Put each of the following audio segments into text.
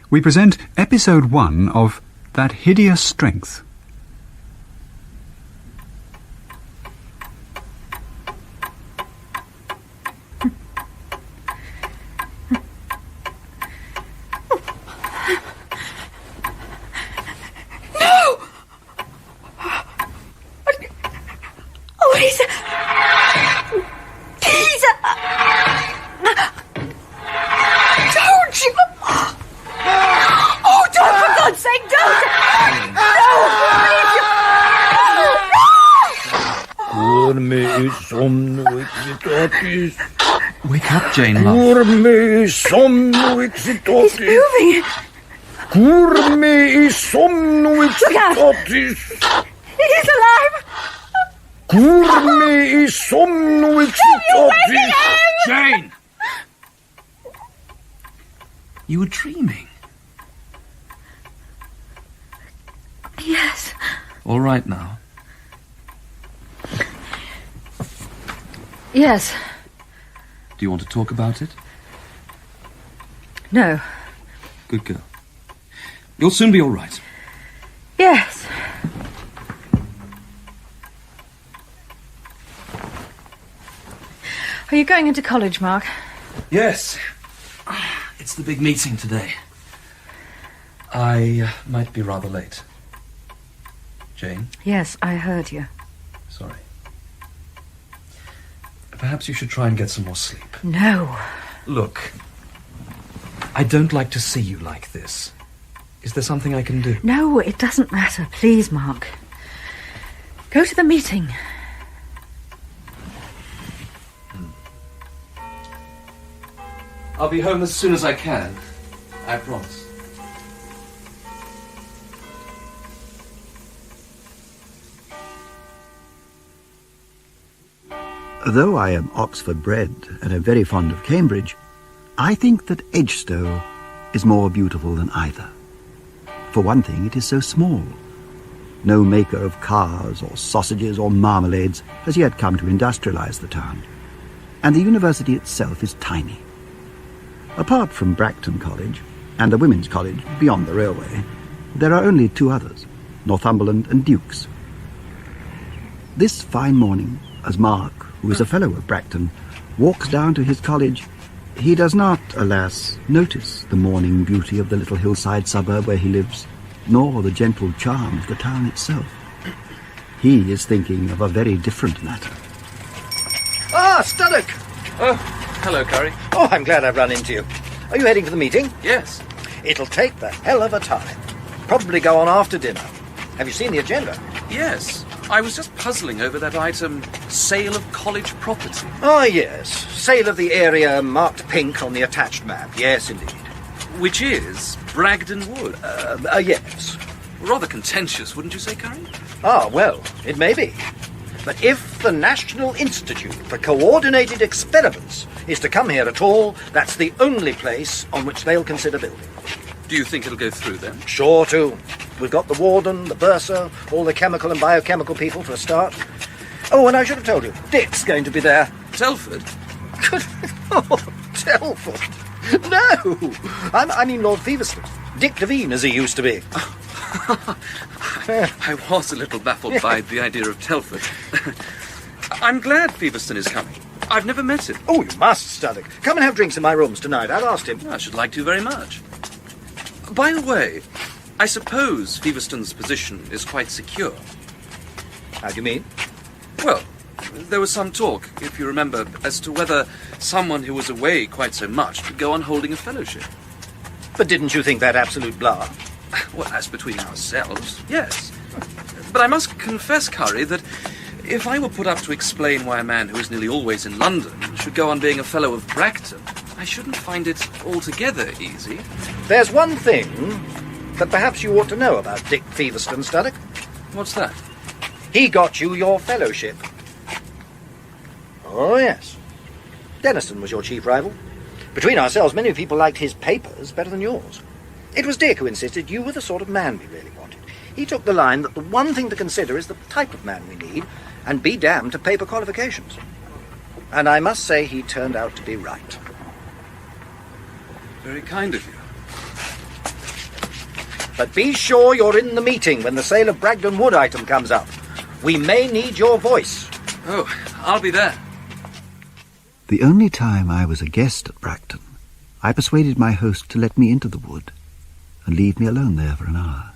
we present Episode 1 of That Hideous Strength. Wake up, Jane, love. He's moving. Look out. He's alive. Jane! You were dreaming. Yes. All right now. Yes. Do you want to talk about it? No. Good girl. You'll soon be all right. Yes. Are you going into college, Mark? Yes. It's the big meeting today. I might be rather late. Jane? Yes, I heard you. Sorry. Perhaps you should try and get some more sleep. No. Look, I don't like to see you like this. Is there something I can do? No, it doesn't matter. Please, Mark. Go to the meeting. I'll be home as soon as I can. I promise. Though I am Oxford-bred and am very fond of Cambridge, I think that Edgestowe is more beautiful than either. For one thing, it is so small. No maker of cars or sausages or marmalades has yet come to industrialise the town. And the university itself is tiny. Apart from Bracton College and a women's college beyond the railway, there are only two others, Northumberland and Duke's. This fine morning, as Mark, who is a fellow of Bracton, walks down to his college, he does not, alas, notice the morning beauty of the little hillside suburb where he lives, nor the gentle charm of the town itself. He is thinking of a very different matter. Ah, Studdock! Oh, hello, Curry. Oh, I'm glad I've run into you. Are you heading for the meeting? Yes. It'll take the hell of a time. Probably go on after dinner. Have you seen the agenda? Yes. I was just puzzling over that item, sale of college property. Ah, yes. Sale of the area marked pink on the attached map. Yes, indeed. Which is Bragdon Wood. Yes. Rather contentious, wouldn't you say, Curry? Ah, well, it may be. But if the National Institute for Coordinated Experiments is to come here at all, that's the only place on which they'll consider building. Do you think it'll go through, then? Sure to. We've got the warden, the bursar, all the chemical and biochemical people for a start. Oh, and I should have told you, Dick's going to be there. Telford? Oh, Telford. No! I mean Lord Feverstone. Dick Devine, as he used to be. I was a little baffled by the idea of Telford. I'm glad Feverstone is coming. I've never met him. Oh, you must, Studdock. Come and have drinks in my rooms tonight. I've asked him. I should like to very much. By the way, I suppose Feverstone's position is quite secure. How do you mean? Well, there was some talk, if you remember, as to whether someone who was away quite so much could go on holding a fellowship. But didn't you think that absolute blah? Well, as between ourselves, yes. But I must confess, Curry, that if I were put up to explain why a man who is nearly always in London should go on being a fellow of Bracton, I shouldn't find it altogether easy. There's one thing that perhaps you ought to know about Dick Feverstone, Studdock. What's that? He got you your fellowship. Oh, yes. Denniston was your chief rival. Between ourselves, many people liked his papers better than yours. It was Dick who insisted you were the sort of man we really wanted. He took the line that the one thing to consider is the type of man we need, and be damned to paper qualifications. And I must say he turned out to be right. Very kind of you. But be sure you're in the meeting when the sale of Bragton Wood item comes up. We may need your voice. Oh, I'll be there. The only time I was a guest at Bragton, I persuaded my host to let me into the wood and leave me alone there for an hour.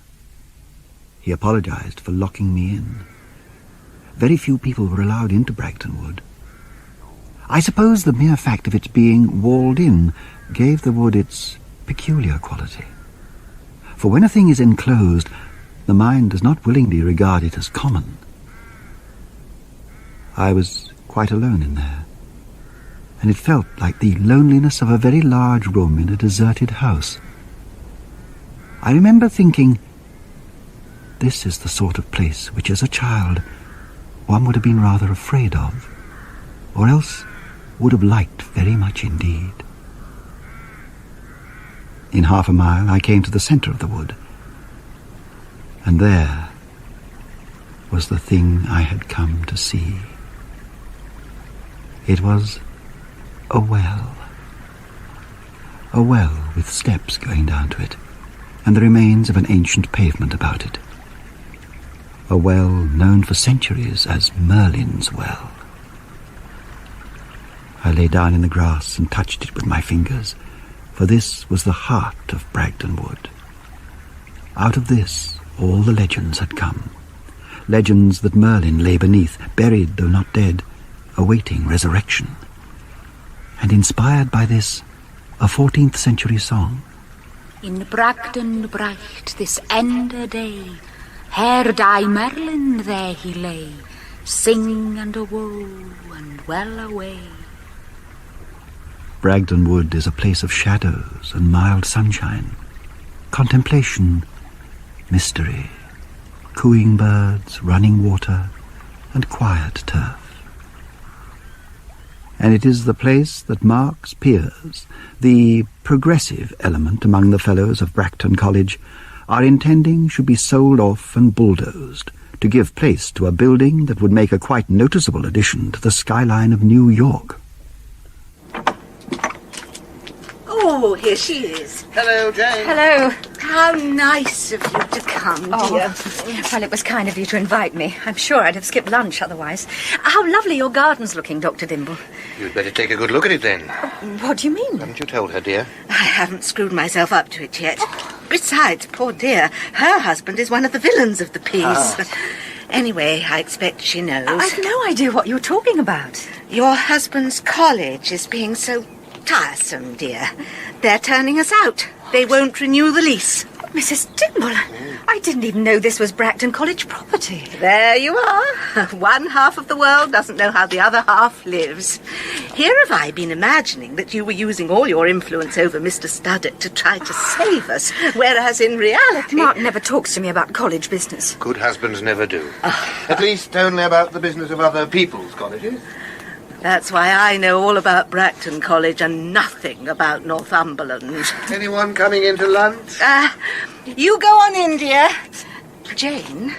He apologised for locking me in. Very few people were allowed into Bragton Wood. I suppose the mere fact of its being walled in gave the wood its peculiar quality. For when a thing is enclosed, the mind does not willingly regard it as common. I was quite alone in there, and it felt like the loneliness of a very large room in a deserted house. I remember thinking, this is the sort of place which as a child one would have been rather afraid of, or else would have liked very much indeed. In half a mile I came to the centre of the wood, and there was the thing I had come to see. It was a well with steps going down to it, and the remains of an ancient pavement about it. A well known for centuries as Merlin's Well. I lay down in the grass and touched it with my fingers, for this was the heart of Bragton Wood. Out of this all the legends had come. Legends that Merlin lay beneath, buried though not dead, awaiting resurrection. And inspired by this, a 14th century song. In Bragton bright this ender day, heard I Merlin there he lay, sing and a woe and well away. Bragton Wood is a place of shadows and mild sunshine, contemplation, mystery, cooing birds, running water, and quiet turf. And it is the place that Mark's peers, the progressive element among the fellows of Bragton College, are intending should be sold off and bulldozed to give place to a building that would make a quite noticeable addition to the skyline of New York. Oh, here she is. Hello, Jane. Hello. How nice of you to come, dear. Well, it was kind of you to invite me. I'm sure I'd have skipped lunch otherwise. How lovely your garden's looking, Dr. Dimble. You'd better take a good look at it then. What do you mean? Haven't you told her, dear? I haven't screwed myself up to it yet. Besides, poor dear, her husband is one of the villains of the piece. Anyway, I expect she knows. I've no idea what you're talking about. Your husband's college is being so tiresome, dear. They're turning us out. They won't renew the lease. Mrs. Dimble, I didn't even know this was Bragton College property. There you are. One half of the world doesn't know how the other half lives. Here have I been imagining that you were using all your influence over Mr. Studdock to try to save us, whereas in reality... Mark never talks to me about college business. Good husbands never do. At least only about the business of other people's colleges. That's why I know all about Bragton College and nothing about Northumberland. Anyone coming in to lunch? You go on in, dear. Jane,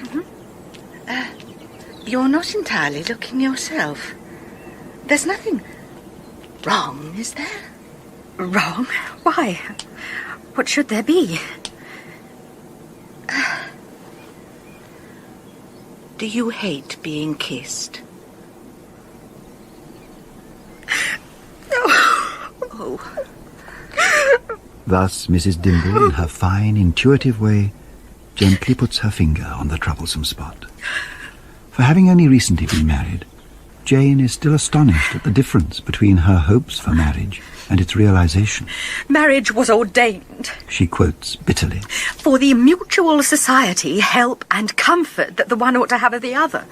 you're not entirely looking yourself. There's nothing wrong, is there? Wrong? Why? What should there be? Do you hate being kissed? Thus Mrs. Dimble, in her fine, intuitive way, gently puts her finger on the troublesome spot. For having only recently been married, Jane is still astonished at the difference between her hopes for marriage and its realization. Marriage was ordained, She quotes bitterly. for the mutual society, help and comfort that the one ought to have of the other.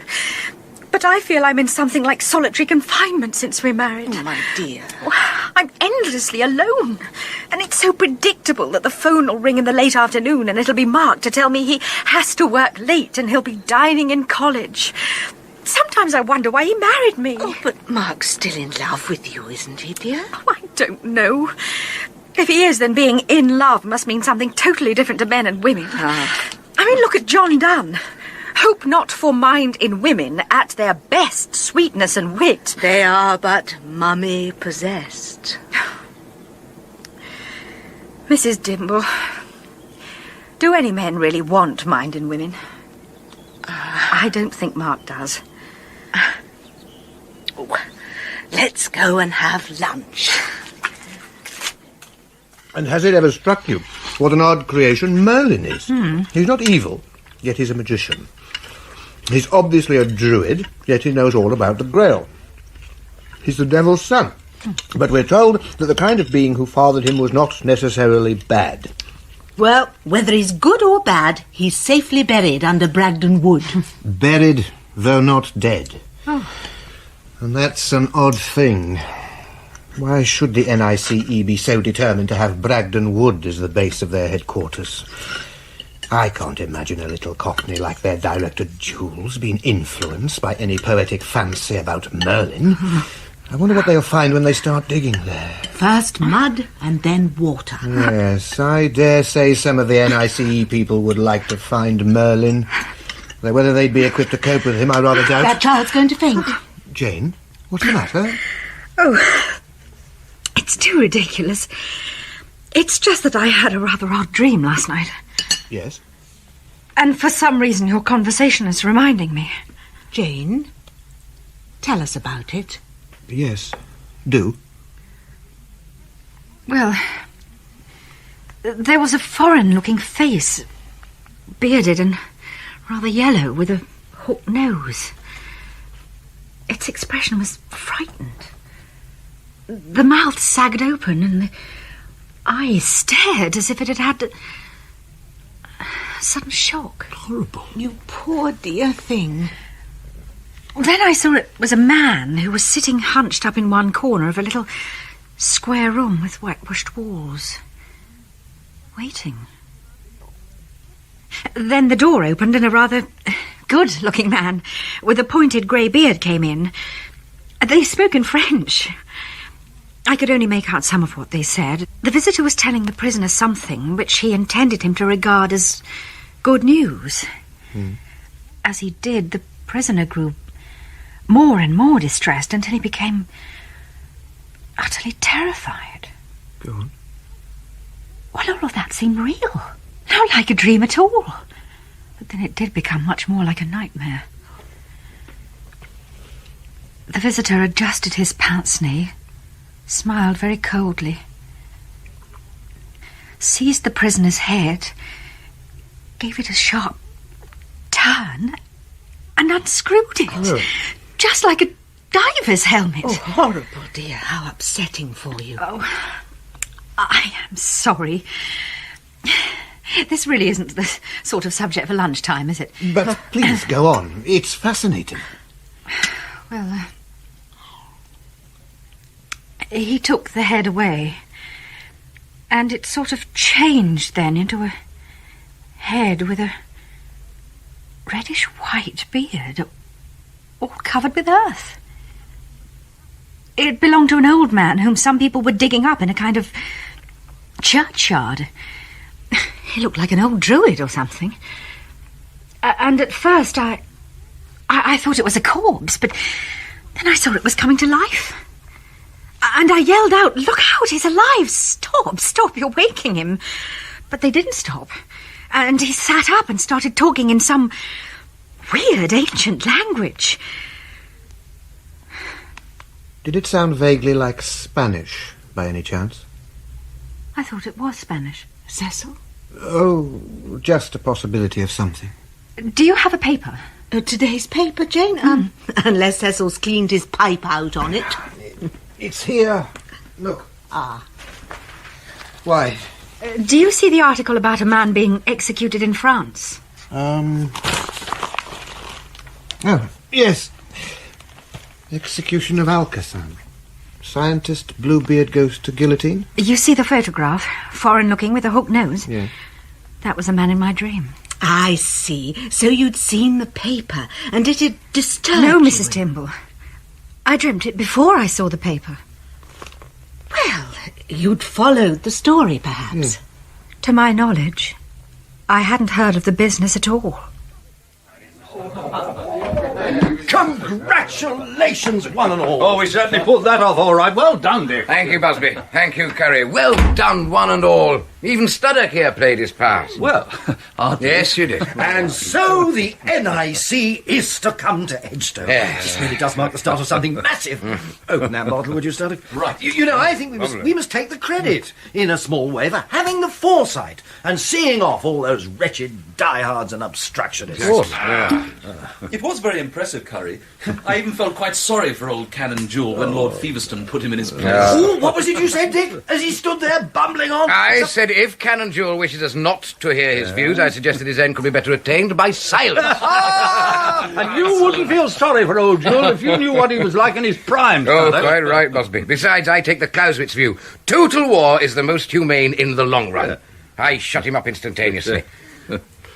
But I feel I'm in something like solitary confinement since we're married. Oh, my dear. I'm endlessly alone. And it's so predictable that the phone will ring in the late afternoon and it'll be Mark to tell me he has to work late and he'll be dining in college. Sometimes I wonder why he married me. Oh, but Mark's still in love with you, isn't he, dear? Oh, I don't know. If he is, then being in love must mean something totally different to men and women. I mean, look at John Donne. Hope not for mind in women at their best sweetness and wit. They are but mummy-possessed. Mrs. Dimble, Do any men really want minding women? I don't think Mark does. Let's go and have lunch. And has it ever struck you what an odd creation Merlin is? He's not evil, yet he's a magician. He's obviously a druid, yet he knows all about the Grail. He's the devil's son. But we're told that the kind of being who fathered him was not necessarily bad. Well, whether he's good or bad, he's safely buried under Bragdon Wood. Buried, though not dead. Oh. And that's an odd thing. Why should the NICE be so determined to have Bragdon Wood as the base of their headquarters? I can't imagine a little cockney like their director Jules being influenced by any poetic fancy about Merlin. I wonder what they'll find when they start digging there. First mud and then water. Yes, I dare say some of the NICE people would like to find Merlin. Though whether they'd be equipped to cope with him, I rather doubt. That child's going to faint. Jane, what's the matter? Oh, it's too ridiculous. It's just that I had a rather odd dream last night. Yes? And for some reason your conversation is reminding me. Jane, tell us about it. Yes, do. Well, there was a foreign-looking face, bearded and rather yellow, with a hooked nose. Its expression was frightened. The mouth sagged open and the eyes stared as if it had had a sudden shock. Horrible. You poor dear thing. Then I saw it was a man who was sitting hunched up in one corner of a little square room with whitewashed walls, waiting. Then the door opened and a rather good-looking man with a pointed grey beard came in. They spoke in French. I could only make out some of what they said. The visitor was telling the prisoner something which he intended him to regard as good news. As he did, the prisoner grew more and more distressed until he became utterly terrified. Go on. Well, all of that seemed real. Not like a dream at all. But then it did become much more like a nightmare. The visitor adjusted his pince-nez, smiled very coldly, seized the prisoner's head, gave it a sharp turn, and unscrewed it. Oh. Just like a diver's helmet. Oh, horrible, dear. How upsetting for you. Oh, I am sorry. This really isn't the sort of subject for lunchtime, is it? But please go on. It's fascinating. Well, he took the head away, and it sort of changed then into a head with a reddish-white beard, all covered with earth. It belonged to an old man whom some people were digging up in a kind of churchyard. He looked like an old druid or something. And at first I thought it was a corpse, but then I saw it was coming to life. And I yelled out, "Look out, he's alive! Stop, you're waking him." But they didn't stop. And he sat up and started talking in some weird ancient language. Did it sound vaguely like Spanish, by any chance? I thought it was Spanish. Cecil? Oh, just a possibility of something. Do you have a paper? Today's paper, Jane? Unless Cecil's cleaned his pipe out on it. It's here. Look. Ah. Why? Do you see the article about a man being executed in France? Oh, yes. Execution of Alcazar. Scientist, Bluebeard goes to guillotine. You see the photograph? Foreign-looking with a hooked nose? Yeah. That was a man in my dream. I see. So you'd seen the paper, and it had disturbed No, you. Mrs. Dimble. I dreamt it before I saw the paper. Well, you'd followed the story, perhaps. To my knowledge, I hadn't heard of the business at all. Congratulations, one and all. Oh, we certainly pulled that off all right. Well done, Dick. Thank you, Busby. Thank you, Curry. Well done, one and all. Even Studdock here played his part. Well, hardly. Yes, you did. And so the NIC is to come to Edgestone. Yes. This really does mark the start of something massive. Open that bottle, would you, Studdock? Right. You know, I think we must take the credit, in a small way, for having the foresight and seeing off all those wretched diehards and obstructionists. Of course. Yeah. It was very impressive, Curry. I even felt quite sorry for old Canon Jewel when Lord Feverstone put him in his place. Oh, what was it you said, Dick, as he stood there bumbling on? I said if Canon Jewel wishes us not to hear his views, I suggested his end could be better attained by silence. And you wouldn't feel sorry for old Jewel if you knew what he was like in his prime. Oh, Studdock. quite right, Busby. Besides, I take the Clausewitz view. Total war is the most humane in the long run. I shut him up instantaneously.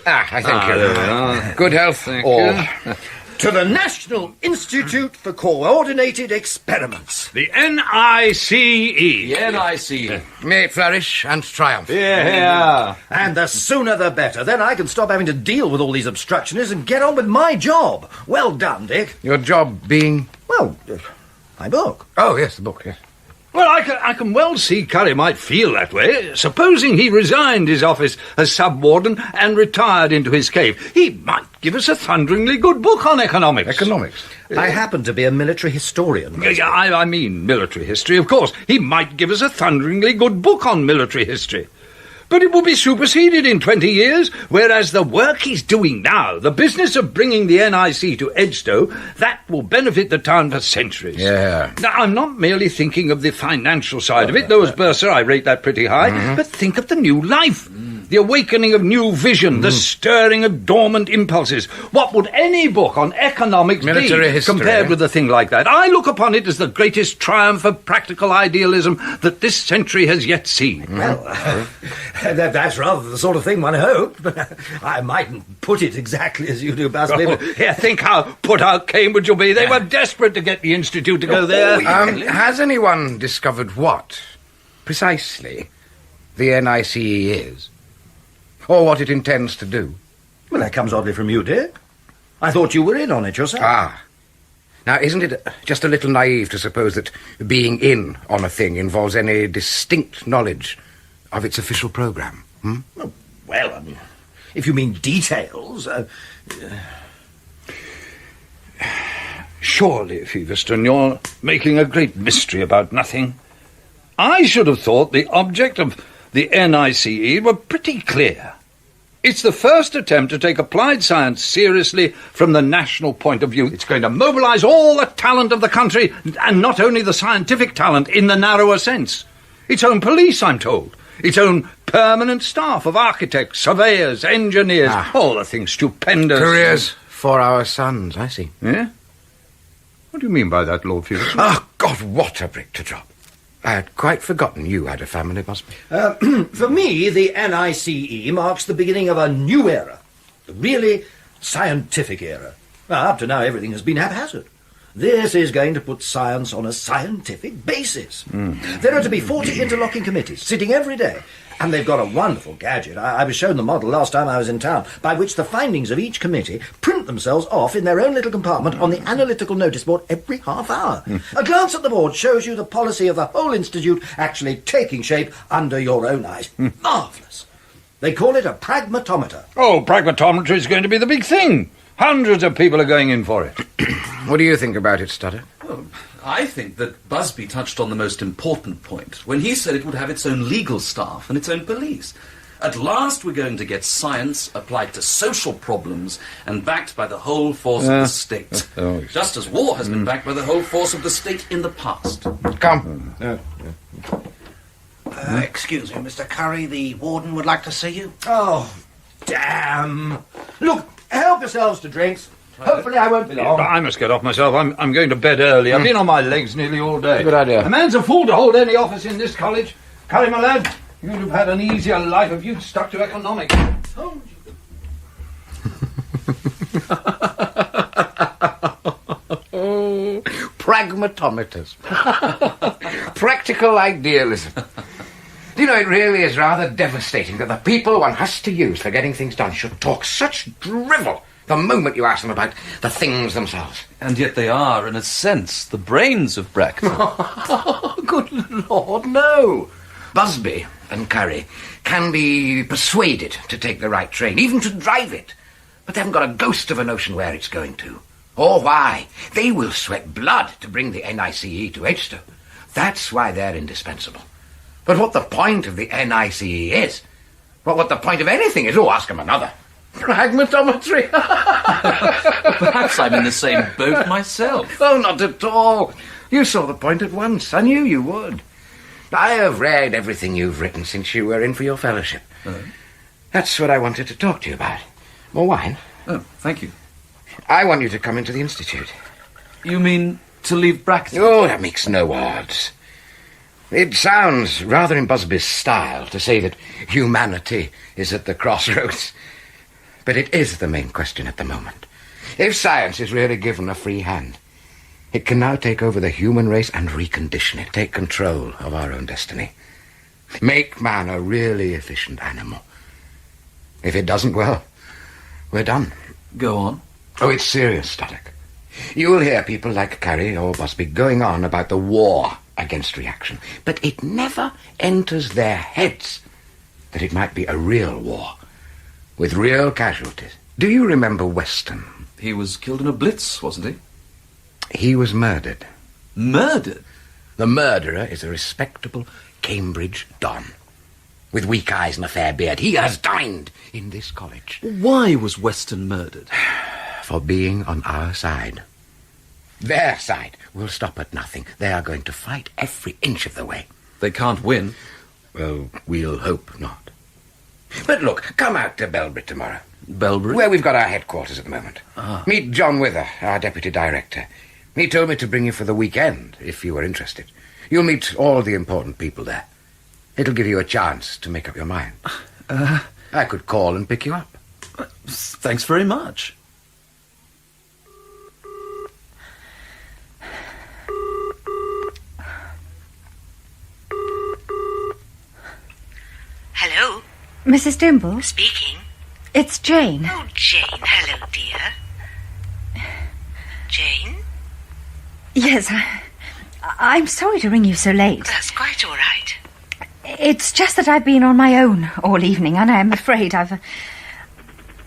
I thank you. Good health, all. To the National Institute for Coordinated Experiments. The NICE. The NIC. May it flourish and triumph. Yeah. And the sooner the better. Then I can stop having to deal with all these obstructionists and get on with my job. Well done, Dick. Your job being... Well, my book. Oh, yes, the book, yes. Well, I can well see Curry might feel that way. Supposing he resigned his office as sub-warden and retired into his cave, he might give us a thunderingly good book on economics. Economics. I happen to be a military historian. Yeah, I mean military history, of course. He might give us a thunderingly good book on military history. But it will be superseded in 20 years, whereas the work he's doing now, the business of bringing the NIC to Edgestone, that will benefit the town for centuries. Yeah. Now, I'm not merely thinking of the financial side of it, though as bursar I rate that pretty high, but think of the new life, the awakening of new vision, the stirring of dormant impulses. What would any book on economics Military be history, compared with a thing like that? I look upon it as the greatest triumph of practical idealism that this century has yet seen. Well, that's rather the sort of thing one hoped, but I mightn't put it exactly as you do, Busby. Oh, yeah, think how put out Cambridge will be. They were desperate to get the Institute to go there. Has anyone discovered what, precisely, the NICE is? Or what it intends to do? Well, that comes oddly from you, Dick. I thought you were in on it yourself. Ah. Now, isn't it just a little naive to suppose that being in on a thing involves any distinct knowledge of its official programme? Well, I mean, if you mean details... Surely, Feverstone, you're making a great mystery about nothing. I should have thought the object of the NICE were pretty clear. It's the first attempt to take applied science seriously from the national point of view. It's going to mobilise all the talent of the country, and not only the scientific talent in the narrower sense. Its own police, I'm told. Its own permanent staff of architects, surveyors, engineers, all the things stupendous. Careers for our sons, I see. Yeah? What do you mean by that, Lord Feverstone? Ah, God, what a brick to drop. I had quite forgotten you had a family, Busby. For me, the NICE marks the beginning of a new era. A really scientific era. Now, up to now, everything has been haphazard. This is going to put science on a scientific basis. There are to be 40 interlocking committees, sitting every day. And they've got a wonderful gadget. I was shown the model last time I was in town, by which the findings of each committee print themselves off in their own little compartment on the analytical notice board every half hour. A glance at the board shows you the policy of the whole institute actually taking shape under your own eyes. Marvellous. They call it a pragmatometer. Oh, pragmatometry is going to be the big thing. Hundreds of people are going in for it. What do you think about it, Studdock? Well, I think that Busby touched on the most important point when he said it would have its own legal staff and its own police. At last we're going to get science applied to social problems and backed by the whole force of the state. Just as war has been backed by the whole force of the state in the past. Come. Excuse me, Mr. Curry, the warden would like to see you. Oh, damn. Look, help yourselves to drinks. Hopefully I won't be long. I must get off myself. I'm going to bed early. I've been on my legs nearly all day. Good idea. A man's a fool to hold any office in this college. Curry, my lad, you'd have had an easier life if you'd stuck to economics. Oh, pragmatometers. Practical idealism. Do you know, it really is rather devastating that the people one has to use for getting things done should talk such drivel the moment you ask them about the things themselves. And yet they are, in a sense, the brains of Bracton. Good Lord, no. Busby and Curry can be persuaded to take the right train, even to drive it, but they haven't got a ghost of a notion where it's going to, or why. They will sweat blood to bring the NICE to Edgestone. That's why they're indispensable. But what the point of the NICE is, what the point of anything is, ask them another. Pragmatometry. Perhaps I'm in the same boat myself. Oh, not at all. You saw the point at once. I knew you would. I have read everything you've written since you were in for your fellowship. That's what I wanted to talk to you about. More wine? Oh, thank you. I want you to come into the Institute. You mean to leave Bracton? Oh, that makes no odds. It sounds rather in Busby's style to say that humanity is at the crossroads. But it is the main question at the moment. If science is really given a free hand, it can now take over the human race and recondition it, take control of our own destiny. Make man a really efficient animal. If it doesn't, well, we're done. Go on. Oh, it's serious, Studdock. You'll hear people like Curry or Busby going on about the war against reaction, but it never enters their heads that it might be a real war, with real casualties. Do you remember Weston? He was killed in a blitz, wasn't he? He was murdered. Murdered? The murderer is a respectable Cambridge don, with weak eyes and a fair beard. He has dined in this college. Why was Weston murdered? For being on our side. Their side will stop at nothing. They are going to fight every inch of the way. They can't win. Well, we'll hope not. But look, come out to Belbury tomorrow. Belbury? Where we've got our headquarters at the moment. Ah. Meet John Wither, our deputy director. He told me to bring you for the weekend, if you were interested. You'll meet all the important people there. It'll give you a chance to make up your mind. I could call and pick you up. Thanks very much. Hello? Mrs. Dimble? Speaking. It's Jane. Oh, Jane. Hello, dear. Jane? Yes, I'm sorry to ring you so late. That's quite all right. It's just that I've been on my own all evening, and I'm afraid I've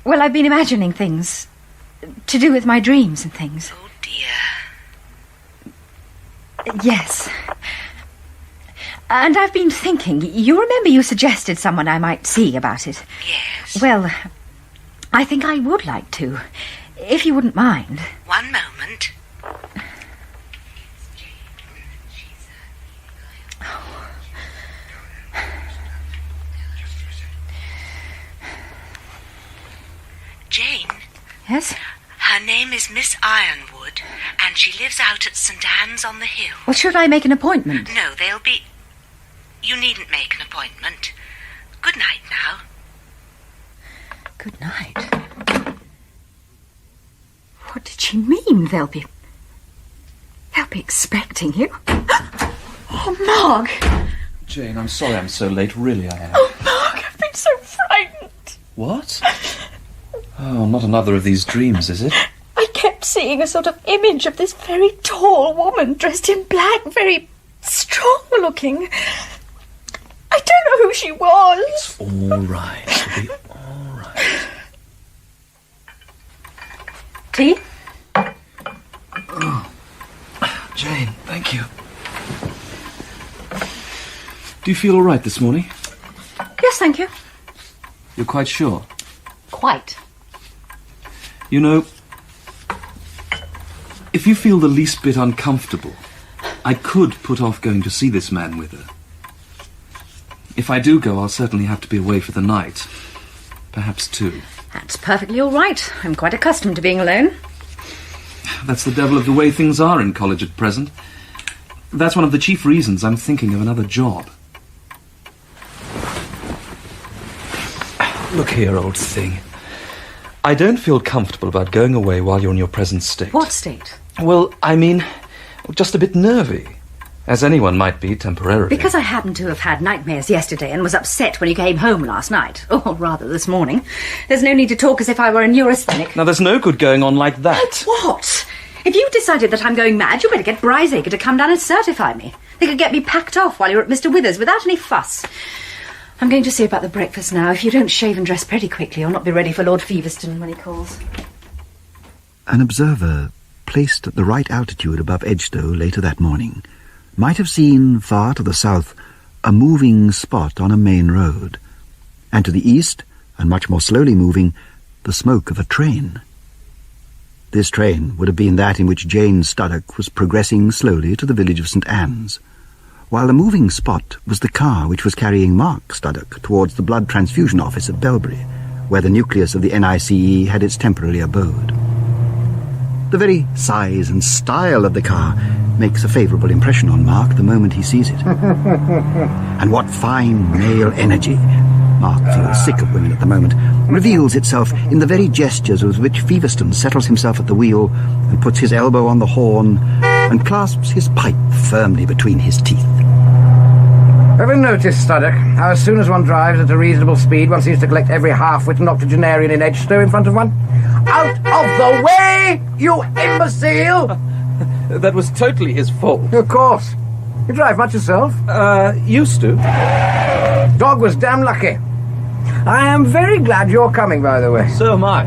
been imagining things to do with my dreams and things. Oh, dear. Yes. And I've been thinking, you remember you suggested someone I might see about it? Yes. Well, I think I would like to, if you wouldn't mind. One moment. Jane? Yes? Her name is Miss Ironwood, and she lives out at St. Anne's on the Hill. Well, should I make an appointment? No, they'll be... You needn't make an appointment. Good night now. Good night. What did she mean, they'll be expecting you? Oh, Mark! Jane, I'm sorry I'm so late. Really, I am. Oh, Mark, I've been so frightened. What? Oh, not another of these dreams, is it? I kept seeing a sort of image of this very tall woman dressed in black, very strong-looking. I don't know who she was. It's all right. It'll be all right. Tea? Oh. Jane, thank you. Do you feel all right this morning? Yes, thank you. You're quite sure? Quite. You know, if you feel the least bit uncomfortable, I could put off going to see this man with her. If I do go, I'll certainly have to be away for the night. Perhaps 2. That's perfectly all right. I'm quite accustomed to being alone. That's the devil of the way things are in college at present. That's one of the chief reasons I'm thinking of another job. Look here, old thing. I don't feel comfortable about going away while you're in your present state. What state? Well, I mean, just a bit nervy, as anyone might be temporarily. Because I happened to have had nightmares yesterday and was upset when you came home last night. Or rather, this morning. There's no need to talk as if I were a neurasthenic. Now, there's no good going on like that. Like what? If you've decided that I'm going mad, you better get Brysaker to come down and certify me. They could get me packed off while you're at Mr. Wither's without any fuss. I'm going to see about the breakfast now. If you don't shave and dress pretty quickly, you'll not be ready for Lord Feverstone when he calls. An observer, placed at the right altitude above Edgestowe later that morning, might have seen, far to the south, a moving spot on a main road, and to the east, and much more slowly moving, the smoke of a train. This train would have been that in which Jane Studdock was progressing slowly to the village of St. Anne's, while the moving spot was the car which was carrying Mark Studdock towards the blood transfusion office at Belbury, where the nucleus of the NICE had its temporary abode. The very size and style of the car makes a favourable impression on Mark the moment he sees it. And what fine male energy, Mark feels sick of women at the moment, reveals itself in the very gestures with which Feverstone settles himself at the wheel and puts his elbow on the horn and clasps his pipe firmly between his teeth. Ever noticed, Studdock, how as soon as one drives at a reasonable speed, one seems to collect every half-witted octogenarian in Edgestowe in front of one? Out of the way, you imbecile! That was totally his fault. Of course. You drive much yourself? Used to. Dog was damn lucky. I am very glad you're coming, by the way. So am I.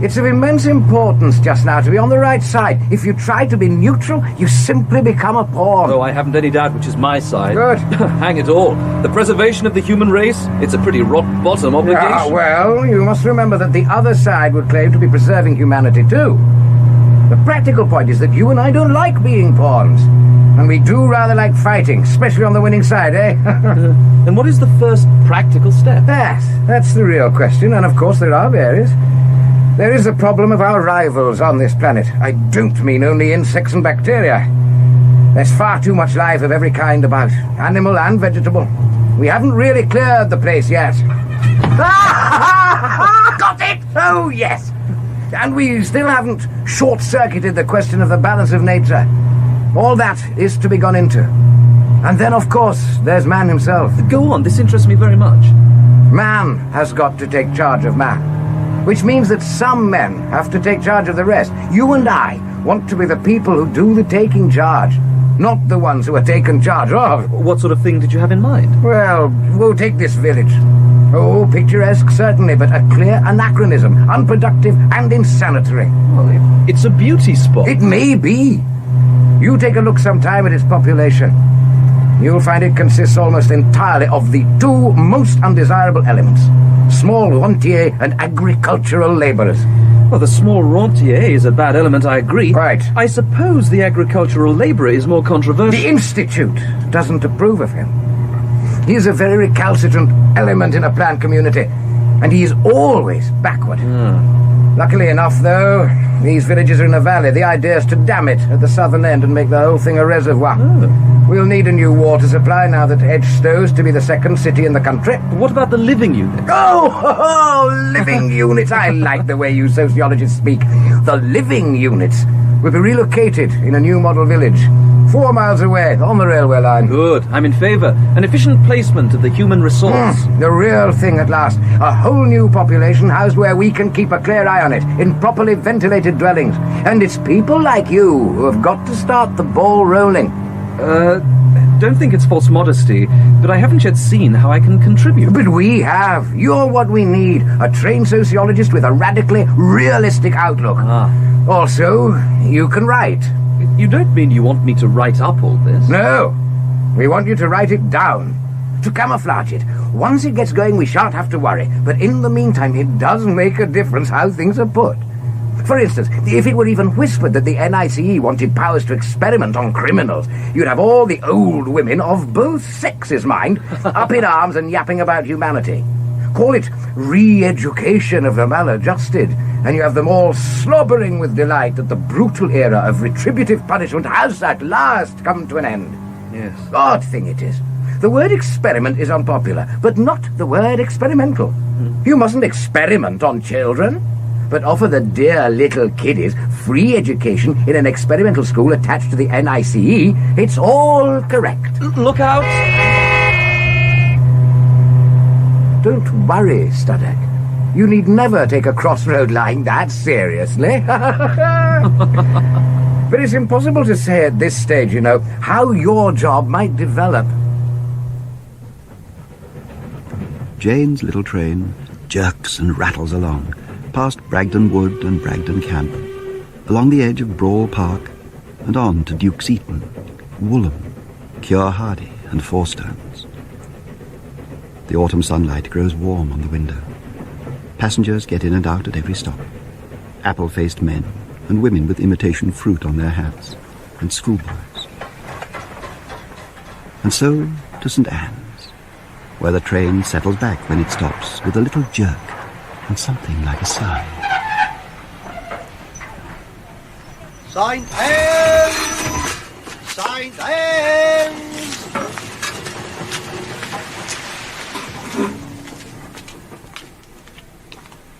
It's of immense importance just now to be on the right side. If you try to be neutral, you simply become a pawn. Oh, I haven't any doubt which is my side. Good. Hang it all. The preservation of the human race, it's a pretty rock-bottom obligation. Ah, well, you must remember that the other side would claim to be preserving humanity too. The practical point is that you and I don't like being pawns. And we do rather like fighting, especially on the winning side, eh? Then what is the first practical step? That's the real question, and of course there are various. There is the problem of our rivals on this planet. I don't mean only insects and bacteria. There's far too much life of every kind about, animal and vegetable. We haven't really cleared the place yet. Got it! Oh, yes! And we still haven't short-circuited the question of the balance of nature. All that is to be gone into. And then, of course, there's man himself. Go on, this interests me very much. Man has got to take charge of man, which means that some men have to take charge of the rest. You and I want to be the people who do the taking charge, not the ones who are taken charge of. What sort of thing did you have in mind? Well, we'll take this village. Oh, picturesque, certainly, but a clear anachronism, unproductive and insanitary. Well, it's a beauty spot. It may be. You take a look sometime at its population. You'll find it consists almost entirely of the two most undesirable elements: small rentiers and agricultural labourers. Well, the small rentier is a bad element, I agree. Right. I suppose the agricultural labourer is more controversial. The Institute doesn't approve of him. He is a very recalcitrant element in a planned community, and he is always backward. Luckily enough, though, these villages are in a valley. The idea is to dam it at the southern end and make the whole thing a reservoir. We'll need a new water supply now that Edgestowe's to be the second city in the country. What about the living units? Oh, living units. I like the way you sociologists speak. The living units will be relocated in a new model village, 4 miles away, on the railway line. Good. I'm in favour. An efficient placement of the human resource. The real thing at last. A whole new population housed where we can keep a clear eye on it, in properly ventilated dwellings. And it's people like you who have got to start the ball rolling. Don't think it's false modesty, but I haven't yet seen how I can contribute. But we have. You're what we need. A trained sociologist with a radically realistic outlook. Also, you can write. You don't mean you want me to write up all this? No. We want you to write it down, to camouflage it. Once it gets going, we shan't have to worry. But in the meantime, it does make a difference how things are put. For instance, if it were even whispered that the NICE wanted powers to experiment on criminals, you'd have all the old women of both sexes, mind, up in arms and yapping about humanity. Call it re-education of the maladjusted, and you have them all slobbering with delight that the brutal era of retributive punishment has at last come to an end. Yes. Odd thing it is. The word experiment is unpopular, but not the word experimental. You mustn't experiment on children, but offer the dear little kiddies free education in an experimental school attached to the NICE. It's all correct. Look out! Don't worry, Studdock. You need never take a crossroad lying that seriously. But it's impossible to say at this stage, you know, how your job might develop. Jane's little train jerks and rattles along, past Bragdon Wood and Bragdon Camp, along the edge of Brawl Park, and on to Duke's Eaton, Woolham, Cure Hardy, and Fourstones. The autumn sunlight grows warm on the window. Passengers get in and out at every stop. Apple-faced men and women with imitation fruit on their hats, and schoolboys. And so to St. Anne's, where the train settles back when it stops with a little jerk and something like a sigh. St. Anne's! St. Anne's!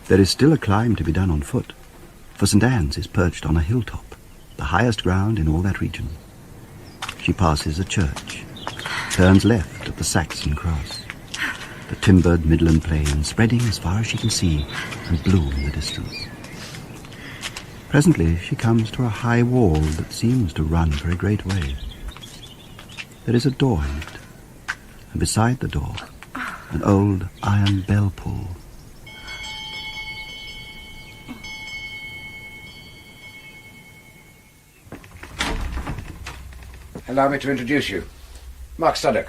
There is still a climb to be done on foot, for St. Anne's is perched on a hilltop, the highest ground in all that region. She passes a church, turns left at the Saxon Cross, the timbered midland plain spreading as far as she can see and blue in the distance. Presently she comes to a high wall that seems to run for a great way. There is a door in it, and beside the door, an old iron bell pull. Allow me to introduce you. Mark Studdock.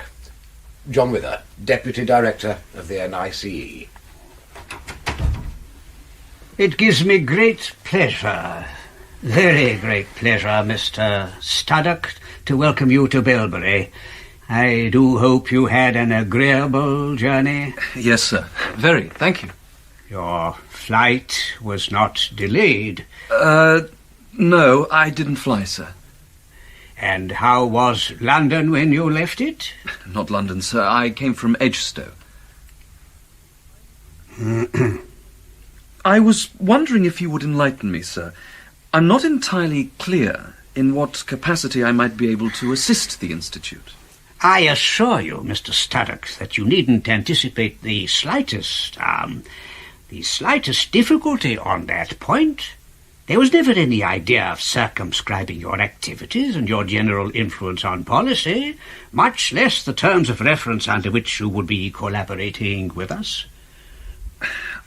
John Wither, Deputy Director of the NICE. It gives me great pleasure, very great pleasure, Mr. Studdock, to welcome you to Bilberry. I do hope you had an agreeable journey. Yes, sir. Very, thank you. Your flight was not delayed. No, I didn't fly, sir. And how was London when you left it? Not London, sir. I came from Edgestowe. I was wondering if you would enlighten me, sir. I'm not entirely clear in what capacity I might be able to assist the Institute. I assure you, Mr. Studdock, that you needn't anticipate the slightest difficulty on that point. There was never any idea of circumscribing your activities and your general influence on policy, much less the terms of reference under which you would be collaborating with us.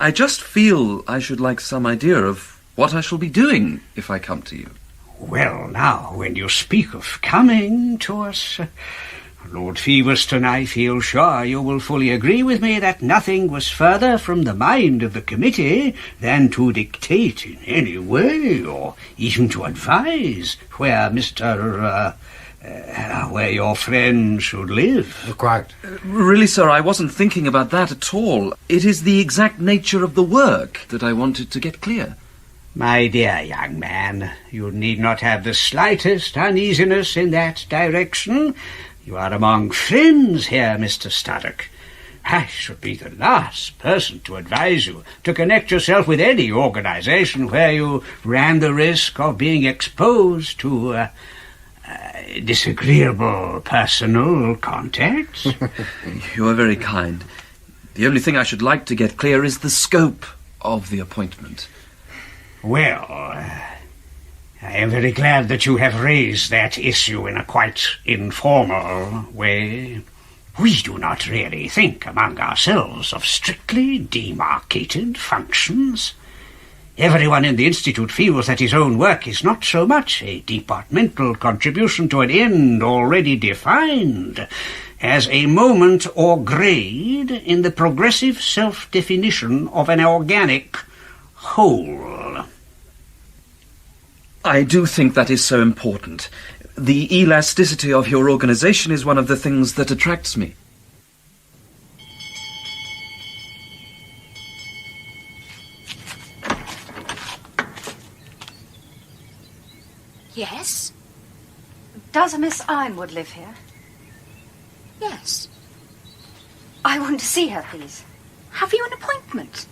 I just feel I should like some idea of what I shall be doing if I come to you. Well, now, when you speak of coming to us, Lord Feverstone, I feel sure you will fully agree with me that nothing was further from the mind of the committee than to dictate in any way, or even to advise, where where your friend should live. Quite. Really, sir, I wasn't thinking about that at all. It is the exact nature of the work that I wanted to get clear. My dear young man, you need not have the slightest uneasiness in that direction. You are among friends here, Mr. Studdock. I should be the last person to advise you to connect yourself with any organisation where you ran the risk of being exposed to disagreeable personal contacts. You are very kind. The only thing I should like to get clear is the scope of the appointment. Well, I am very glad that you have raised that issue in a quite informal way. We do not really think among ourselves of strictly demarcated functions. Everyone in the Institute feels that his own work is not so much a departmental contribution to an end already defined as a moment or grade in the progressive self-definition of an organic whole. I do think that is so important. The elasticity of your organisation is one of the things that attracts me. Yes? Does a Miss Ironwood live here? Yes. I want to see her, please. Have you an appointment?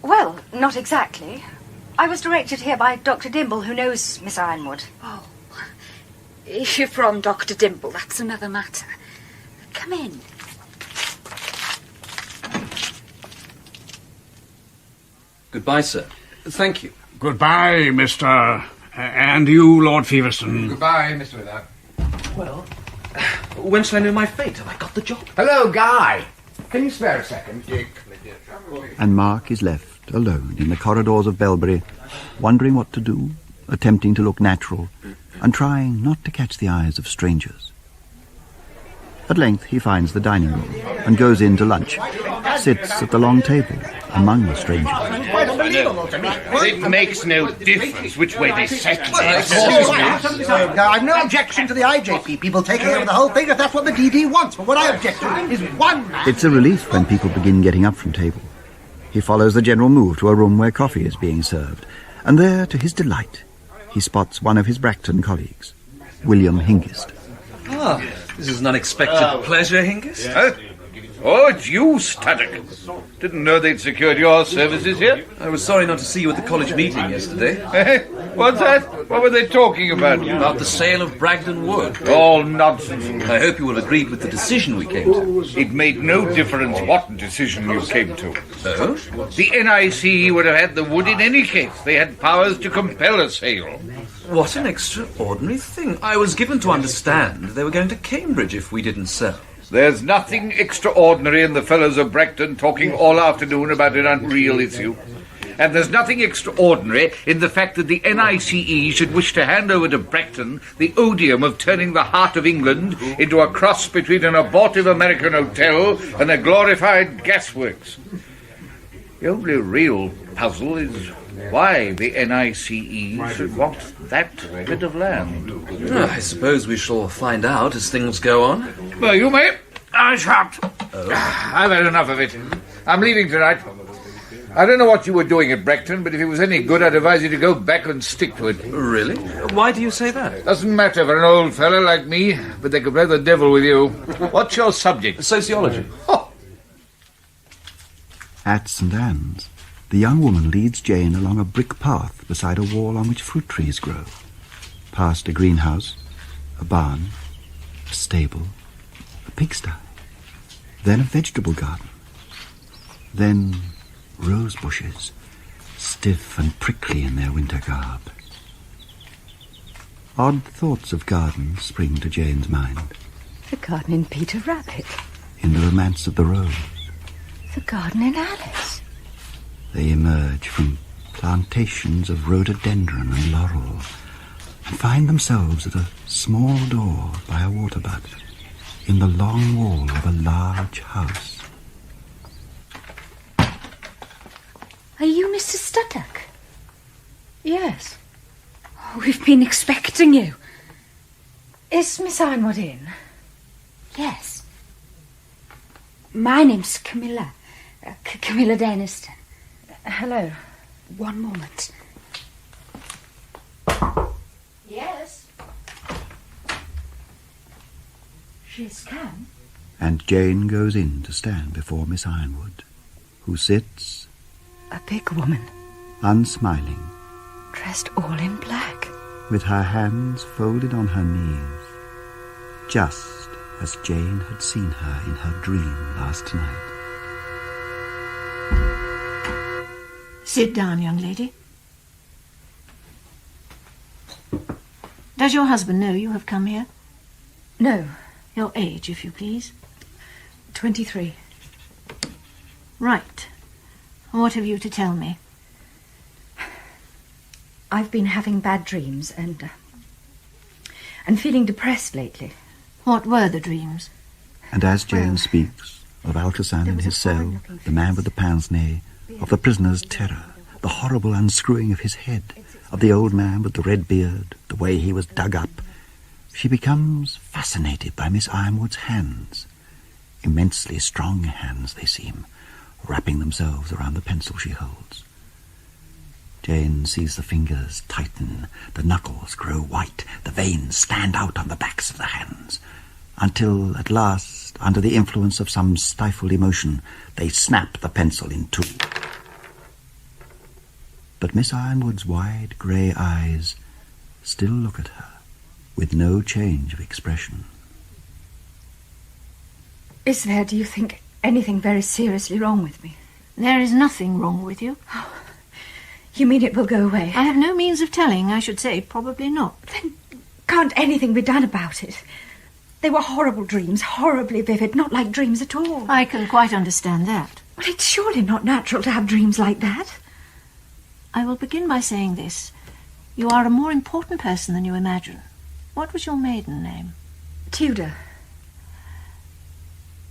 Well, not exactly. I was directed here by Dr. Dimble, who knows Miss Ironwood. Oh, if you're from Dr. Dimble, that's another matter. Come in. Goodbye, sir. Thank you. Goodbye, Mr. And you, Lord Feverstone. Goodbye, Mr. Wither. Well, when shall I know my fate? Have I got the job? Hello, Guy. Can you spare a second? And Mark is left alone in the corridors of Belbury, wondering what to do, attempting to look natural, and trying not to catch the eyes of strangers. At length he finds the dining room and goes in to lunch, sits at the long table among the strangers. It makes no difference which way they settle. I've no objection to the IJP people taking over the whole thing if that's what the DD wants, but what I object to is one man... It's a relief when people begin getting up from table. He follows the general move to a room where coffee is being served, and there, to his delight, he spots one of his Bracton colleagues, William Hingest. Ah, this is an unexpected pleasure, Hingest. Oh, it's you, Studdock. Didn't know they'd secured your services here. I was sorry not to see you at the college meeting yesterday. What's that? What were they talking about? About the sale of Bragton Wood. All nonsense. I hope you will agree with the decision we came to. It made no difference what decision you came to. Oh? The NIC would have had the wood in any case. They had powers to compel a sale. What an extraordinary thing. I was given to understand they were going to Cambridge if we didn't sell. There's nothing extraordinary in the fellows of Bragton talking all afternoon about an unreal issue. And there's nothing extraordinary in the fact that the NICE should wish to hand over to Bragton the odium of turning the heart of England into a cross between an abortive American hotel and a glorified gasworks. The only real puzzle is why the NICE should want that bit of land. I suppose we shall find out as things go on. Well, you may. I shan't. I've had enough of it. I'm leaving tonight. I don't know what you were doing at Bragton, but if it was any good, I'd advise you to go back and stick to it. Really? Why do you say that? Doesn't matter for an old fellow like me, but they could play the devil with you. What's your subject? Sociology. Oh. At St. Anne's, the young woman leads Jane along a brick path beside a wall on which fruit trees grow, past a greenhouse, a barn, a stable, a pigsty, then a vegetable garden, then rose bushes, stiff and prickly in their winter garb. Odd thoughts of gardens spring to Jane's mind. The garden in Peter Rabbit. In the romance of the rose. The garden in Alice. They emerge from plantations of rhododendron and laurel and find themselves at a small door by a water butt in the long wall of a large house. Are you Mr. Studdock? Yes. Oh, we've been expecting you. Is Miss Ironwood in? Yes. My name's Camilla. Camilla Denniston. Hello. One moment. Yes. She's come. And Jane goes in to stand before Miss Ironwood, who sits, A big woman. unsmiling, Dressed all in black. with her hands folded on her knees, just as Jane had seen her in her dream last night. Sit down, young lady. Does your husband know you have come here? No. Your age, if you please. 23. Right. What have you to tell me? I've been having bad dreams and feeling depressed lately. What were the dreams? And as Jane speaks of Alcasan in his cell, the man with the pince-nez, of the prisoner's terror, the horrible unscrewing of his head, of the old man with the red beard, the way he was dug up, she becomes fascinated by Miss Ironwood's hands. Immensely strong hands they seem, wrapping themselves around the pencil she holds. Jane sees the fingers tighten, the knuckles grow white, the veins stand out on the backs of the hands, until at last, under the influence of some stifled emotion, they snap the pencil in two. But Miss Ironwood's wide grey eyes still look at her, with no change of expression. Is there, do you think, anything very seriously wrong with me? There is nothing wrong with you. Oh, You mean it will go away? I have no means of telling. I should say probably not. Then can't anything be done about it? They were horrible dreams, horribly vivid, not like dreams at all. I can quite understand that. Well, it's surely not natural to have dreams like that. I will begin by saying this. You are a more important person than you imagine. What was your maiden name? Tudor.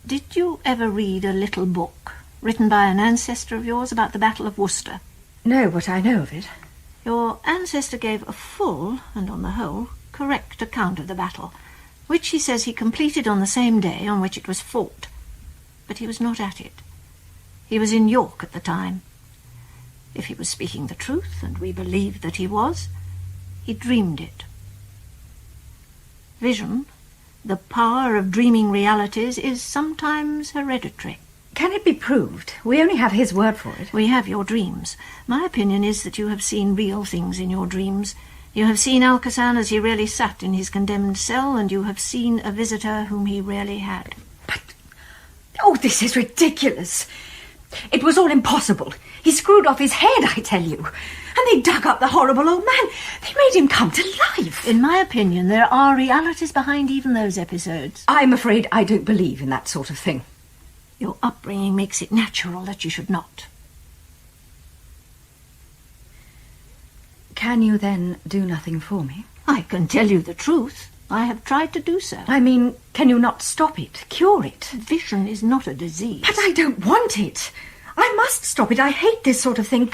Did you ever read a little book written by an ancestor of yours about the Battle of Worcester? No, but I know of it. Your ancestor gave a full, and on the whole, correct account of the battle, which he says he completed on the same day on which it was fought. But he was not at it. He was in York at the time. If he was speaking the truth, and we believed that he was, he dreamed it. Vision, the power of dreaming realities, is sometimes hereditary. Can it be proved? We only have his word for it. We have your dreams. My opinion is that you have seen real things in your dreams. You have seen Alcazan as he really sat in his condemned cell, and you have seen a visitor whom he really had. But, oh, this is ridiculous. It was all impossible. He screwed off his head, I tell you. And they dug up the horrible old man. They made him come to life. In my opinion, there are realities behind even those episodes. I'm afraid I don't believe in that sort of thing. Your upbringing makes it natural that you should not. Can you then do nothing for me? I can tell you the truth. I have tried to do so. I mean, can you not stop it, cure it? Vision is not a disease. But I don't want it. I must stop it. I hate this sort of thing.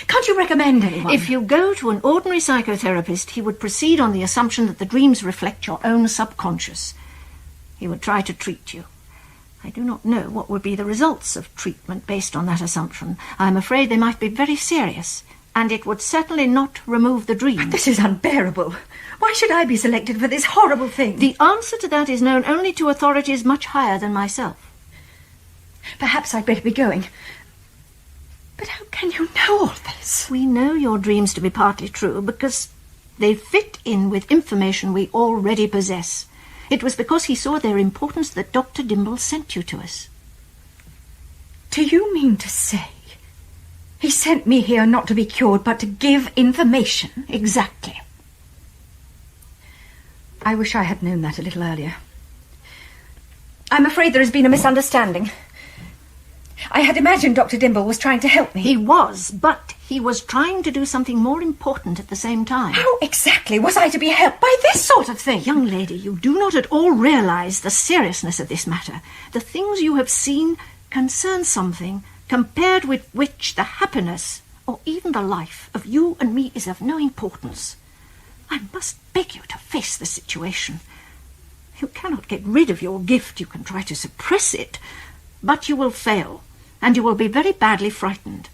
Can't you recommend anyone? If you go to an ordinary psychotherapist, he would proceed on the assumption that the dreams reflect your own subconscious. He would try to treat you. I do not know what would be the results of treatment based on that assumption. I am afraid they might be very serious, and it would certainly not remove the dream. But this is unbearable. Why should I be selected for this horrible thing? The answer to that is known only to authorities much higher than myself. Perhaps I'd better be going. But how can you know all this? We know your dreams to be partly true because they fit in with information we already possess. It was because he saw their importance that Dr. Dimble sent you to us. Do you mean to say he sent me here not to be cured, but to give information? Exactly. I wish I had known that a little earlier. I'm afraid there has been a misunderstanding. I had imagined Dr. Dimble was trying to help me. He was, but he was trying to do something more important at the same time. How exactly was I to be helped by this sort of thing? Young lady, you do not at all realise the seriousness of this matter. The things you have seen concern something compared with which the happiness, or even the life, of you and me is of no importance. I must beg you to face the situation. You cannot get rid of your gift. You can try to suppress it, but you will fail, and you will be very badly frightened.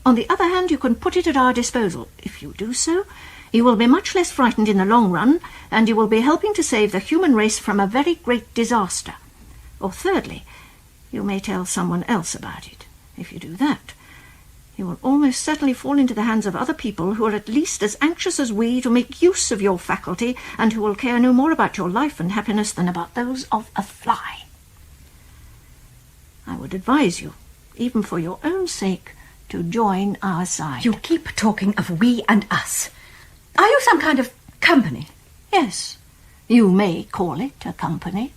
On the other hand, you can put it at our disposal. If you do so, you will be much less frightened in the long run, and you will be helping to save the human race from a very great disaster. Or thirdly, you may tell someone else about it. If you do that, you will almost certainly fall into the hands of other people who are at least as anxious as we to make use of your faculty, and who will care no more about your life and happiness than about those of a fly. I would advise you, even for your own sake, to join our side. You keep talking of we and us. Are you some kind of company? Yes, you may call it a company.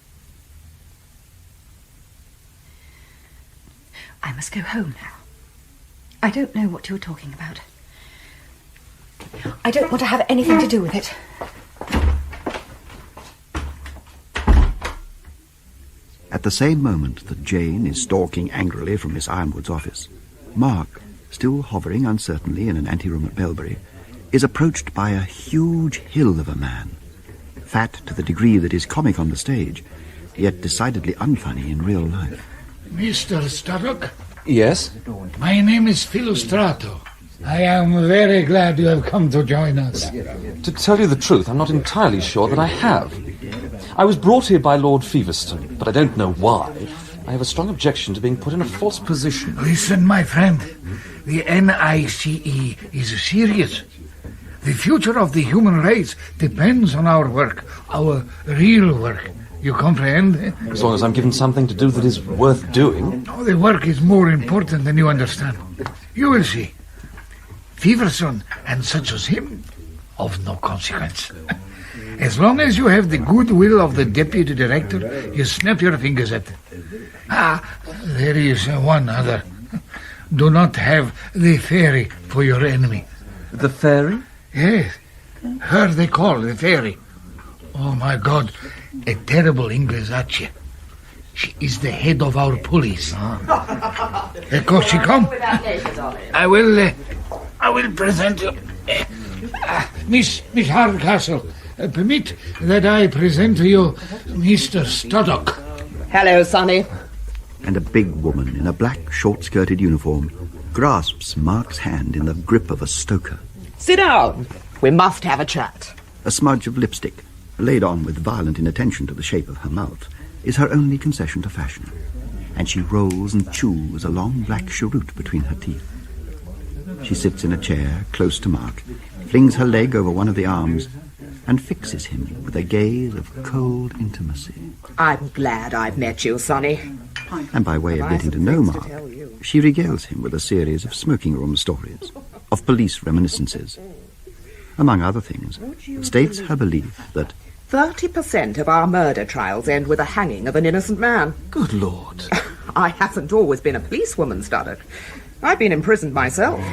I must go home now. I don't know what you're talking about. I don't want to have anything to do with it. At the same moment that Jane is stalking angrily from Miss Ironwood's office, Mark, still hovering uncertainly in an anteroom at Belbury, is approached by a huge hill of a man, fat to the degree that is comic on the stage, yet decidedly unfunny in real life. Mr. Studdock? Yes? My name is Filostrato. I am very glad you have come to join us. To tell you the truth, I'm not entirely sure that I have. I was brought here by Lord Feverstone, but I don't know why. I have a strong objection to being put in a false position. Listen, my friend. The NICE is serious. The future of the human race depends on our work, our real work. You comprehend? As long as I'm given something to do that is worth doing. Oh, the work is more important than you understand. You will see. Feverstone and such as him, of no consequence. As long as you have the goodwill of the deputy director, you snap your fingers at it. There is one other. Do not have the fairy for your enemy. The fairy? Yes. Her they call the fairy. Oh, my God. A terrible Inglesaccia. She is the head of our police. Of course she come. I will present you. Miss Hardcastle, permit that I present to you Mr. Studdock. Hello, Sonny. And a big woman in a black short-skirted uniform grasps Mark's hand in the grip of a stoker. Sit down. We must have a chat. A smudge of lipstick, laid on with violent inattention to the shape of her mouth, is her only concession to fashion, and she rolls and chews a long black cheroot between her teeth. She sits in a chair close to Mark, flings her leg over one of the arms, and fixes him with a gaze of cold intimacy. I'm glad I've met you, Sonny. And by way of getting to know Mark, she regales him with a series of smoking-room stories, of police reminiscences. Among other things, states her belief that 30% of our murder trials end with a hanging of an innocent man. Good Lord. I haven't always been a policewoman, Studdock. I've been imprisoned myself.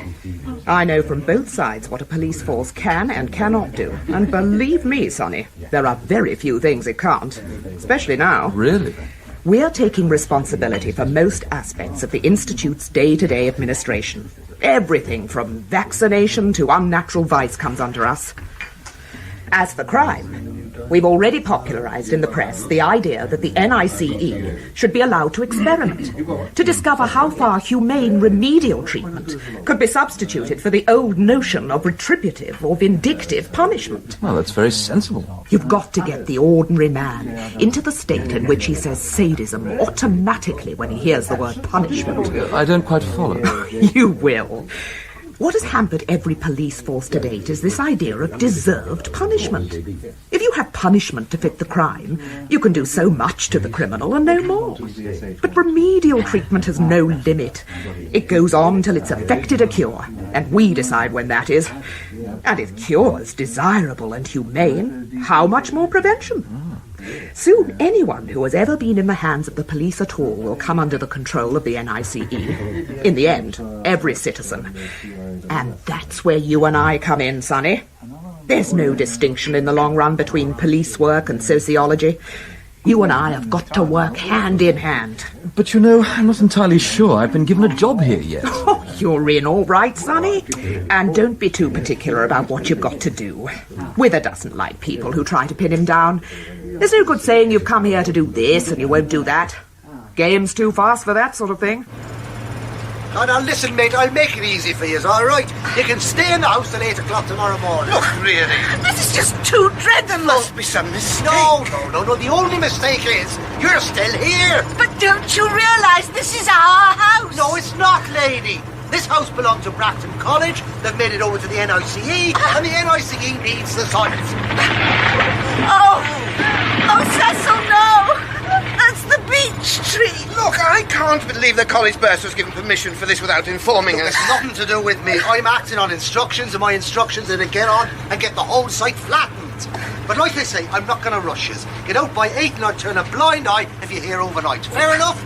I know from both sides what a police force can and cannot do. And believe me, Sonny, there are very few things it can't, especially now. Really? We're taking responsibility for most aspects of the Institute's day-to-day administration. Everything from vaccination to unnatural vice comes under us. As for crime, we've already popularized in the press the idea that the NICE should be allowed to experiment, to discover how far humane remedial treatment could be substituted for the old notion of retributive or vindictive punishment. Well, that's very sensible. You've got to get the ordinary man into the state in which he says sadism automatically when he hears the word punishment. I don't quite follow. You will. What has hampered every police force to date is this idea of deserved punishment. If you have punishment to fit the crime, you can do so much to the criminal and no more. But remedial treatment has no limit. It goes on till it's effected a cure, and we decide when that is. And if cure's desirable and humane, how much more prevention? Soon anyone who has ever been in the hands of the police at all will come under the control of the NICE. In the end, every citizen. And that's where you and I come in, Sonny. There's no distinction in the long run between police work and sociology. You and I have got to work hand in hand. But you know, I'm not entirely sure I've been given a job here yet. Oh, you're in all right, Sonny. And don't be too particular about what you've got to do. Wither doesn't like people who try to pin him down. There's no good saying you've come here to do this and you won't do that. Game's too fast for that sort of thing. Now listen, mate, I'll make it easy for you, all right? You can stay in the house till 8 o'clock tomorrow morning. Look, really? This is just too dreadful. Must be some mistake. No. The only mistake is you're still here. But don't you realise this is our house? No, it's not, lady. This house belonged to Bracton College. They've made it over to the NICE, and the NICE needs the site. Oh, Cecil, no! That's the beech tree. Look, I can't believe the college burst was given permission for this without informing us. It's nothing to do with me. I'm acting on instructions, and my instructions are to get on and get the whole site flattened. But like I say, I'm not going to rush you. Get out by 8 and I'll turn a blind eye if you're here overnight. Fair enough?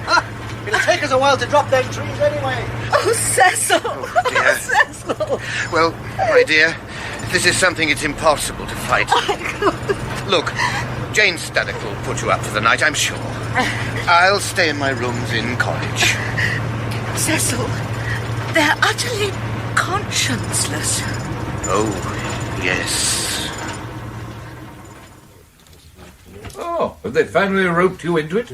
It'll take us a while to drop them trees anyway. Oh, Cecil. Oh, dear. Cecil. Well, my dear, this is something it's impossible to fight. Look, Jane Studdock will put you up for the night, I'm sure. I'll stay in my rooms in college. Cecil, they're utterly conscienceless. Oh, yes. Oh, have they finally roped you into it?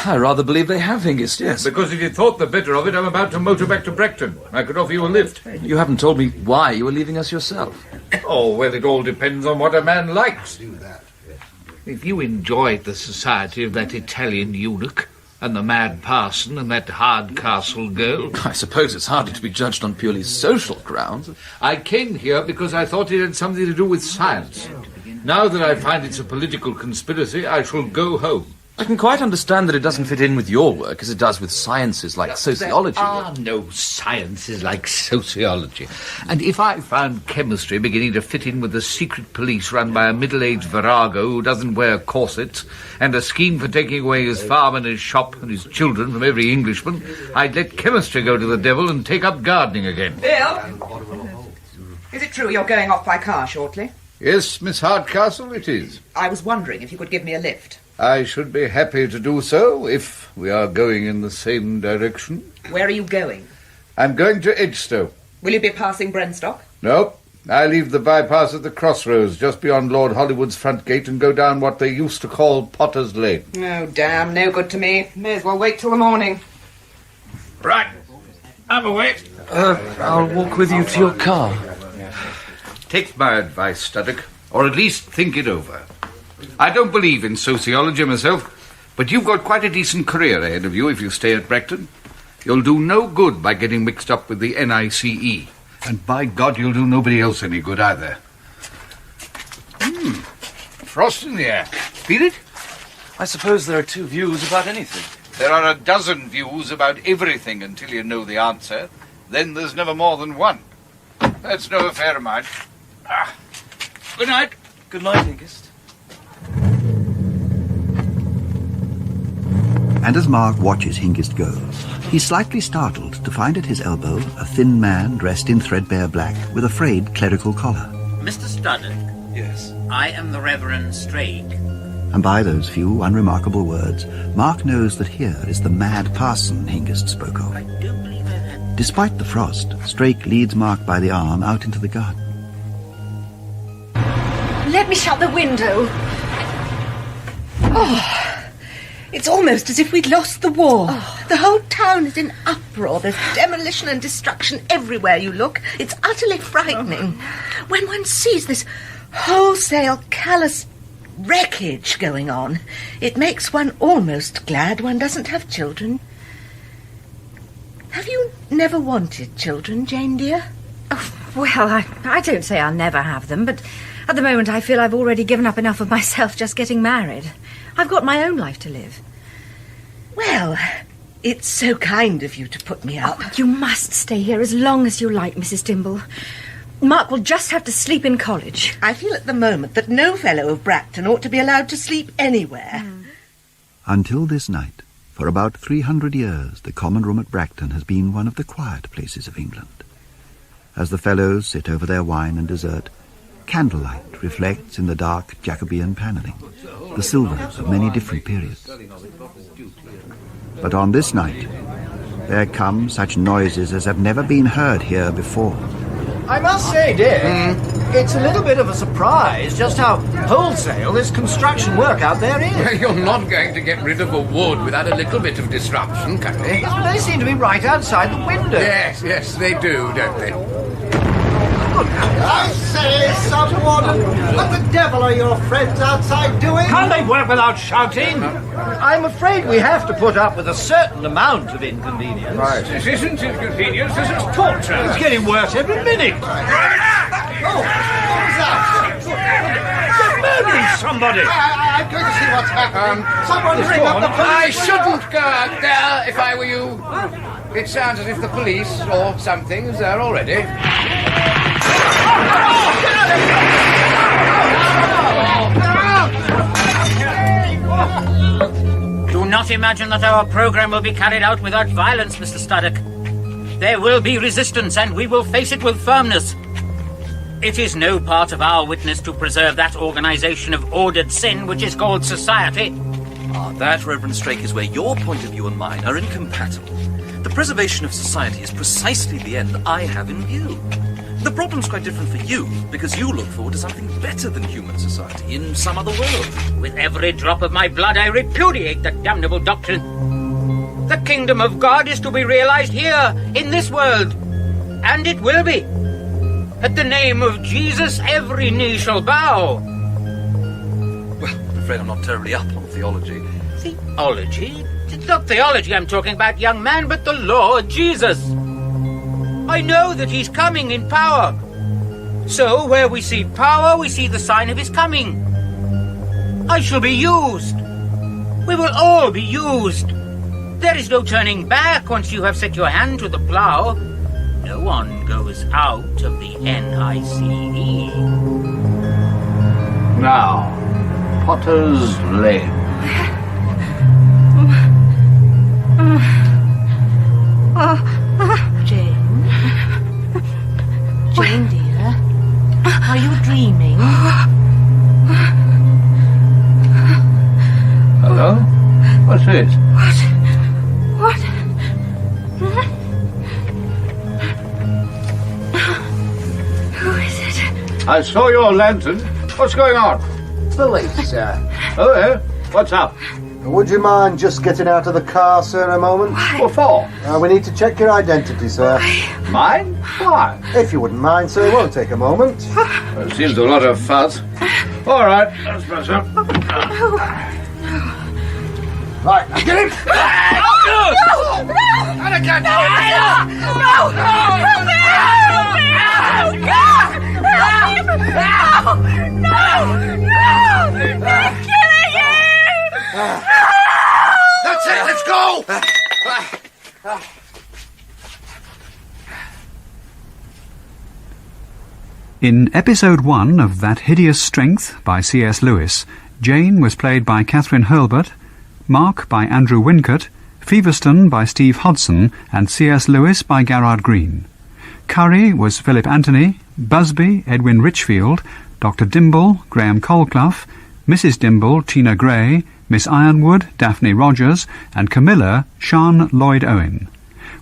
I rather believe they have, Hingest, yes. Because if you thought the better of it, I'm about to motor back to Bracton. I could offer you a lift. You haven't told me why you were leaving us yourself. Oh, well, it all depends on what a man likes. If you enjoyed the society of that Italian eunuch, and the mad parson, and that Hardcastle girl... I suppose it's hardly to be judged on purely social grounds. I came here because I thought it had something to do with science. Now that I find it's a political conspiracy, I shall go home. I can quite understand that it doesn't fit in with your work as it does with sciences like sociology. There are no sciences like sociology. And if I found chemistry beginning to fit in with the secret police run by a middle-aged virago who doesn't wear corsets, and a scheme for taking away his farm and his shop and his children from every Englishman, I'd let chemistry go to the devil and take up gardening again. Bill? Is it true you're going off by car shortly? Yes, Miss Hardcastle, it is. I was wondering if you could give me a lift. I should be happy to do so, if we are going in the same direction. Where are you going? I'm going to Edgestow. Will you be passing Brenstock? No, I leave the bypass at the crossroads, just beyond Lord Hollywood's front gate, and go down what they used to call Potter's Lane. Oh, damn, no good to me. May as well wait till the morning. Right, I'm away. I'll walk with you to your car. Take my advice, Studdock, or at least think it over. I don't believe in sociology myself, but you've got quite a decent career ahead of you if you stay at Bracton. You'll do no good by getting mixed up with the NICE. And by God, you'll do nobody else any good either. Frost in the air. Feel it? I suppose there are two views about anything. There are a dozen views about everything until you know the answer. Then there's never more than one. That's no affair of mine. Good night. Good night, Hingest. And as Mark watches Hingest go, he's slightly startled to find at his elbow a thin man dressed in threadbare black with a frayed clerical collar. Mr. Studdock? Yes? I am the Reverend Straik. And by those few unremarkable words, Mark knows that here is the mad parson Hingest spoke of. I do believe I've had... Despite the frost, Straik leads Mark by the arm out into the garden. Let me shut the window. Oh, it's almost as if we'd lost the war. Oh. The whole town is in uproar. There's demolition and destruction everywhere you look. It's utterly frightening. When one sees this wholesale, callous wreckage going on, it makes one almost glad one doesn't have children. Have you never wanted children, Jane dear? Oh, well, I don't say I'll never have them, but at the moment I feel I've already given up enough of myself just getting married. I've got my own life to live. Well, it's so kind of you to put me up. Oh, you must stay here as long as you like, Mrs. Dimble. Mark will just have to sleep in college. I feel at the moment that no fellow of Bracton ought to be allowed to sleep anywhere. Until this night, for about 300 years, the common room at Bracton has been one of the quiet places of England. As the fellows sit over their wine and dessert, candlelight reflects in the dark Jacobean panelling, the silver of many different periods. But on this night, there come such noises as have never been heard here before. I must say, Dick, it's a little bit of a surprise just how wholesale this construction work out there is. Well, you're not going to get rid of a wood without a little bit of disruption, can they? Oh, they seem to be right outside the window. Yes, they do, don't they? I say, someone, what the devil are your friends outside doing? Can't they work without shouting? I'm afraid we have to put up with a certain amount of inconvenience. Right. This isn't inconvenience, this is torture. It's getting worse every minute. Oh, what was that? They're murdering somebody. I'm going to see what's happening. Someone ring up the police. I shouldn't go out there if I were you. It sounds as if the police or something's there already. Do not imagine that our program will be carried out without violence, Mr. Studdock. There will be resistance, and we will face it with firmness. It is no part of our witness to preserve that organisation of ordered sin which is called society. That, Reverend Straik, is where your point of view and mine are incompatible. The preservation of society is precisely the end I have in view. The problem's quite different for you, because you look forward to something better than human society in some other world. With every drop of my blood, I repudiate that damnable doctrine. The kingdom of God is to be realized here, in this world. And it will be. At the name of Jesus, every knee shall bow. Well, I'm afraid I'm not terribly up on theology. Theology? It's not theology I'm talking about, young man, but the Lord Jesus. I know that he's coming in power. So, where we see power, we see the sign of his coming. I shall be used. We will all be used. There is no turning back once you have set your hand to the plough. No one goes out of the NICE. Now, Potter's Lane. Jane? Jane, dear? Are you dreaming? Hello? What's it? What? Who is it? I saw your lantern. What's going on? Police, sir. Oh, yeah? What's up? Would you mind just getting out of the car, sir, a moment? What for? We need to check your identity, sir. Mine? Why? If you wouldn't mind, sir, it won't take a moment. There seems a lot of fuss. All right, that's better. Right, now get him! That's it, let's go! In episode 1 of That Hideous Strength by C.S. Lewis, Jane was played by Kathryn Hurlbutt, Mark by Andrew Wincott, Feverstone by Steve Hodson, and C.S. Lewis by Garard Green. Curry was Philip Anthony, Busby, Edwin Richfield, Dr. Dimble, Graham Colclough, Mrs. Dimble, Tina Gray, Miss Ironwood, Daphne Rogers, and Camilla, Sian Lloyd Owen.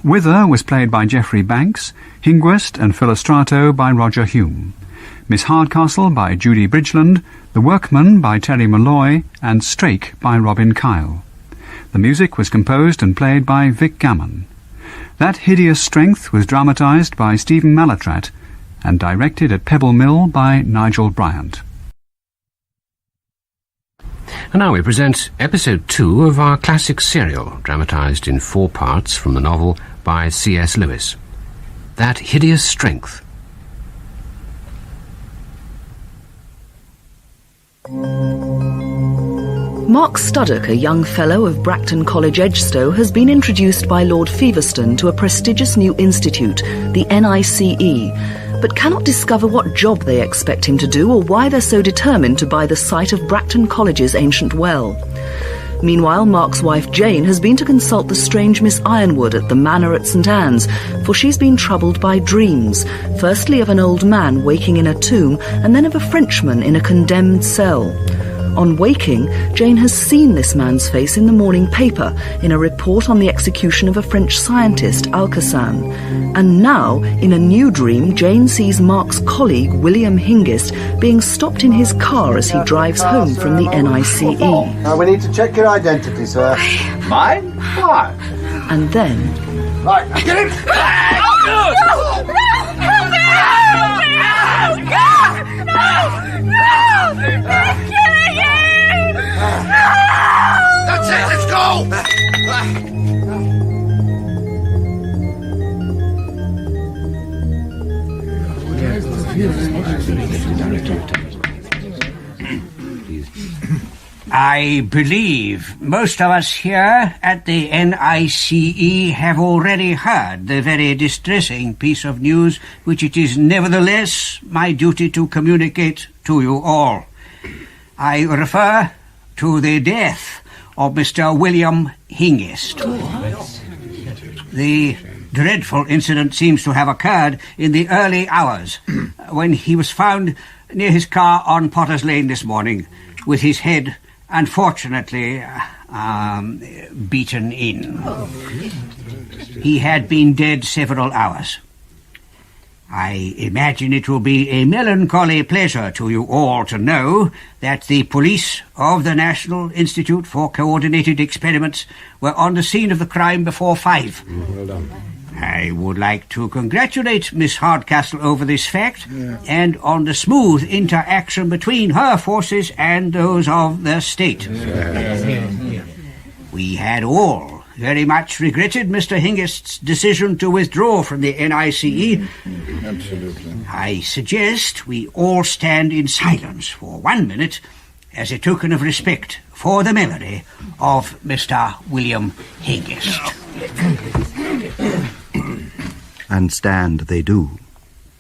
Wither was played by Geoffrey Banks, Hingest and Filostrato by Roger Hume, Miss Hardcastle by Judy Bridgland, The Workman by Terry Molloy, and Straik by Robin Kyle. The music was composed and played by Vic Gammon. That Hideous Strength was dramatised by Stephen Mallatratt and directed at Pebble Mill by Nigel Bryant. And now we present episode 2 of our classic serial, dramatised in 4 parts from the novel by C.S. Lewis. That Hideous Strength. Mark Studdock, a young fellow of Bracton College, Edgestow, has been introduced by Lord Feverstone to a prestigious new institute, the NICE, but cannot discover what job they expect him to do or why they're so determined to buy the site of Bracton College's ancient well. Meanwhile, Mark's wife Jane has been to consult the strange Miss Ironwood at the manor at St Anne's, for she's been troubled by dreams, firstly of an old man waking in a tomb, and then of a Frenchman in a condemned cell. On waking, Jane has seen this man's face in the morning paper in a report on the execution of a French scientist, Alcassan. And now, in a new dream, Jane sees Mark's colleague, William Hingest, being stopped in his car as he drives home from the NICE. We need to check your identity, sir. Mine? Why? And then... Right, now get him! That's it, let's go! I believe most of us here at the NICE have already heard the very distressing piece of news which it is nevertheless my duty to communicate to you all. I refer to the death of Mr. William Hingest. The dreadful incident seems to have occurred in the early hours when he was found near his car on Potter's Lane this morning with his head unfortunately beaten in. He had been dead several hours. I imagine it will be a melancholy pleasure to you all to know that the police of the National Institute for Coordinated Experiments were on the scene of the crime before 5. Well done. I would like to congratulate Miss Hardcastle over this fact and on the smooth interaction between her forces and those of the state. We had all very much regretted Mr. Hingest's decision to withdraw from the NICE. Absolutely. I suggest we all stand in silence for 1 minute as a token of respect for the memory of Mr. William Hingest. And stand they do,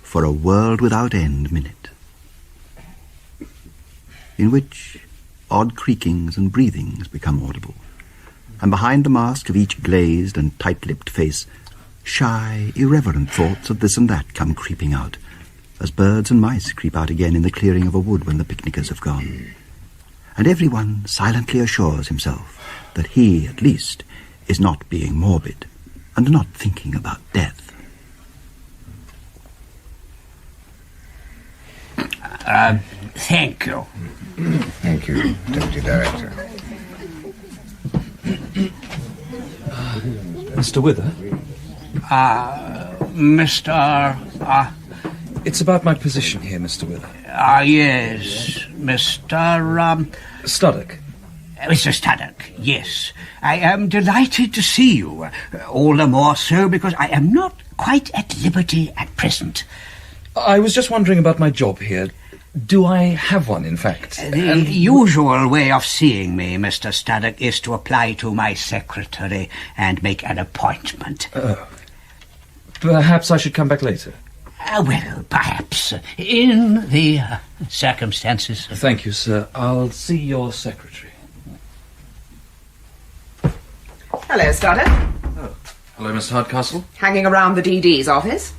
for a world without end minute, in which odd creakings and breathings become audible, and behind the mask of each glazed and tight-lipped face, shy, irreverent thoughts of this and that come creeping out, as birds and mice creep out again in the clearing of a wood when the picnickers have gone. And everyone silently assures himself that he, at least, is not being morbid and not thinking about death. Thank you. Thank you, Deputy Director. Mr. Wither? Mr. It's about my position here, Mr. Wither. Yes, Mr. Studdock. Mr. Studdock, yes. I am delighted to see you. All the more so because I am not quite at liberty at present. I was just wondering about my job here. Do I have one, in fact? The usual way of seeing me, Mr. Studdock, is to apply to my secretary and make an appointment. Perhaps I should come back later. Well, perhaps. In the circumstances. Thank you, sir. I'll see your secretary. Hello, Studdock. Hello, Miss Hardcastle. Hanging around the DD's office?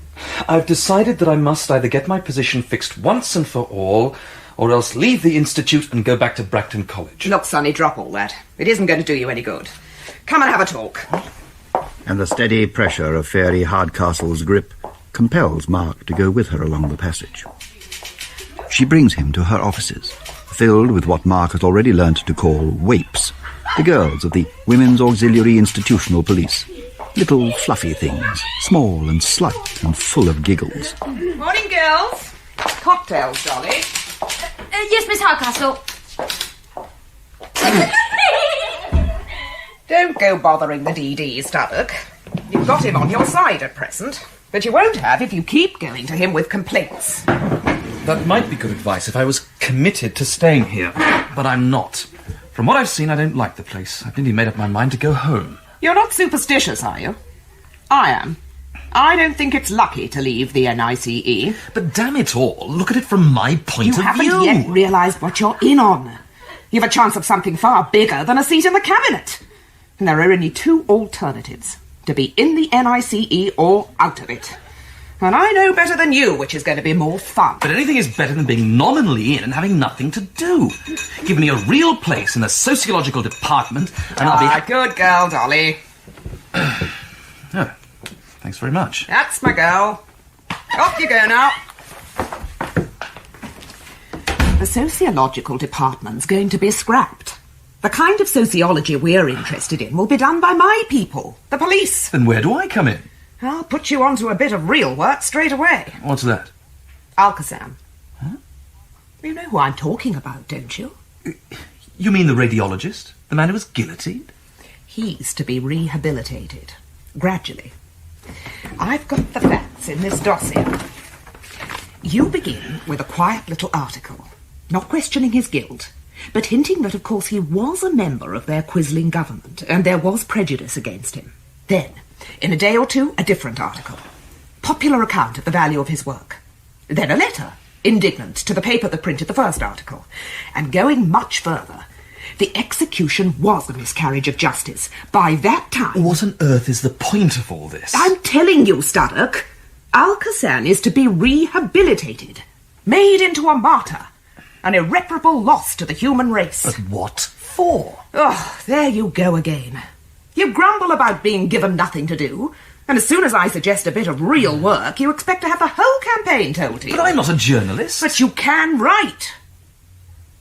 I've decided that I must either get my position fixed once and for all, or else leave the Institute and go back to Bracton College. Look, Sonny, drop all that. It isn't going to do you any good. Come and have a talk. And the steady pressure of Fairy Hardcastle's grip compels Mark to go with her along the passage. She brings him to her offices, filled with what Mark has already learnt to call wapes, the girls of the Women's Auxiliary Institutional Police. Little fluffy things, small and slight and full of giggles. Morning, girls. Cocktails, Dolly. Yes, Miss Hardcastle. Don't go bothering the DD, Studdock. You've got him on your side at present, but you won't have if you keep going to him with complaints. That might be good advice if I was committed to staying here, but I'm not. From what I've seen, I don't like the place. I've nearly made up my mind to go home. You're not superstitious, are you? I am. I don't think it's lucky to leave the NICE. But damn it all, look at it from my point of view. You haven't yet realised what you're in on. You've a chance of something far bigger than a seat in the cabinet. And there are only two alternatives. To be in the NICE or out of it. And I know better than you which is going to be more fun. But anything is better than being nominally in and having nothing to do. Give me a real place in the sociological department and I'll be... good girl, Dolly. Oh, thanks very much. That's my girl. Off you go now. The sociological department's going to be scrapped. The kind of sociology we're interested in will be done by my people, the police. Then where do I come in? I'll put you onto a bit of real work straight away. What's that? Alcazam. Huh? You know who I'm talking about, don't you? You mean the radiologist? The man who was guillotined? He's to be rehabilitated. Gradually. I've got the facts in this dossier. You begin with a quiet little article, not questioning his guilt, but hinting that, of course, he was a member of their Quisling government, and there was prejudice against him. Then, in a day or two, a different article. Popular account of the value of his work. Then a letter, indignant, to the paper that printed the first article. And going much further, the execution was a miscarriage of justice. By that time... What on earth is the point of all this? I'm telling you, Studdock. Alcazan is to be rehabilitated. Made into a martyr. An irreparable loss to the human race. But what for? Oh, there you go again. You grumble about being given nothing to do, and as soon as I suggest a bit of real work, you expect to have the whole campaign told to you. But I'm not a journalist. But you can write.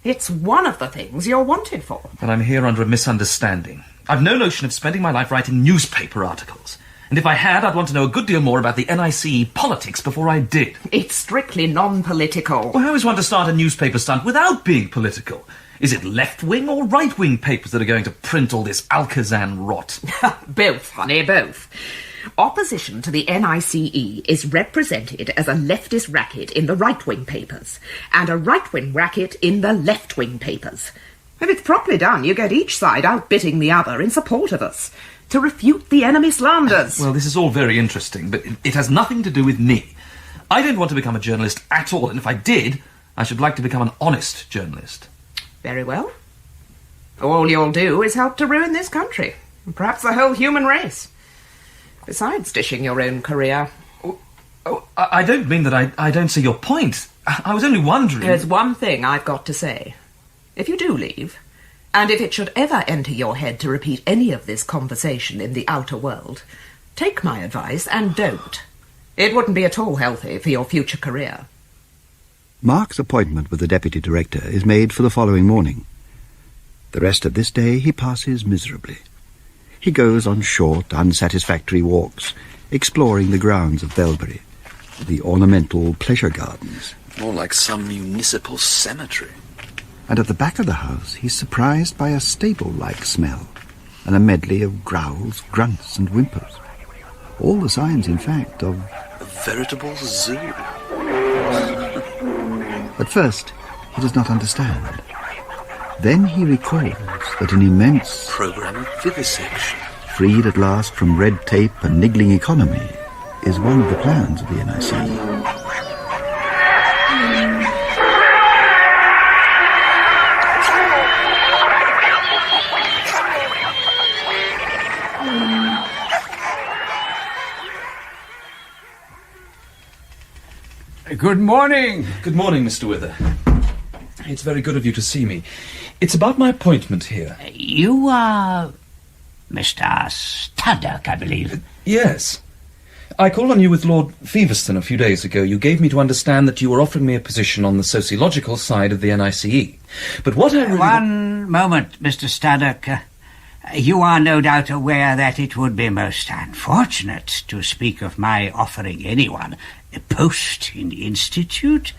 It's one of the things you're wanted for. But I'm here under a misunderstanding. I've no notion of spending my life writing newspaper articles. And if I had, I'd want to know a good deal more about the NICE politics before I did. It's strictly non-political. Well, how is one to start a newspaper stunt without being political? Is it left-wing or right-wing papers that are going to print all this Alcazan rot? Both, honey, both. Opposition to the NICE is represented as a leftist racket in the right-wing papers, and a right-wing racket in the left-wing papers. If it's properly done, you get each side outbidding the other in support of us, to refute the enemy slanders. Well, this is all very interesting, but it has nothing to do with me. I don't want to become a journalist at all, and if I did, I should like to become an honest journalist. Very well. All you'll do is help to ruin this country, and perhaps the whole human race. Besides dishing your own career. Oh, I don't mean that I don't see your point. I was only wondering... There's one thing I've got to say. If you do leave, and if it should ever enter your head to repeat any of this conversation in the outer world, take my advice and don't. It wouldn't be at all healthy for your future career. Mark's appointment with the deputy director is made for the following morning. The rest of this day he passes miserably. He goes on short, unsatisfactory walks, exploring the grounds of Belbury, the ornamental pleasure gardens. More like some municipal cemetery. And at the back of the house he's surprised by a stable-like smell, and a medley of growls, grunts and whimpers. All the signs, in fact, of... a veritable zoo. At first, he does not understand. Then he recalls that an immense... program of vivisection, freed at last from red tape and niggling economy, is one of the plans of the NIC. Good morning. Good morning, Mr. Wither. It's very good of you to see me. It's about my appointment here. You are Mr. Studdock, I believe. Yes. I called on you with Lord Feverstone a few days ago. You gave me to understand that you were offering me a position on the sociological side of the NICE. But what I really... One moment, Mr. Studdock. You are no doubt aware that it would be most unfortunate to speak of my offering anyone a post in the Institute.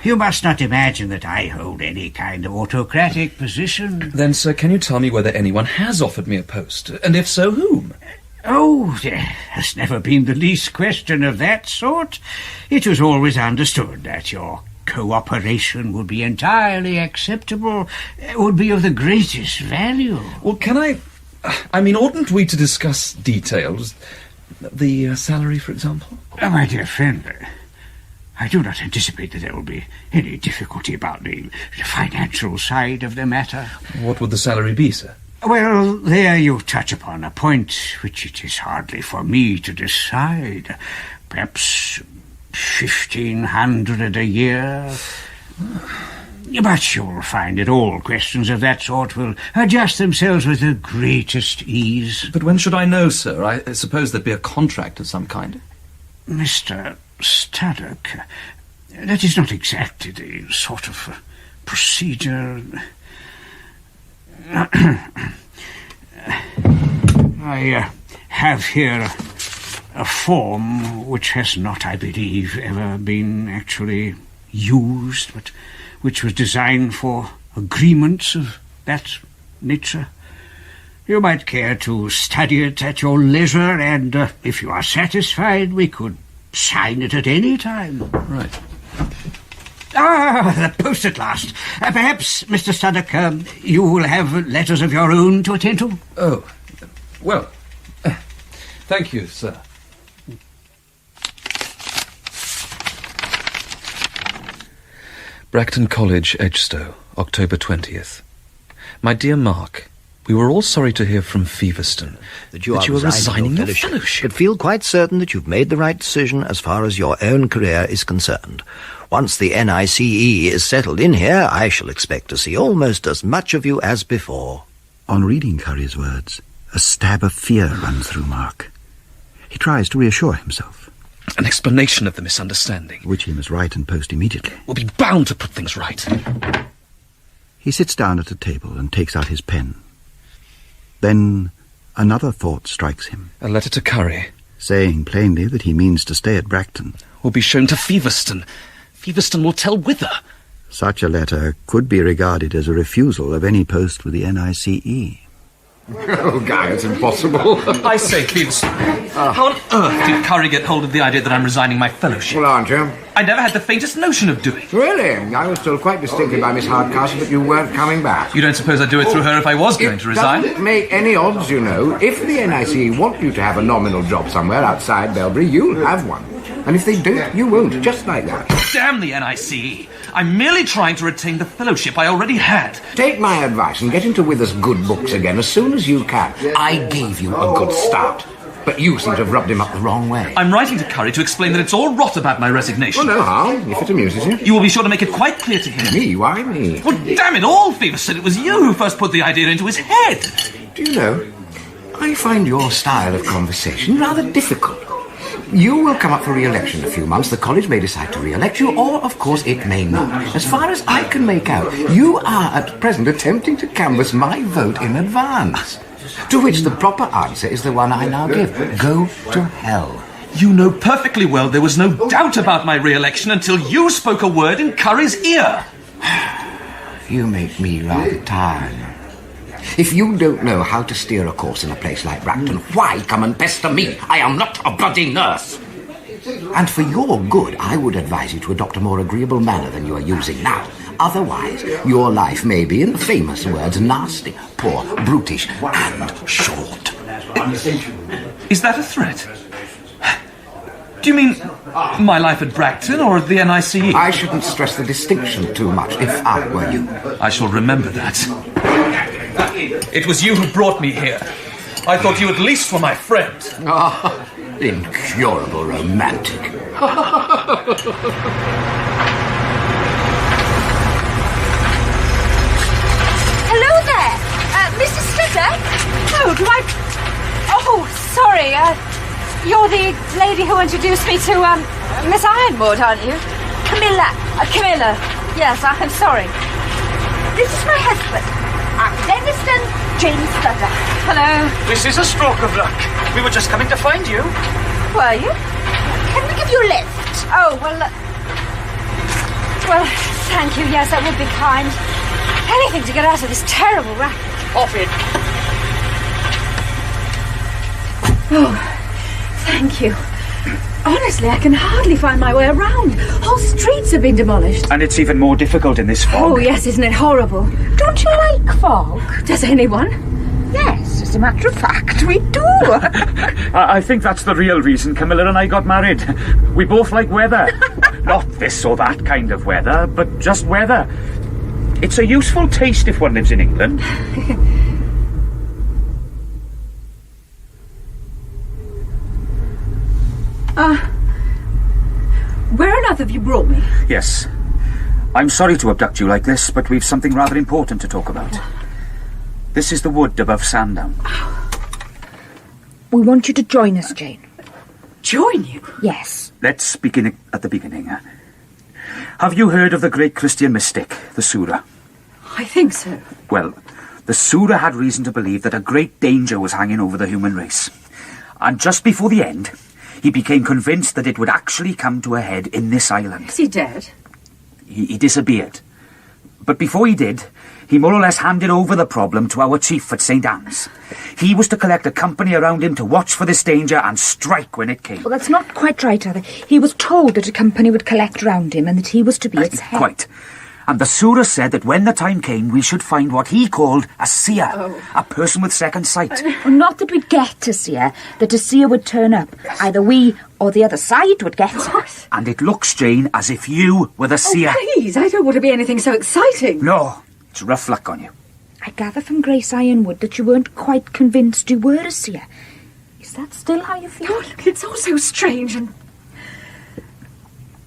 You must not imagine that I hold any kind of autocratic position. Then, sir, can you tell me whether anyone has offered me a post? And if so, whom? Oh, there has never been the least question of that sort. It was always understood that your cooperation would be entirely acceptable, would be of the greatest value. Well, can I mean, oughtn't we to discuss details? The salary, for example? Oh, my dear friend, I do not anticipate that there will be any difficulty about the financial side of the matter. What would the salary be, sir? Well, there you touch upon a point which it is hardly for me to decide. Perhaps 1,500 a year. But you'll find that all questions of that sort will adjust themselves with the greatest ease. But when should I know, sir? I suppose there'd be a contract of some kind. Mr. Studdock, that is not exactly the sort of procedure... I have here a form which has not, I believe, ever been actually used, but which was designed for agreements of that nature. You might care to study it at your leisure, and if you are satisfied, we could sign it at any time. Right. Ah, the post at last. Perhaps, Mr. Studdock, you will have letters of your own to attend to? Oh, well, thank you, sir. Bracton College, Edgestowe, October 20th. My dear Mark, we were all sorry to hear from Feverstone that you are resigning your fellowship. But feel quite certain that you've made the right decision as far as your own career is concerned. Once the NICE is settled in here, I shall expect to see almost as much of you as before. On reading Curry's words, a stab of fear runs through Mark. He tries to reassure himself. An explanation of the misunderstanding, which he must write and post immediately, will be bound to put things right. He sits down at a table and takes out his pen. Then another thought strikes him. A letter to Curry, saying plainly that he means to stay at Bracton, will be shown to Feverstone. Feverstone will tell whither. Such a letter could be regarded as a refusal of any post with the NICE. Oh, Guy, it's impossible. I say, Feverstone, how on earth did Curry get hold of the idea that I'm resigning my fellowship? Well, aren't you? I never had the faintest notion of doing it. Really? I was told quite distinctly by Miss Hardcastle that you weren't coming back. You don't suppose I'd do it through her if I was going to resign? It doesn't make any odds, you know. If the NICE want you to have a nominal job somewhere outside Belbury, you'll have one. And if they don't, you won't, just like that. Damn the NICE! I'm merely trying to retain the fellowship I already had. Take my advice and get into Withers' good books again as soon as you can. I gave you a good start, but you seem to have rubbed him up the wrong way. I'm writing to Curry to explain that it's all rot about my resignation. Well, no harm, if it amuses you. You will be sure to make it quite clear to him. Me? Why me? Well, damn it all, Feverstone, it was you who first put the idea into his head. Do you know, I find your style of conversation rather difficult. You will come up for re-election in a few months. The college may decide to re-elect you, or, of course, it may not. As far as I can make out, you are at present attempting to canvass my vote in advance. To which the proper answer is the one I now give. Go to hell. You know perfectly well there was no doubt about my re-election until you spoke a word in Curry's ear. You make me rather tired. If you don't know how to steer a course in a place like Bracton, why come and pester me? I am not a bloody nurse. And for your good, I would advise you to adopt a more agreeable manner than you are using now. Otherwise, your life may be, in the famous words, nasty, poor, brutish, and short. Is that a threat? Do you mean my life at Bracton or at the NICE? I shouldn't stress the distinction too much, if I were you. I shall remember that. It was you who brought me here. I thought you at least were my friend. Ah, incurable romantic. Hello there, Mrs. Studdock. Oh, do I... Oh, sorry, you're the lady who introduced me to, Miss Ironwood, aren't you? Camilla. Camilla. Yes, I'm sorry. This is my husband, Denniston James Studdock. Hello. This is a stroke of luck. We were just coming to find you. Were you? Can we give you a lift? Oh, well, thank you. Yes, that would be kind. Anything to get out of this terrible racket. Off it. Oh, thank you. Honestly, I can hardly find my way around. Whole streets have been demolished. And it's even more difficult in this fog. Oh, yes, isn't it horrible? Don't you like fog? Does anyone? Yes, as a matter of fact, we do. I think that's the real reason Camilla and I got married. We both like weather. Not this or that kind of weather, but just weather. It's a useful taste if one lives in England. Where on earth have you brought me? Yes. I'm sorry to abduct you like this, but we've something rather important to talk about. This is the wood above Sandown. We want you to join us, Jane. Join you? Yes. Let's begin at the beginning. Have you heard of the great Christian mystic, the Surah? I think so. Well, the Surah had reason to believe that a great danger was hanging over the human race. And just before the end, he became convinced that it would actually come to a head in this island. Is he dead? He disappeared. But before he did, he more or less handed over the problem to our chief at St. Anne's. He was to collect a company around him to watch for this danger and strike when it came. Well, that's not quite right, either. He was told that a company would collect round him and that he was to be its head. Quite. And the Surah said that when the time came, we should find what he called a seer, a person with second sight. Well, not that we'd get to seer, that a seer would turn up. Either we or the other side would get it. And it looks, Jane, as if you were the seer. Oh, please, I don't want to be anything so exciting. No, it's rough luck on you. I gather from Grace Ironwood that you weren't quite convinced you were a seer. Is that still how you feel? Oh, look, it's all so strange and...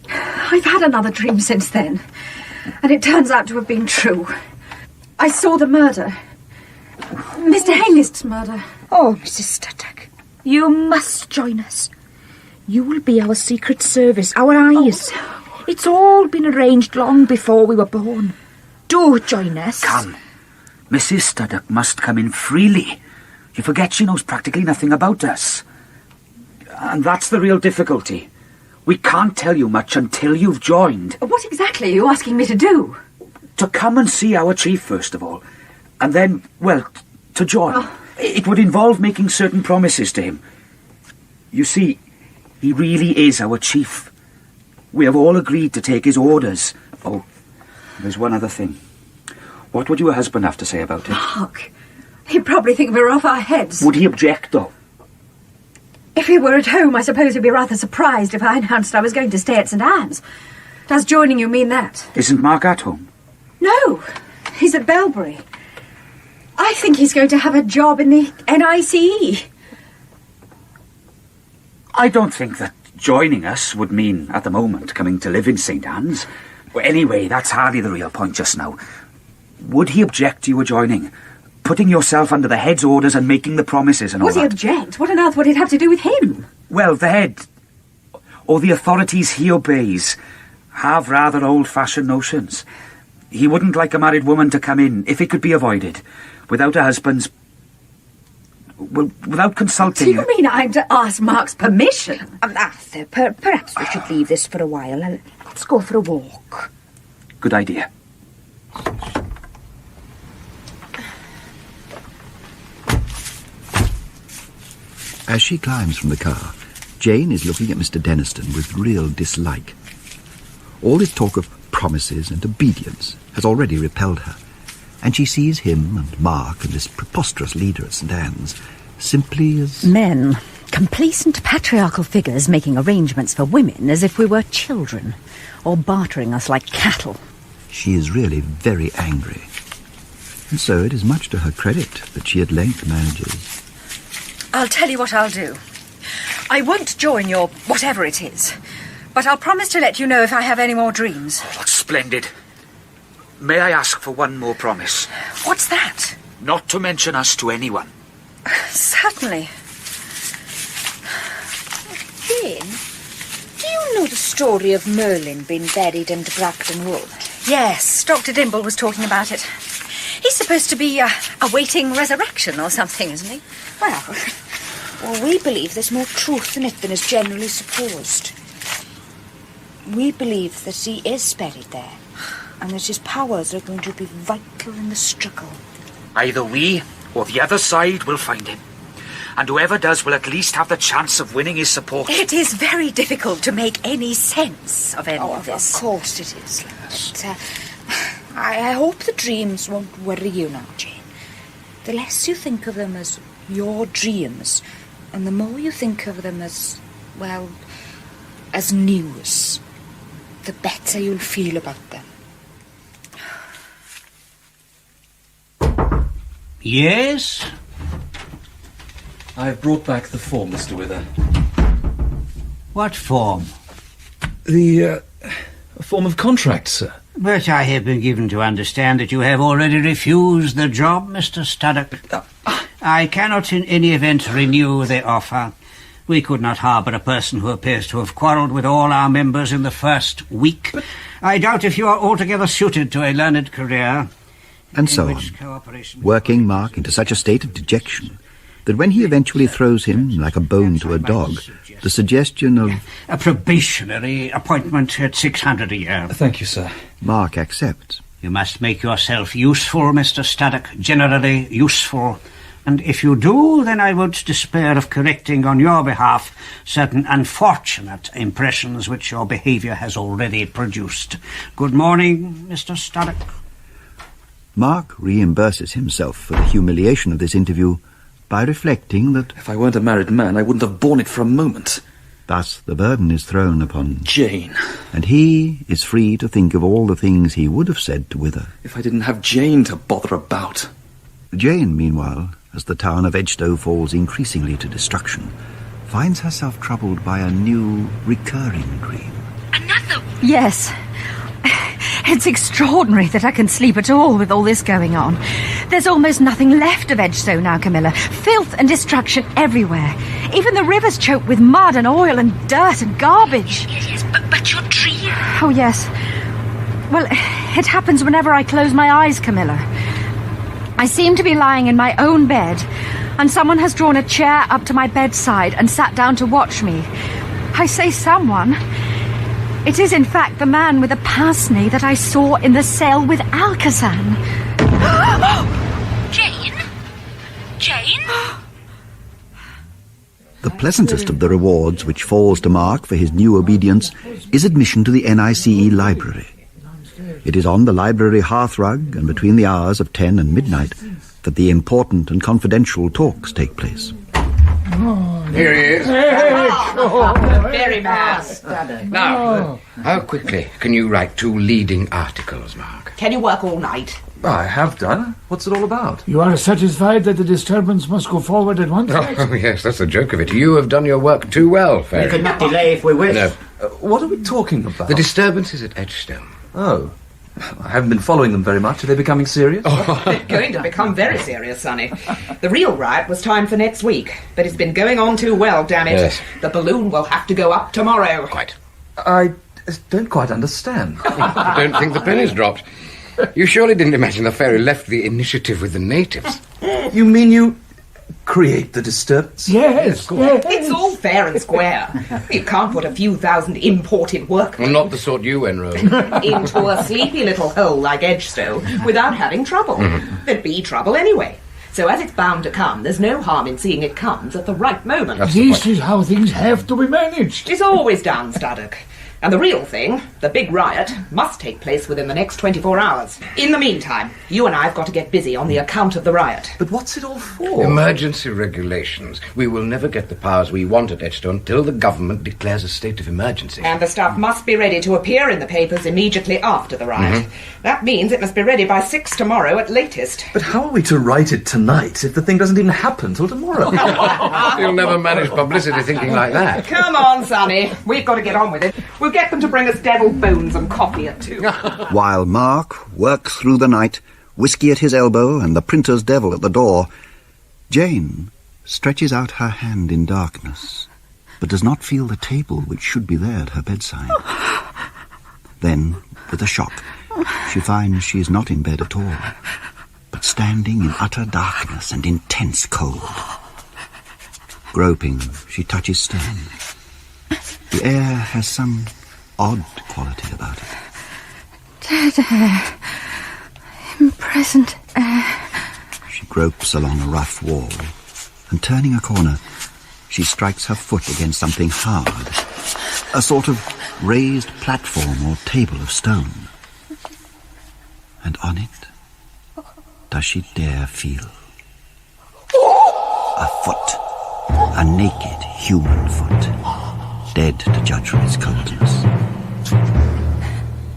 I've had another dream since then. And it turns out to have been true. I saw the murder. Mr. Hingest's murder. Oh, Mrs. Studdock, you must join us. You will be our secret service, our eyes. Oh. It's all been arranged long before we were born. Do join us. Come. Mrs. Studdock must come in freely. You forget she knows practically nothing about us. And that's the real difficulty. We can't tell you much until you've joined. What exactly are you asking me to do? To come and see our chief, first of all. And then, well, to join. Oh, It would involve making certain promises to him. You see, he really is our chief. We have all agreed to take his orders. Oh, there's one other thing. What would your husband have to say about it? Mark, he'd probably think we're off our heads. Would he object, though? If he were at home, I suppose he'd be rather surprised if I announced I was going to stay at St. Anne's. Does joining you mean that? Isn't Mark at home? No, he's at Belbury. I think he's going to have a job in the NICE. I don't think that joining us would mean, at the moment, coming to live in St. Anne's. Well, anyway, that's hardly the real point just now. Would he object to you joining? Putting yourself under the head's orders and making the promises and all Would he that? object? What on earth would it have to do with him? Well, the head, or the authorities he obeys, have rather old-fashioned notions. He wouldn't like a married woman to come in, if it could be avoided, without a husband's... well, without consulting... Do you mean I'm to ask Mark's permission? Arthur, perhaps we should leave this for a while and let's go for a walk. Good idea. As she climbs from the car, Jane is looking at Mr. Denniston with real dislike. All this talk of promises and obedience has already repelled her, and she sees him and Mark and this preposterous leader at St. Anne's simply as... men. Complacent patriarchal figures making arrangements for women as if we were children, or bartering us like cattle. She is really very angry. And so it is much to her credit that she at length manages... I'll tell you what I'll do. I won't join your whatever it is, but I'll promise to let you know if I have any more dreams. Oh, splendid. May I ask for one more promise? What's that? Not to mention us to anyone. Certainly. Jane, do you know the story of Merlin being buried under Bracton Wood? Yes, Dr. Dimble was talking about it. He's supposed to be awaiting resurrection or something, isn't he? Well, we believe there's more truth in it than is generally supposed. We believe that he is buried there, and that his powers are going to be vital in the struggle. Either we or the other side will find him. And whoever does will at least have the chance of winning his support. It is very difficult to make any sense of any of this. Of course it is. But, I hope the dreams won't worry you now, Jane. The less you think of them as your dreams, and the more you think of them as, well, as news, the better you'll feel about them. Yes? I've brought back the form, Mr. Wither. What form? The form of contract, sir. But I have been given to understand that you have already refused the job, Mr. Studdock. I cannot in any event renew the offer. We could not harbour a person who appears to have quarrelled with all our members in the first week. But I doubt if you are altogether suited to a learned career. And so on, working Mark into such a state of dejection that when he eventually throws him like a bone to a dog, the suggestion of... a probationary appointment at 600 a year. Thank you, sir. Mark accepts. You must make yourself useful, Mr. Studdock, generally useful. And if you do, then I won't despair of correcting on your behalf certain unfortunate impressions which your behaviour has already produced. Good morning, Mr. Studdock. Mark reimburses himself for the humiliation of this interview by reflecting that... if I weren't a married man, I wouldn't have borne it for a moment. Thus the burden is thrown upon... Jane. And he is free to think of all the things he would have said to Wither. If I didn't have Jane to bother about. Jane, meanwhile, as the town of Edgestow falls increasingly to destruction, finds herself troubled by a new, recurring dream. Another one? Yes. It's extraordinary that I can sleep at all with all this going on. There's almost nothing left of Edgestow now, Camilla. Filth and destruction everywhere. Even the river's choked with mud and oil and dirt and garbage. Yes, but your dream... Oh, yes. Well, it happens whenever I close my eyes, Camilla. I seem to be lying in my own bed, and someone has drawn a chair up to my bedside and sat down to watch me. I say someone... it is, in fact, the man with the pince-nez that I saw in the cell with Alcazan. Jane? Jane? The pleasantest of the rewards which falls to Mark for his new obedience is admission to the NICE library. It is on the library hearthrug and between the hours of 10 and midnight that the important and confidential talks take place. Here he is. Very nice. Now, how quickly can you write 2 leading articles, Mark? Can you work all night? I have done. What's it all about? You are satisfied that the disturbance must go forward at once? Oh, yes, that's the joke of it. You have done your work too well, Fairy. We could not delay if we wish. No. What are we talking about? The disturbances at Edgestone. Oh. I haven't been following them very much. Are they becoming serious? They're going to become very serious, Sonny. The real riot was timed for next week, but it's been going on too well, damn it. Yes. The balloon will have to go up tomorrow. Quite. I don't quite understand. I don't think the penny's dropped. You surely didn't imagine the Fairy left the initiative with the natives? You mean you create the disturbance? Yes. It's all fair and square. You can't put a few thousand imported workmen Well, not the sort you enrolled. into a sleepy little hole like Edgestone without having trouble. There'd be trouble anyway. So as it's bound to come, there's no harm in seeing it comes at the right moment. This is how things have to be managed. It's always done, Studdock. And the real thing, the big riot, must take place within the next 24 hours. In the meantime, you and I have got to get busy on the account of the riot. But what's it all for? Emergency regulations. We will never get the powers we want at Edgestone till the government declares a state of emergency. And the stuff must be ready to appear in the papers immediately after the riot. That means it must be ready by 6 tomorrow at latest. But how are we to write it tonight if the thing doesn't even happen till tomorrow? You'll never manage publicity thinking like that. Come on, Sonny. We've got to get on with it. We'll get them to bring us deviled bones and coffee at 2. While Mark works through the night, whiskey at his elbow and the printer's devil at the door, Jane stretches out her hand in darkness, but does not feel the table which should be there at her bedside. Then, with a shock, she finds she is not in bed at all, but standing in utter darkness and intense cold. Groping, she touches stone. The air has some odd quality about it. Dead air. Imprisoned air. She gropes along a rough wall, and turning a corner, she strikes her foot against something hard, a sort of raised platform or table of stone. And on it, does she dare feel? A foot. A naked human foot. Dead to judge from its coldness.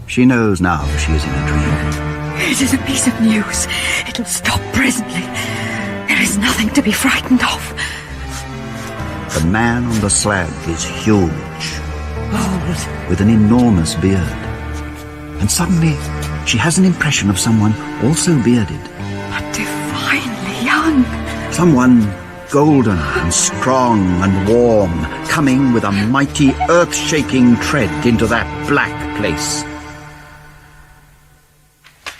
She knows now she is in a dream. It is a piece of news. It'll stop presently. There is nothing to be frightened of. The man on the slab is huge, Old. with an enormous beard. And suddenly, she has an impression of someone also bearded. But divinely young. Someone golden and strong and warm, coming with a mighty earth-shaking tread into that black place.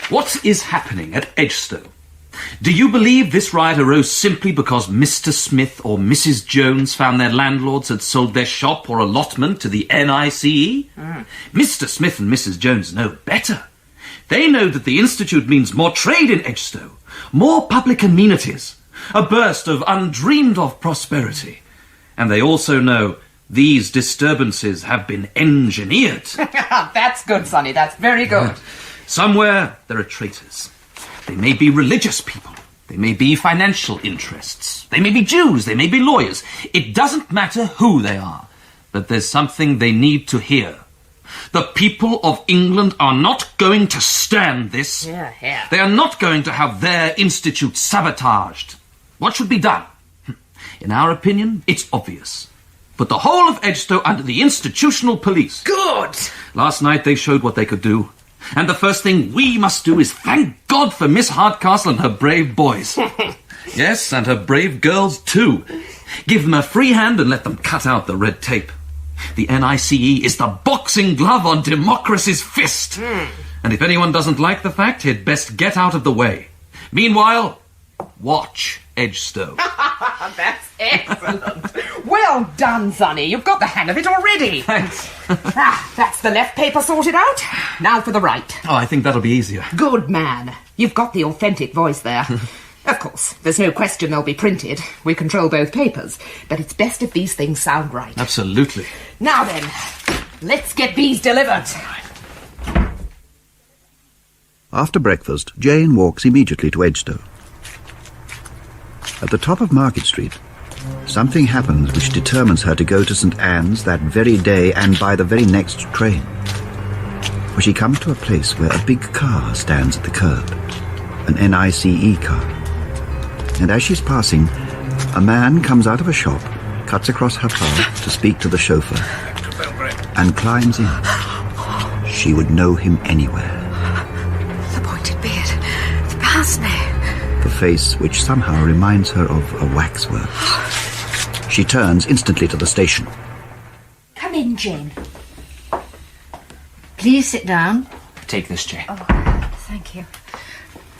What is happening at Edgestone? Do you believe this riot arose simply because Mr. Smith or Mrs. Jones found their landlords had sold their shop or allotment to the NICE? Mr. Smith and Mrs. Jones know better. They know that the Institute means more trade in Edgestone, more public amenities, a burst of undreamed-of prosperity. And they also know these disturbances have been engineered. That's good, Sonny. That's very good. Somewhere there are traitors. They may be religious people. They may be financial interests. They may be Jews. They may be lawyers. It doesn't matter who they are. But there's something they need to hear. The people of England are not going to stand this. Yeah. They are not going to have their institute sabotaged. What should be done? In our opinion, it's obvious. Put the whole of Edgestone under the institutional police. Good! Last night they showed what they could do. And the first thing we must do is thank God for Miss Hardcastle and her brave boys. Yes, and her brave girls too. Give them a free hand and let them cut out the red tape. The NICE is the boxing glove on democracy's fist. And if anyone doesn't like the fact, he'd best get out of the way. Meanwhile, watch Edgestone. That's excellent. Well done, Sonny. You've got the hang of it already. Thanks. That's the left paper sorted out. Now for the right. Oh, I think that'll be easier. Good man. You've got the authentic voice there. Of course, there's no question they'll be printed. We control both papers, but it's best if these things sound right. Absolutely. Now then, let's get these delivered. After breakfast, Jane walks immediately to Edgestow. At the top of Market Street, something happens which determines her to go to St. Anne's that very day and by the very next train. For she comes to a place where a big car stands at the curb, an NICE car. And as she's passing, a man comes out of a shop, cuts across her path to speak to the chauffeur, and climbs in. She would know him anywhere. The pointed beard, the pince nez. The face which somehow reminds her of a waxworks. She turns instantly to the station. Come in, Jane. Please sit down. Take this chair. Oh, thank you.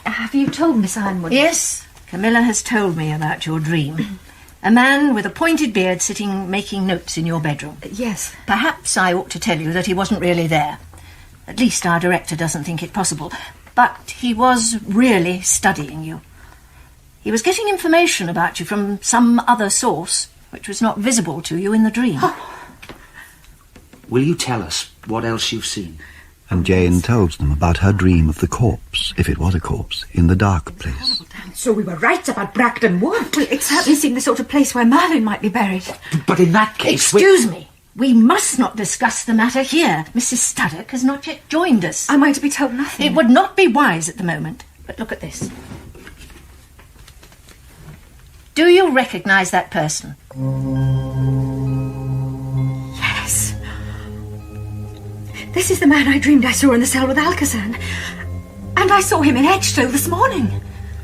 Have you told Miss Ironwood? Yes, Camilla has told me about your dream. A man with a pointed beard sitting making notes in your bedroom. Yes. Perhaps I ought to tell you that he wasn't really there. At least our director doesn't think it possible. But he was really studying you. He was getting information about you from some other source, which was not visible to you in the dream. Will you tell us what else you've seen? And Jane tells them about her dream of the corpse, if it was a corpse, in the dark place. So we were right about Bracton Wood. Well, it certainly seemed the sort of place where Merlin might be buried. But in that case... Excuse me. We must not discuss the matter here. Mrs. Studdock has not yet joined us. Am I to be told nothing? It would not be wise at the moment. But look at this. Do you recognise that person? Yes. This is the man I dreamed I saw in the cell with Alcazan. And I saw him in Edgestow this morning.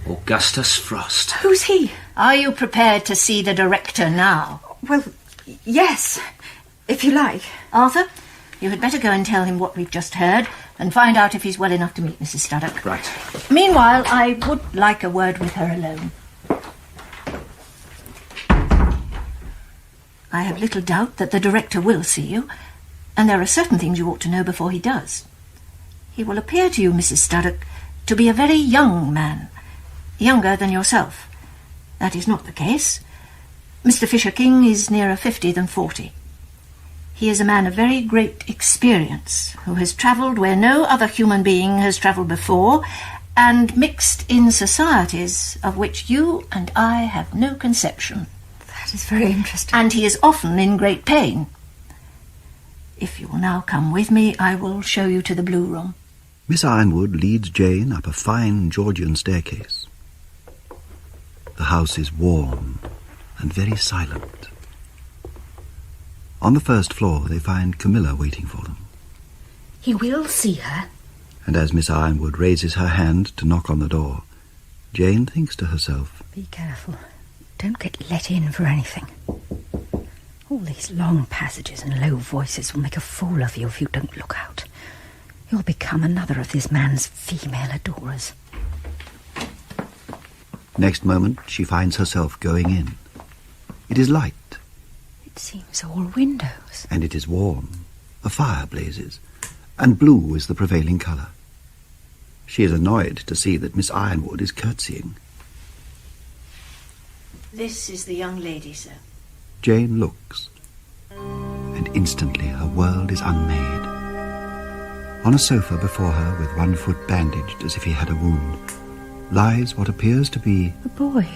Augustus Frost. Who's he? Are you prepared to see the director now? Well, yes, if you like. Arthur, you had better go and tell him what we've just heard and find out if he's well enough to meet Mrs. Studdock. Right. Meanwhile, I would like a word with her alone. I have little doubt that the director will see you, and there are certain things you ought to know before he does. He will appear to you, Mrs. Studdock, to be a very young man, younger than yourself. That is not the case. Mr. Fisher-King is nearer 50 than 40. He is a man of very great experience, who has travelled where no other human being has travelled before, and mixed in societies of which you and I have no conception. That is very interesting. And he is often in great pain. If you will now come with me, I will show you to the Blue Room. Miss Ironwood leads Jane up a fine Georgian staircase. The house is warm and very silent. On the first floor they find Camilla waiting for them. He will see her. And as Miss Ironwood raises her hand to knock on the door, Jane thinks to herself, Be careful. Don't get let in for anything. All these long passages and low voices will make a fool of you if you don't look out. You'll become another of this man's female adorers. Next moment she finds herself going in. It is light. It seems all windows. And it is warm. A fire blazes, and blue is the prevailing colour. She is annoyed to see that Miss Ironwood is curtsying. This is the young lady, sir. Jane looks, and instantly her world is unmade. On a sofa before her, with one foot bandaged as if he had a wound, lies what appears to be A boy,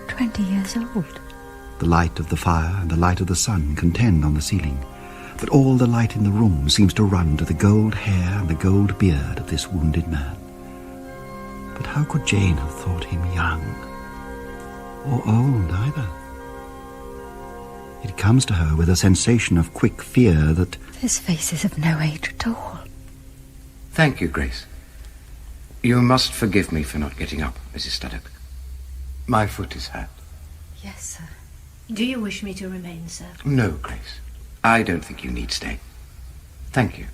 20 years old. the light of the fire and the light of the sun contend on the ceiling, but all the light in the room seems to run to the gold hair and the gold beard of this wounded man. But how could Jane have thought him young, or old either? It comes to her with a sensation of quick fear that His face is of no age at all. Thank you, Grace. You must forgive me for not getting up, Mrs. Studdock. My foot is hurt. Yes, sir. Do you wish me to remain, sir? No, Grace. I don't think you need stay. Thank you.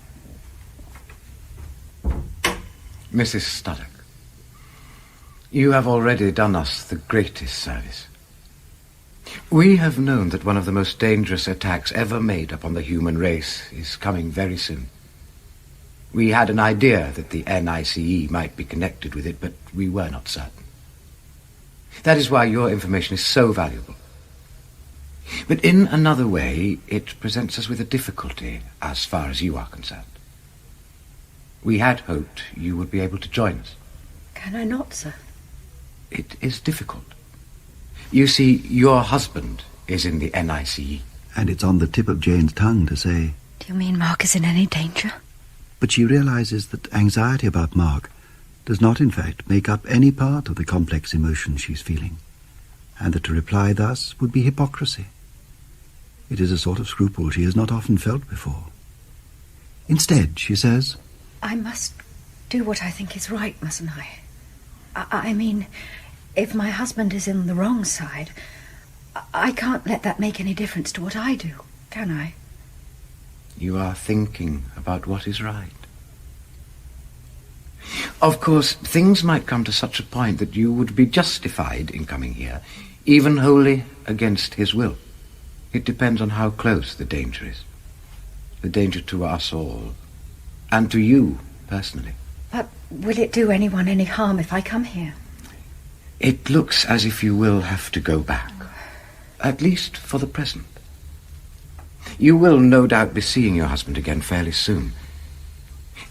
Mrs. Studdock, you have already done us the greatest service. We have known that one of the most dangerous attacks ever made upon the human race is coming very soon. We had an idea that the NICE might be connected with it, but we were not certain. That is why your information is so valuable. But in another way, it presents us with a difficulty as far as you are concerned. We had hoped you would be able to join us. Can I not, sir? It is difficult. You see, your husband is in the NICE. And it's on the tip of Jane's tongue to say... Do you mean Mark is in any danger? But she realizes that anxiety about Mark does not, in fact, make up any part of the complex emotion she's feeling, and that to reply thus would be hypocrisy. It is a sort of scruple she has not often felt before. Instead, she says... I must do what I think is right, mustn't I? I mean, if my husband is in the wrong side, I can't let that make any difference to what I do, can I? You are thinking about what is right. Of course, things might come to such a point that you would be justified in coming here, even wholly against his will. It depends on how close the danger is. The danger to us all, and to you personally. But will it do anyone any harm if I come here? It looks as if you will have to go back, at least for the present. You will no doubt be seeing your husband again fairly soon.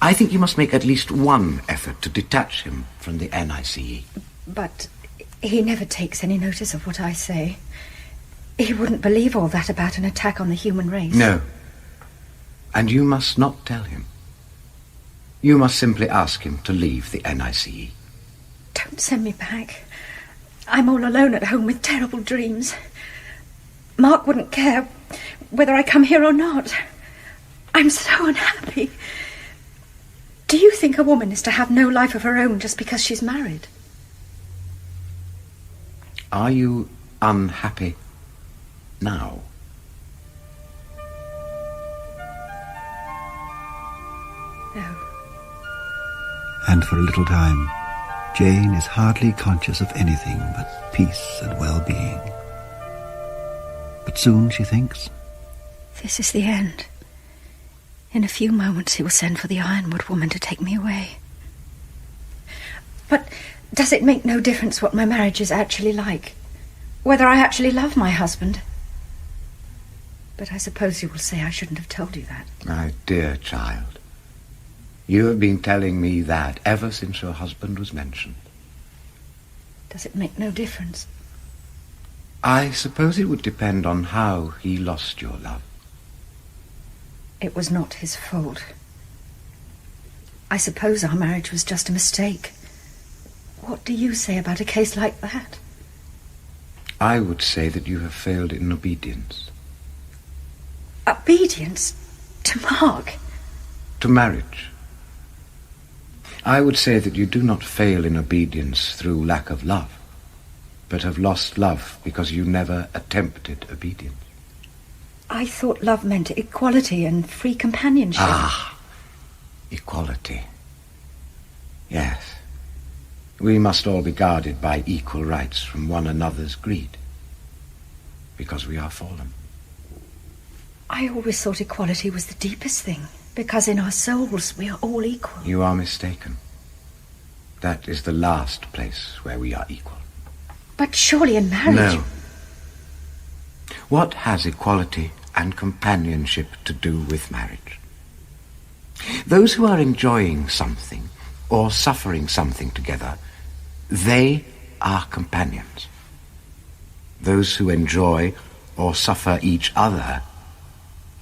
I think you must make at least one effort to detach him from the NICE. But he never takes any notice of what I say. He wouldn't believe all that about an attack on the human race. No. And you must not tell him. You must simply ask him to leave the NICE. Don't send me back. I'm all alone at home with terrible dreams. Mark wouldn't care whether I come here or not. I'm so unhappy. Do you think a woman is to have no life of her own just because she's married? Are you unhappy now? No. And for a little time, Jane is hardly conscious of anything but peace and well-being. But soon, she thinks, this is the end. In a few moments he will send for the Ironwood woman to take me away. But does it make no difference what my marriage is actually like? Whether I actually love my husband? But I suppose you will say I shouldn't have told you that. My dear child, you have been telling me that ever since your husband was mentioned. Does it make no difference? I suppose it would depend on how he lost your love. It was not his fault. I suppose our marriage was just a mistake. What do you say about a case like that? I would say that you have failed in obedience. Obedience? To Mark? To marriage. I would say that you do not fail in obedience through lack of love, but have lost love because you never attempted obedience. I thought love meant equality and free companionship. Ah, equality. Yes. We must all be guarded by equal rights from one another's greed, because we are fallen. I always thought equality was the deepest thing, because in our souls we are all equal. You are mistaken. That is the last place where we are equal. But surely in marriage... No. What has equality and companionship to do with marriage? Those who are enjoying something or suffering something together, they are companions. Those who enjoy or suffer each other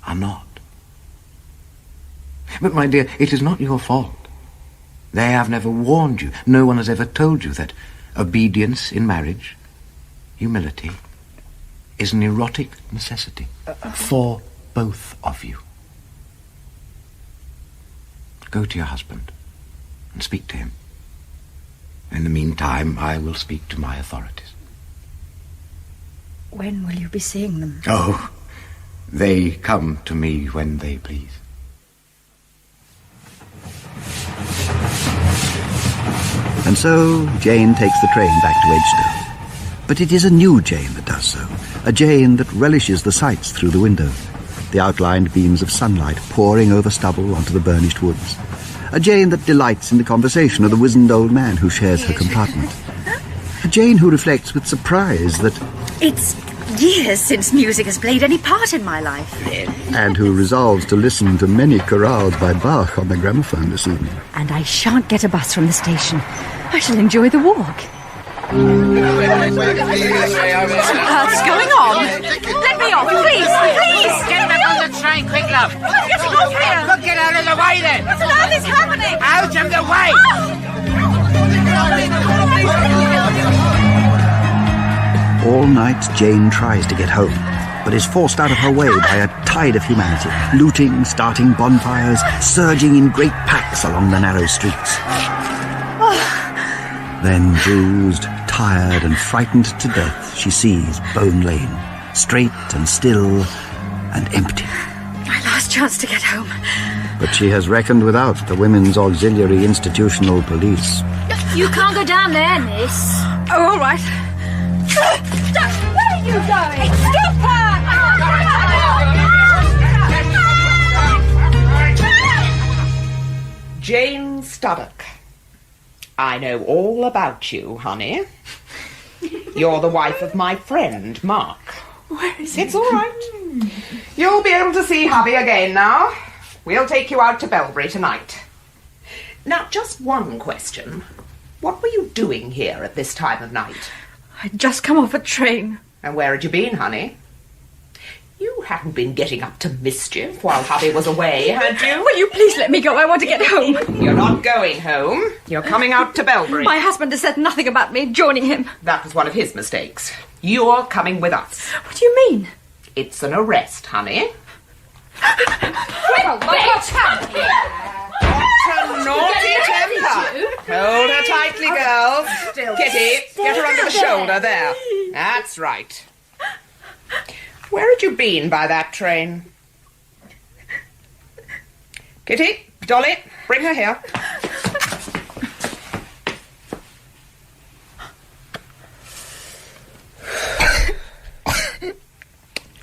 are not. But, my dear, it is not your fault. They have never warned you. No one has ever told you that obedience in marriage, humility, is an erotic necessity for both of you. Go to your husband and speak to him. In the meantime, I will speak to my authorities. When will you be seeing them? Oh, they come to me when they please. And so Jane takes the train back to Edgestone. But it is a new Jane that does so, a Jane that relishes the sights through the window, the outlined beams of sunlight pouring over stubble onto the burnished woods, a Jane that delights in the conversation of the wizened old man who shares her compartment, a Jane, who reflects with surprise that... It's years since music has played any part in my life. And who resolves to listen to many chorales by Bach on the gramophone this evening. And I shan't get a bus from the station. I shall enjoy the walk. What's going on? Let me off, please, please! Get back on the train, quick, love! I'm getting off here! Look, get out of the way, then! What on earth is happening? Out of the way! All night, Jane tries to get home, but is forced out of her way by a tide of humanity, looting, starting bonfires, surging in great packs along the narrow streets. Then, bruised, tired and frightened to death, she sees Bone Lane, straight and still and empty. My last chance to get home. But she has reckoned without the Women's Auxiliary Institutional Police. You can't go down there, miss. Oh, all right. Where are you going? Stop her! Jane Studdock. I know all about you, honey. You're the wife of my friend, Mark. Where is he? It's all right. You'll be able to see hubby again now. We'll take you out to Belbury tonight. Now, just one question. What were you doing here at this time of night? I'd just come off a train. And where had you been, honey? You hadn't been getting up to mischief while hubby was away, had you? Will you please let me go? I want to get home. You're not going home. You're coming out to Belbury. My husband has said nothing about me joining him. That was one of his mistakes. You're coming with us. What do you mean? It's an arrest, honey. Well, What a naughty temper. Hold her tightly, girls. Kitty, get her under the shoulder there. That's right. Where had you been by that train? Kitty, Dolly, bring her here.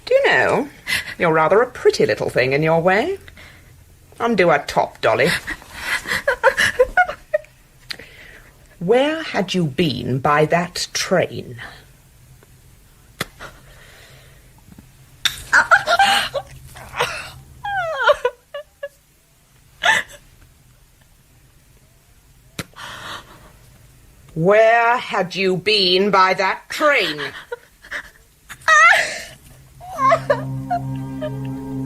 Do you know, you're rather a pretty little thing in your way. Undo her top, Dolly. Where had you been by that train? Where had you been by that train?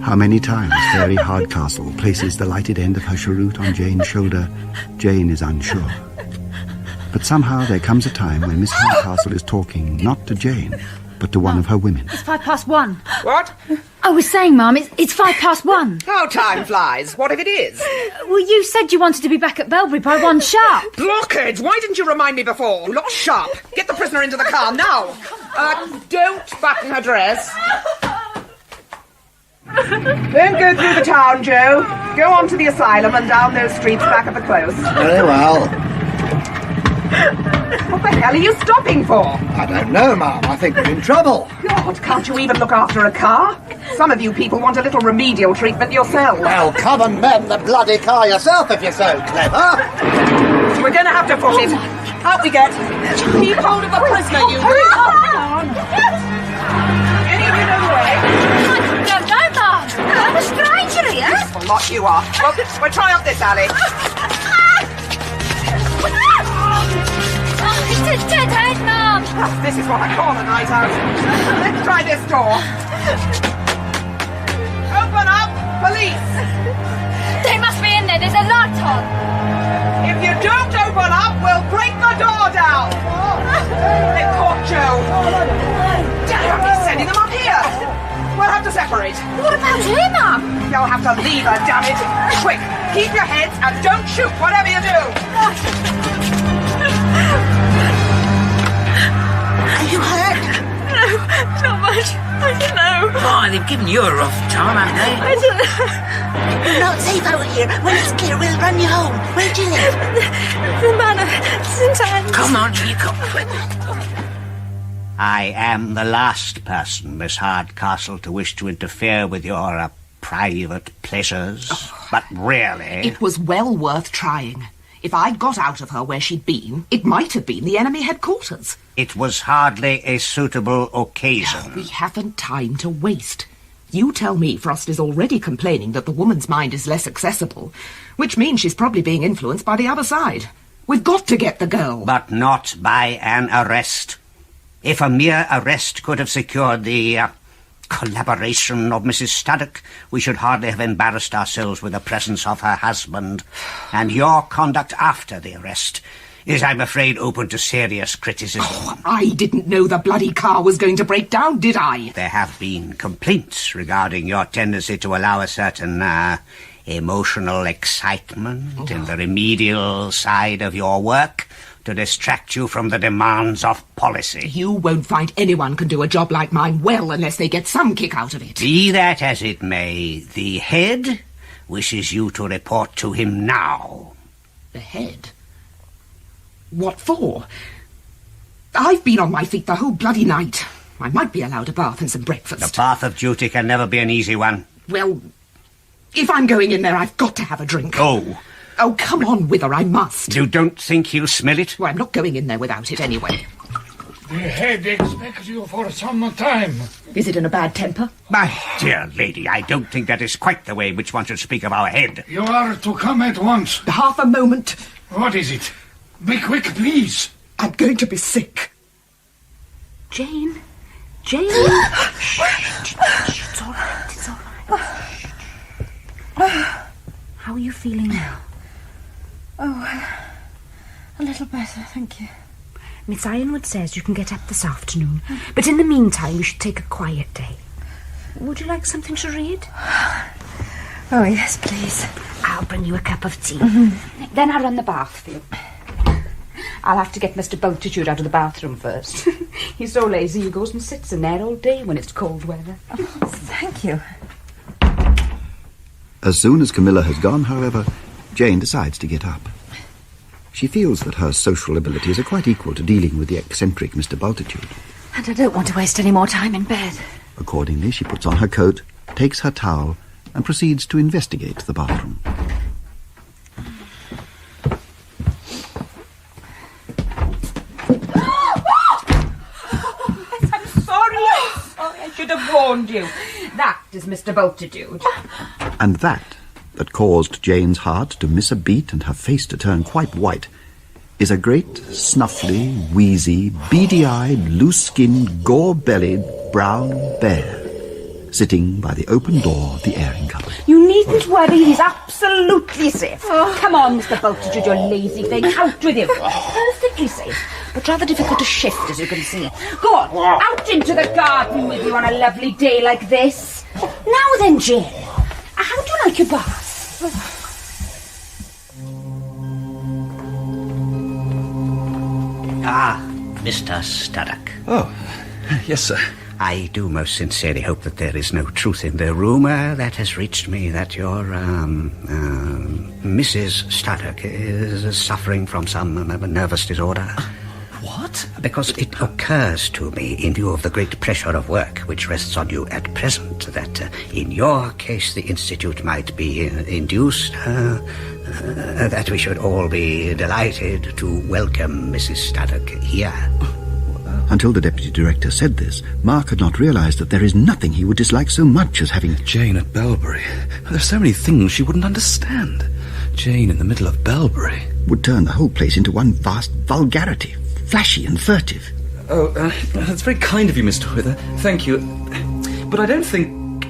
How many times Fairy Hardcastle places the lighted end of her cheroot on Jane's shoulder, Jane is unsure. But somehow there comes a time when Miss Hardcastle is talking not to Jane, but to one of her women. It's 1:05. What? I was saying, Mum, it's 1:05. How time flies. What if it is? Well, you said you wanted to be back at Belbury by 1 sharp. Blockheads! Why didn't you remind me before? Look sharp. Get the prisoner into the car now. Don't button her dress. Don't go through the town, Joe. Go on to the asylum and down those streets back of the close. Very well. What the hell are you stopping for? I don't know, Ma'am. I think we're in trouble. God, can't you even look after a car? Some of you people want a little remedial treatment yourselves. Well, come and mend the bloody car yourself if you're so clever. We're going to have to foot it. Out we get. Keep hold of the prisoner, you. Any of you know the way? I don't know, Mum. I'm a stranger here. Well, lot you are. Well, we'll try up this alley. It's a dead end, Mum. This is what I call a night out. Let's try this door. Open up, police. They must be in there. There's a light on. If you don't open up, we'll break the door down. They caught Joe. Damn, he's sending them up here. We'll have to separate. What about him, Mum? You'll have to leave her, damn it. Quick, keep your heads and don't shoot whatever you do. Are you hurt? No, not much. I don't know. Oh, they've given you a rough time, haven't they? I don't know. You're not safe out here. When it's clear, we'll run you home. Where do you live? The manor. St. Anne's. Come on, you come quick. I am the last person, Miss Hardcastle, to wish to interfere with your private pleasures. But really... It was well worth trying. If I'd got out of her where she'd been, it might have been the enemy headquarters. It was hardly a suitable occasion. We haven't time to waste. You tell me Frost is already complaining that the woman's mind is less accessible, which means she's probably being influenced by the other side. We've got to get the girl. But not by an arrest. If a mere arrest could have secured the collaboration of Mrs. Studdock, we should hardly have embarrassed ourselves with the presence of her husband. And your conduct after the arrest is, I'm afraid, open to serious criticism. Oh, I didn't know the bloody car was going to break down, did I? There have been complaints regarding your tendency to allow a certain emotional excitement in the remedial side of your work to distract you from the demands of policy. You won't find anyone can do a job like mine well unless they get some kick out of it. Be that as it may, the head wishes you to report to him now. The head? What for? I've been on my feet the whole bloody night. I might be allowed a bath and some breakfast. The path of duty can never be an easy one. Well, if I'm going in there, I've got to have a drink. Oh. Oh, come on with her, I must. You don't think he'll smell it? Well, I'm not going in there without it anyway. The head expects you for some time. Is it in a bad temper? My dear lady, I don't think that is quite the way in which one should speak of our head. You are to come at once. Half a moment. What is it? Be quick, please. I'm going to be sick. Jane? Jane? It's all right, it's all right. How are you feeling now? Oh, a little better, thank you. Miss Ironwood says you can get up this afternoon, but in the meantime we should take a quiet day. Would you like something to read? Oh, yes, please. I'll bring you a cup of tea. Mm-hmm. Then I'll run the bath for you. I'll have to get Mr. Bultitude out of the bathroom first. He's so lazy he goes and sits in there all day when it's cold weather. Oh, thank you. As soon as Camilla has gone, however, Jane decides to get up. She feels that her social abilities are quite equal to dealing with the eccentric Mr. Bultitude. And I don't want to waste any more time in bed. Accordingly, she puts on her coat, takes her towel, and proceeds to investigate the bathroom. I'm sorry. I should have warned you. That is Mr. Bultitude. And that caused Jane's heart to miss a beat and her face to turn quite white, is a great, snuffly, wheezy, beady-eyed, loose-skinned, gore-bellied, brown bear, sitting by the open door of the airing cupboard. You needn't worry, he's absolutely safe. Come on, Mr. Bultitude, you lazy thing, out with you. Perfectly safe, but rather difficult to shift, as you can see. Go on, out into the garden with you on a lovely day like this. Now then, Jane, how do you like your bath? Ah, Mr. Studdock. Oh, yes, sir. I do most sincerely hope that there is no truth in the rumour that has reached me that your, Mrs. Studdock is suffering from some nervous disorder. What? Because it occurs to me, in view of the great pressure of work which rests on you at present, that in your case the Institute might be induced, that we should all be delighted to welcome Mrs. Studdock here. Until the Deputy Director said this, Mark had not realised that there is nothing he would dislike so much as having Jane at Belbury. There's so many things she wouldn't understand. Jane in the middle of Belbury. Would turn the whole place into one vast vulgarity, flashy and furtive. Oh, that's very kind of you, Mr. Wither. Thank you. But I don't think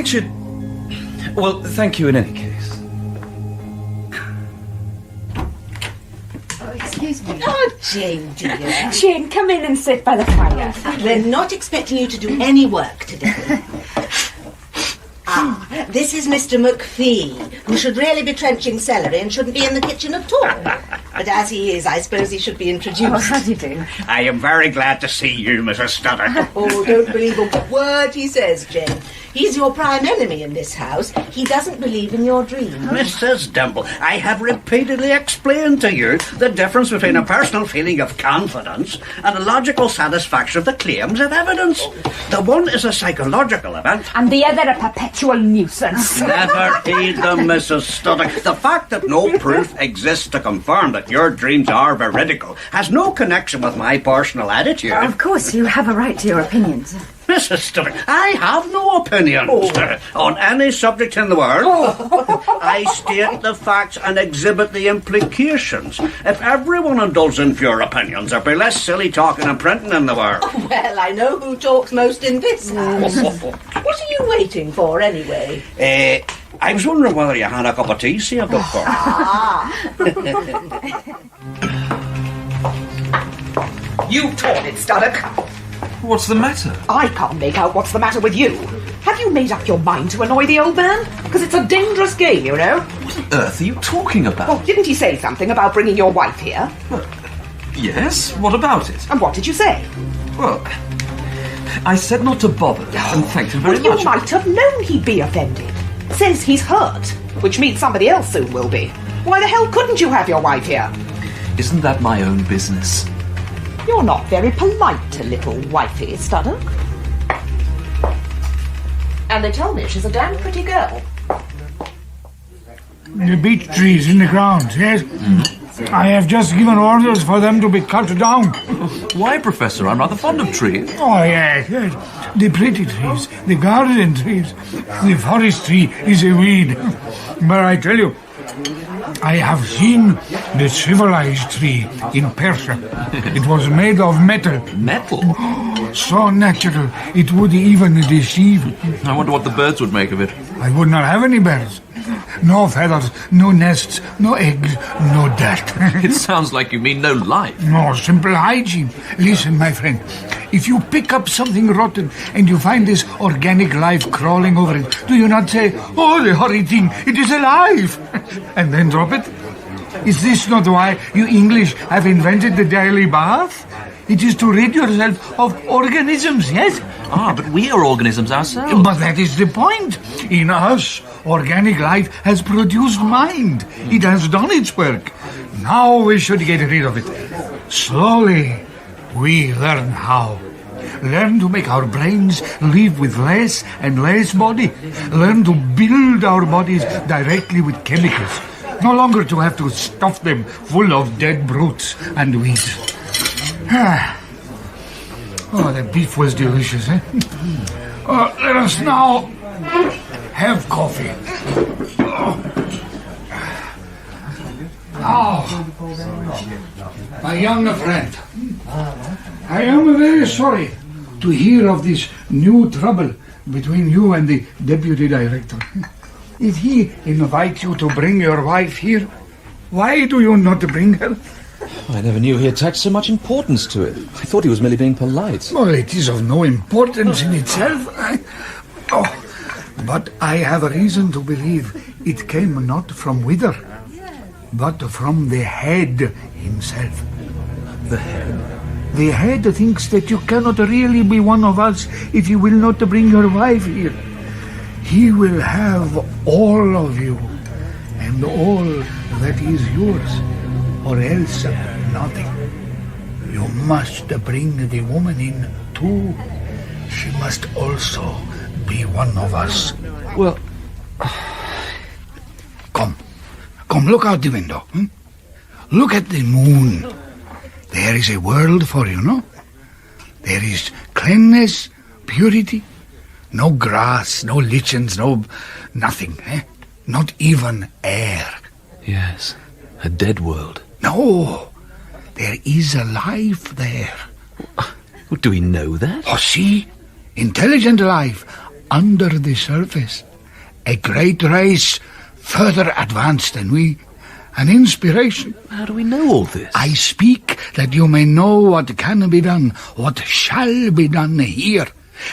she'd... Well, thank you in any case. Excuse me. Oh, Jane, dear. Jane, come in and sit by the fire. We're not expecting you to do any work today. This is Mr. McPhee, who should really be trenching celery and shouldn't be in the kitchen at all. But as he is, I suppose he should be introduced. Oh, how do you do? I am very glad to see you, Mrs. Studdock. Oh, don't believe a word he says, Jane. He's your prime enemy in this house. He doesn't believe in your dreams. Mrs. Dimble, I have repeatedly explained to you the difference between a personal feeling of confidence and a logical satisfaction of the claims of evidence. The one is a psychological event. And the other a perpetual nuisance. Never heed them, Mrs. Studdock. The fact that no proof exists to confirm that your dreams are veridical has no connection with my personal attitude. Of course, you have a right to your opinions. Mrs. Studdock, I have no opinions on any subject in the world. I state the facts and exhibit the implications. If everyone indulged in pure opinions, there'd be less silly talking and printing in the world. Well, I know who talks most in this house. What are you waiting for, anyway? I was wondering whether you had a cup of tea saved up for You taught it, Studdock. What's the matter? I can't make out what's the matter with you. Have you made up your mind to annoy the old man? Because it's a dangerous game, you know. What on earth are you talking about? Well, didn't he say something about bringing your wife here? Yes, what about it? And what did you say? Well, I said not to bother, and thanked him very much. You might have known he'd be offended. Says he's hurt, which means somebody else soon will be. Why the hell couldn't you have your wife here? Isn't that my own business? You're not very polite to little wifey, Studdock. And they tell me she's a damn pretty girl. The beech trees in the ground, yes? I have just given orders for them to be cut down. Why, Professor? I'm rather fond of trees. Oh, yes. The pretty trees, the garden trees. The forest tree is a weed. But I tell you, I have seen the civilized tree in Persia. It was made of metal. Metal? So natural, it would even deceive. I wonder what the birds would make of it. I would not have any birds. No feathers, no nests, no eggs, no dirt. It sounds like you mean no life. No, simple hygiene. Listen, my friend, if you pick up something rotten and you find this organic life crawling over it, do you not say, "Oh, the horrid thing, it is alive," and then drop it? Is this not why you English have invented the daily bath? It is to rid yourself of organisms, yes? Ah, but we are organisms ourselves. But that is the point. In us, organic life has produced mind. It has done its work. Now we should get rid of it. Slowly, we learn how. Learn to make our brains live with less and less body. Learn to build our bodies directly with chemicals. No longer to have to stuff them full of dead brutes and weeds. Oh, the beef was delicious, eh? Let us now have coffee. Now, my young friend, I am very sorry to hear of this new trouble between you and the deputy director. If he invites you to bring your wife here, why do you not bring her? I never knew he attached so much importance to it. I thought he was merely being polite. Well, it is of no importance in itself. But I have a reason to believe it came not from Wither, but from the head himself. The head? The head thinks that you cannot really be one of us if you will not bring your wife here. He will have all of you, and all that is yours, or else nothing. You must bring the woman in, too. She must also be one of us. Well... Come, look out the window. Look at the moon. There is a world for you, no? There is cleanness, purity. No grass, no lichens, no nothing, eh? Not even air. Yes, a dead world. No, there is a life there. Do we know that? Oh, see? Intelligent life under the surface. A great race further advanced than we. An inspiration. How do we know all this? I speak that you may know what can be done, what shall be done here.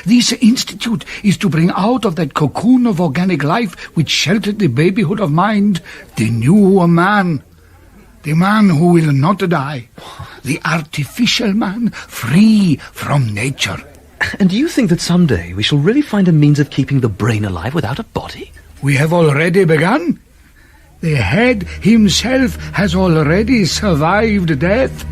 This institute is to bring out of that cocoon of organic life which sheltered the babyhood of mind, the new man. The man who will not die. The artificial man, free from nature. And do you think that someday we shall really find a means of keeping the brain alive without a body? We have already begun. The head himself has already survived death,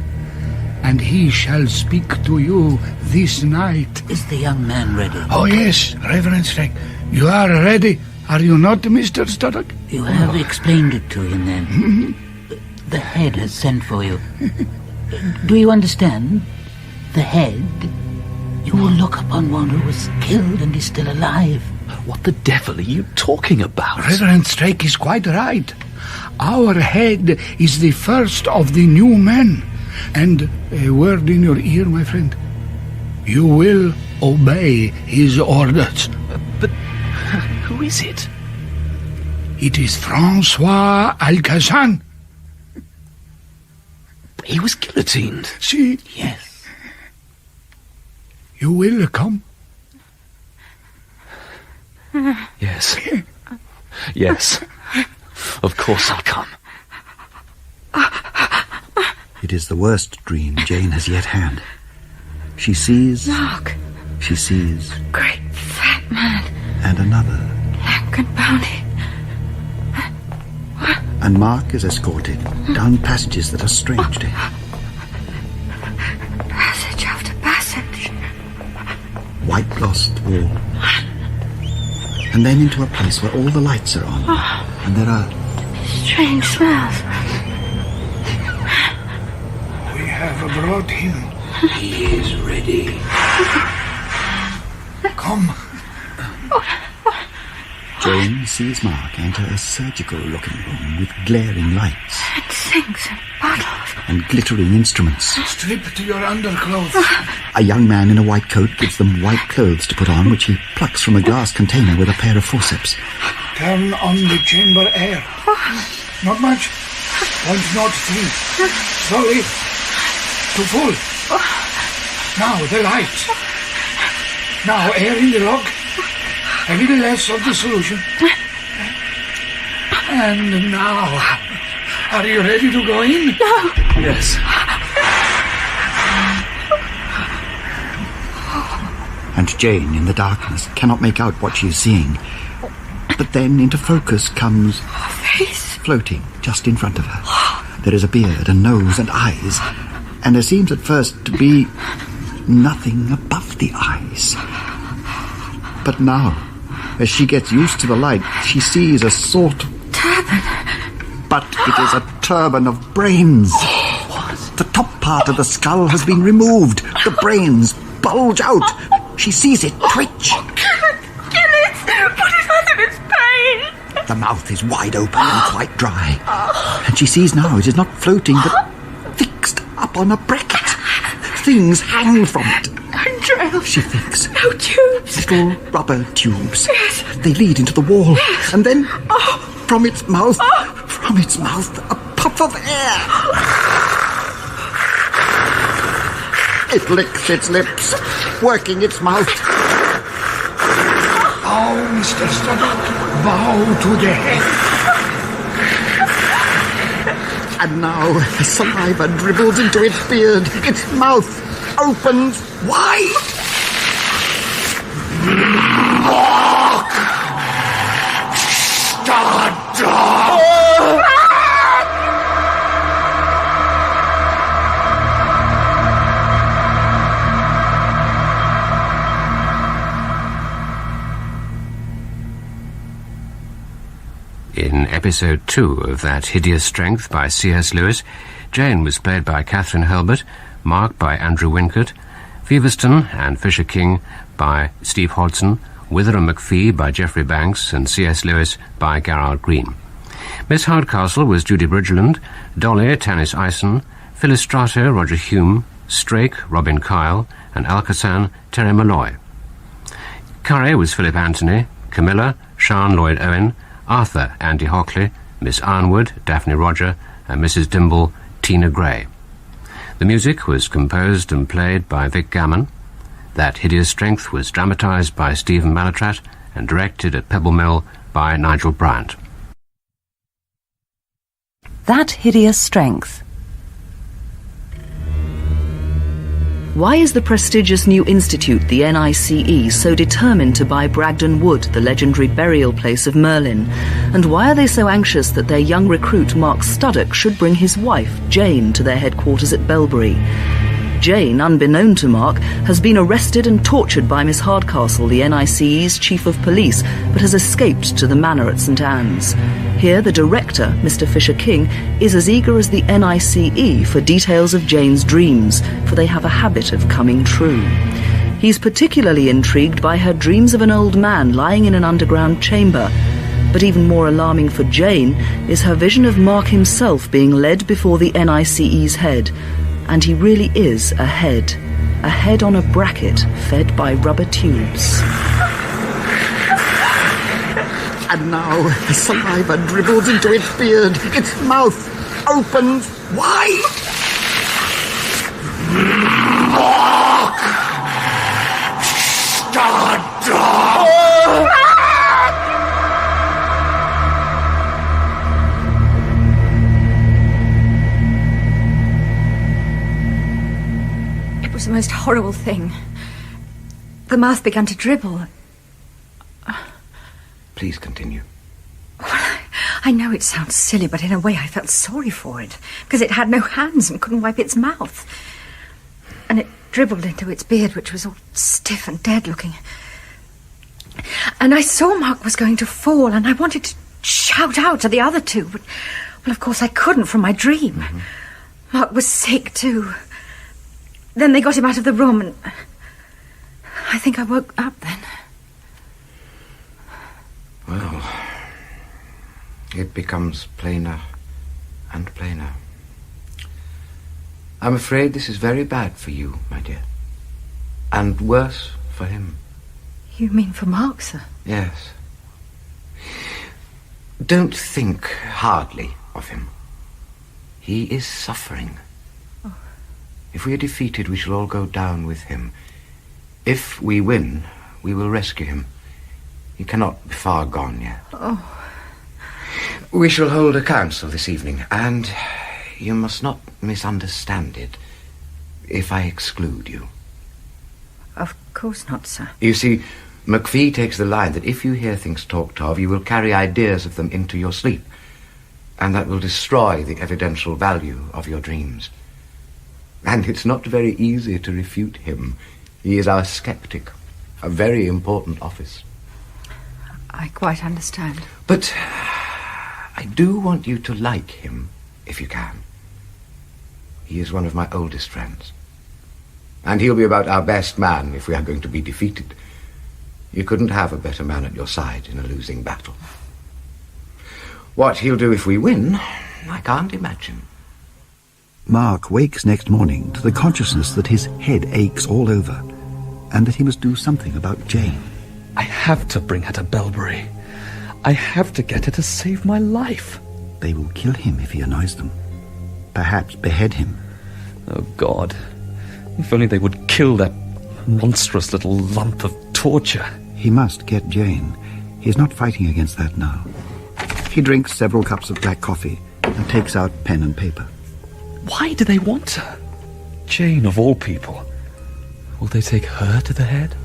and he shall speak to you this night. Is the young man ready? Oh, yes, Reverend Straik. You are ready, are you not, Mr. Studdock? You have explained it to him, then. The head has sent for you. Do you understand? The head. You will look upon one who was killed and is still alive. What the devil are you talking about? Reverend Straik is quite right. Our head is the first of the new men. And a word in your ear, my friend. You will obey his orders. But who is it? It is Francois Alcazan. He was guillotined. See? Yes. You will come? Yes. Yes. Of course I'll come. It is the worst dream Jane has yet had. She sees... Mark. She sees... Great fat man. And another. Lank and bony. And Mark is escorted down passages that are strange to him. Passage after passage. White-glossed wall. And then into a place where all the lights are on. And there are... Strange smells. We have brought him. He is ready. Come. Jane sees Mark enter a surgical-looking room with glaring lights. And sinks and bottles. And glittering instruments. Strip to your underclothes. A young man in a white coat gives them white clothes to put on, which he plucks from a glass container with a pair of forceps. Turn on the chamber air. Not much. 103. Slowly. To full. Now the light. Now air in the log. A little less of the solution. And now... Are you ready to go in? No. Yes. And Jane, in the darkness, cannot make out what she is seeing. But then into focus comes... A face. Floating just in front of her. There is a beard and nose and eyes. And there seems at first to be nothing above the eyes. But now, as she gets used to the light, she sees a sort of... Turban. But it is a turban of brains. What? The top part of the skull has been removed. The brains bulge out. She sees it twitch. Kill it! Put it out of its pain! The mouth is wide open and quite dry. And she sees now it is not floating, but fixed up on a bracket. Things hang from it. Entrails. She thinks. No tubes. Little rubber tubes. Yes. They lead into the wall. Yes. And then, from its mouth, a puff of air. It licks its lips, working its mouth. Oh, Mr. Studdock, bow to the head. And now the saliva dribbles into its beard. Its mouth opens wide. Studdock! In episode 2 of that Hideous Strength by C.S. Lewis, Jane was played by Kathryn Hurlbutt, Mark by Andrew Wincott, Feverstone and Fisher King by Steve Hodson, Witheram McPhee by Geoffrey Banks, and C.S. Lewis by Garard Green. Miss Hardcastle was Judy Bridgland, Dolly Tanis Eisen, Filostrato Roger Hume, Straik Robin Kyle, and Alcazan Terry Molloy. Curry was Philip Anthony, Camilla Sian Lloyd Owen, Arthur Andy Hockley, Miss Ironwood Daphne Roger, and Mrs. Dimble Tina Gray. The music was composed and played by Vic Gammon. That Hideous Strength was dramatised by Stephen Mallatratt and directed at Pebble Mill by Nigel Bryant. That Hideous Strength Why is the prestigious new institute, the NICE, so determined to buy Bragton Wood, the legendary burial place of Merlin? And why are they so anxious that their young recruit, Mark Studdock, should bring his wife, Jane, to their headquarters at Belbury? Jane, unbeknown to Mark, has been arrested and tortured by Miss Hardcastle, the NICE's chief of police, but has escaped to the manor at St Anne's. Here, the director, Mr Fisher King, is as eager as the NICE for details of Jane's dreams, for they have a habit of coming true. He's particularly intrigued by her dreams of an old man lying in an underground chamber. But even more alarming for Jane is her vision of Mark himself being led before the NICE's head. And he really is a head on a bracket fed by rubber tubes. And now the saliva dribbles into its beard. Its mouth opens wide. It was the most horrible thing. The mouth began to dribble. Please continue. I know it sounds silly, but in a way I felt sorry for it, because it had no hands and couldn't wipe its mouth. And it dribbled into its beard, which was all stiff and dead-looking. And I saw Mark was going to fall, and I wanted to shout out to the other two, but, well, of course I couldn't from my dream. Mm-hmm. Mark was sick, too. Then they got him out of the room, and I think I woke up then. Well, it becomes plainer and plainer. I'm afraid this is very bad for you, my dear. And worse for him. You mean for Mark, sir? Yes. Don't think hardly of him. He is suffering. Oh. If we are defeated, we shall all go down with him. If we win, we will rescue him. He cannot be far gone yet. Oh. We shall hold a council this evening, and you must not misunderstand it if I exclude you. Of course not, sir. You see, McPhee takes the line that if you hear things talked of, you will carry ideas of them into your sleep, and that will destroy the evidential value of your dreams. And it's not very easy to refute him. He is our skeptic, a very important office. I quite understand. But I do want you to like him, if you can. He is one of my oldest friends. And he'll be about our best man if we are going to be defeated. You couldn't have a better man at your side in a losing battle. What he'll do if we win, I can't imagine. Mark wakes next morning to the consciousness that his head aches all over, and that he must do something about Jane. I have to bring her to Belbury. I have to get her to save my life. They will kill him if he annoys them. Perhaps behead him. Oh, God. If only they would kill that monstrous little lump of torture. He must get Jane. He is not fighting against that now. He drinks several cups of black coffee and takes out pen and paper. Why do they want her? Jane, of all people. Will they take her to the head?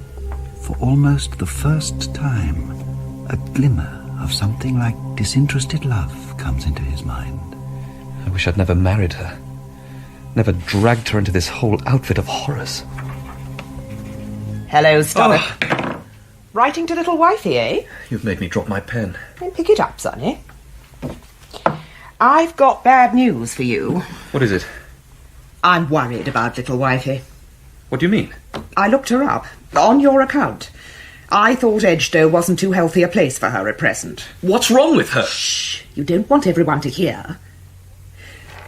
For almost the first time, a glimmer of something like disinterested love comes into his mind. I wish I'd never married her. Never dragged her into this whole outfit of horrors. Hello, Studdock. Oh. Writing to little wifey, eh? You've made me drop my pen. Then pick it up, sonny. I've got bad news for you. What is it? I'm worried about little wifey. What do you mean? I looked her up, on your account. I thought Edgestowe wasn't too healthy a place for her at present. What's wrong with her? Shh! You don't want everyone to hear.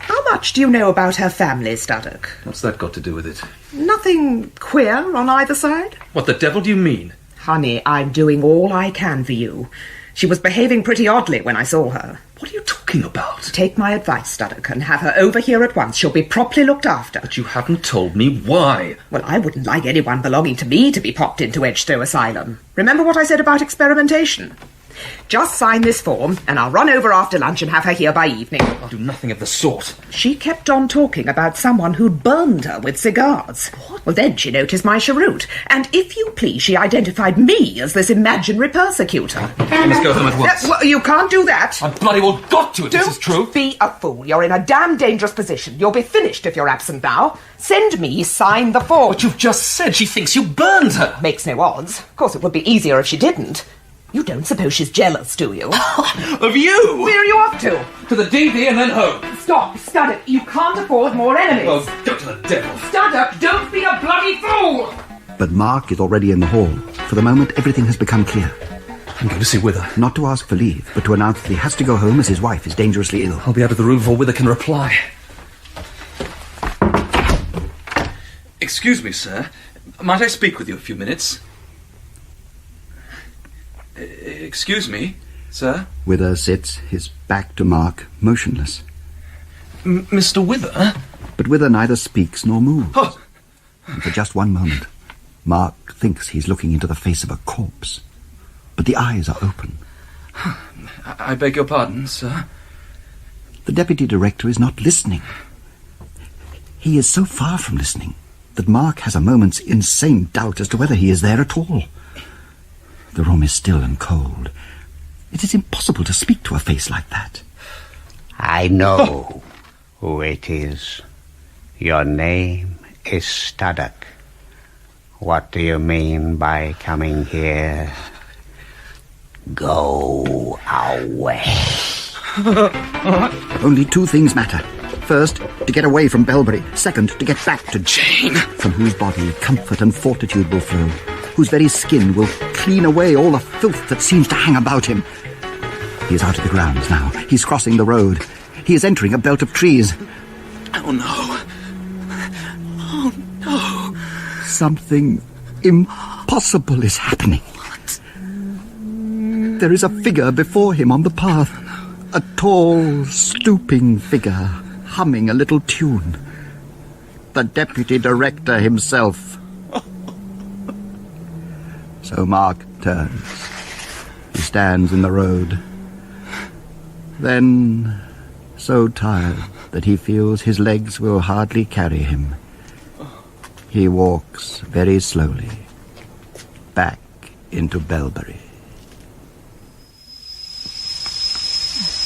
How much do you know about her family, Studdock? What's that got to do with it? Nothing queer on either side? What the devil do you mean? Honey, I'm doing all I can for you. She was behaving pretty oddly when I saw her. What are you talking about? Take my advice, Studdock, and have her over here at once. She'll be properly looked after. But you haven't told me why. Well, I wouldn't like anyone belonging to me to be popped into Edgestowe Asylum. Remember what I said about experimentation? Just sign this form, and I'll run over after lunch and have her here by evening. I'll do nothing of the sort. She kept on talking about someone who'd burned her with cigars. What? Well, then she noticed my cheroot, and if you please, she identified me as this imaginary persecutor. I must go home at once. Well, you can't do that. I bloody well got to if this is true. Don't be a fool. You're in a damn dangerous position. You'll be finished if you're absent now. Send me, sign the form. But you've just said she thinks you burned her. Makes no odds. Of course, it would be easier if she didn't. You don't suppose she's jealous, do you? Of you? Where are you off to? To the DD and then home. Stop, Studdock. You can't afford more enemies. Well, go to the devil. Studdock, don't be a bloody fool! But Mark is already in the hall. For the moment, everything has become clear. I'm going to see Wither. Not to ask for leave, but to announce that he has to go home as his wife is dangerously ill. I'll be out of the room before Wither can reply. Excuse me, sir. Might I speak with you a few minutes? Excuse me, sir? Wither sits, his back to Mark, motionless. Mr. Wither? But Wither neither speaks nor moves. Oh. And for just one moment, Mark thinks he's looking into the face of a corpse. But the eyes are open. I beg your pardon, sir. The deputy director is not listening. He is so far from listening that Mark has a moment's insane doubt as to whether he is there at all. The room is still and cold. It is impossible to speak to a face like that. I know who it is. Your name is Studdock. What do you mean by coming here? Go away. Only two things matter. First, to get away from Belbury. Second, to get back to Jane, from whose body comfort and fortitude will flow, whose very skin will clean away all the filth that seems to hang about him. He is out of the grounds now. He's crossing the road. He is entering a belt of trees. Oh, no. Oh, no. Something impossible is happening. What? There is a figure before him on the path. A tall, stooping figure, humming a little tune. The deputy director himself. So Mark turns. He stands in the road. Then, so tired that he feels his legs will hardly carry him, he walks very slowly back into Belbury.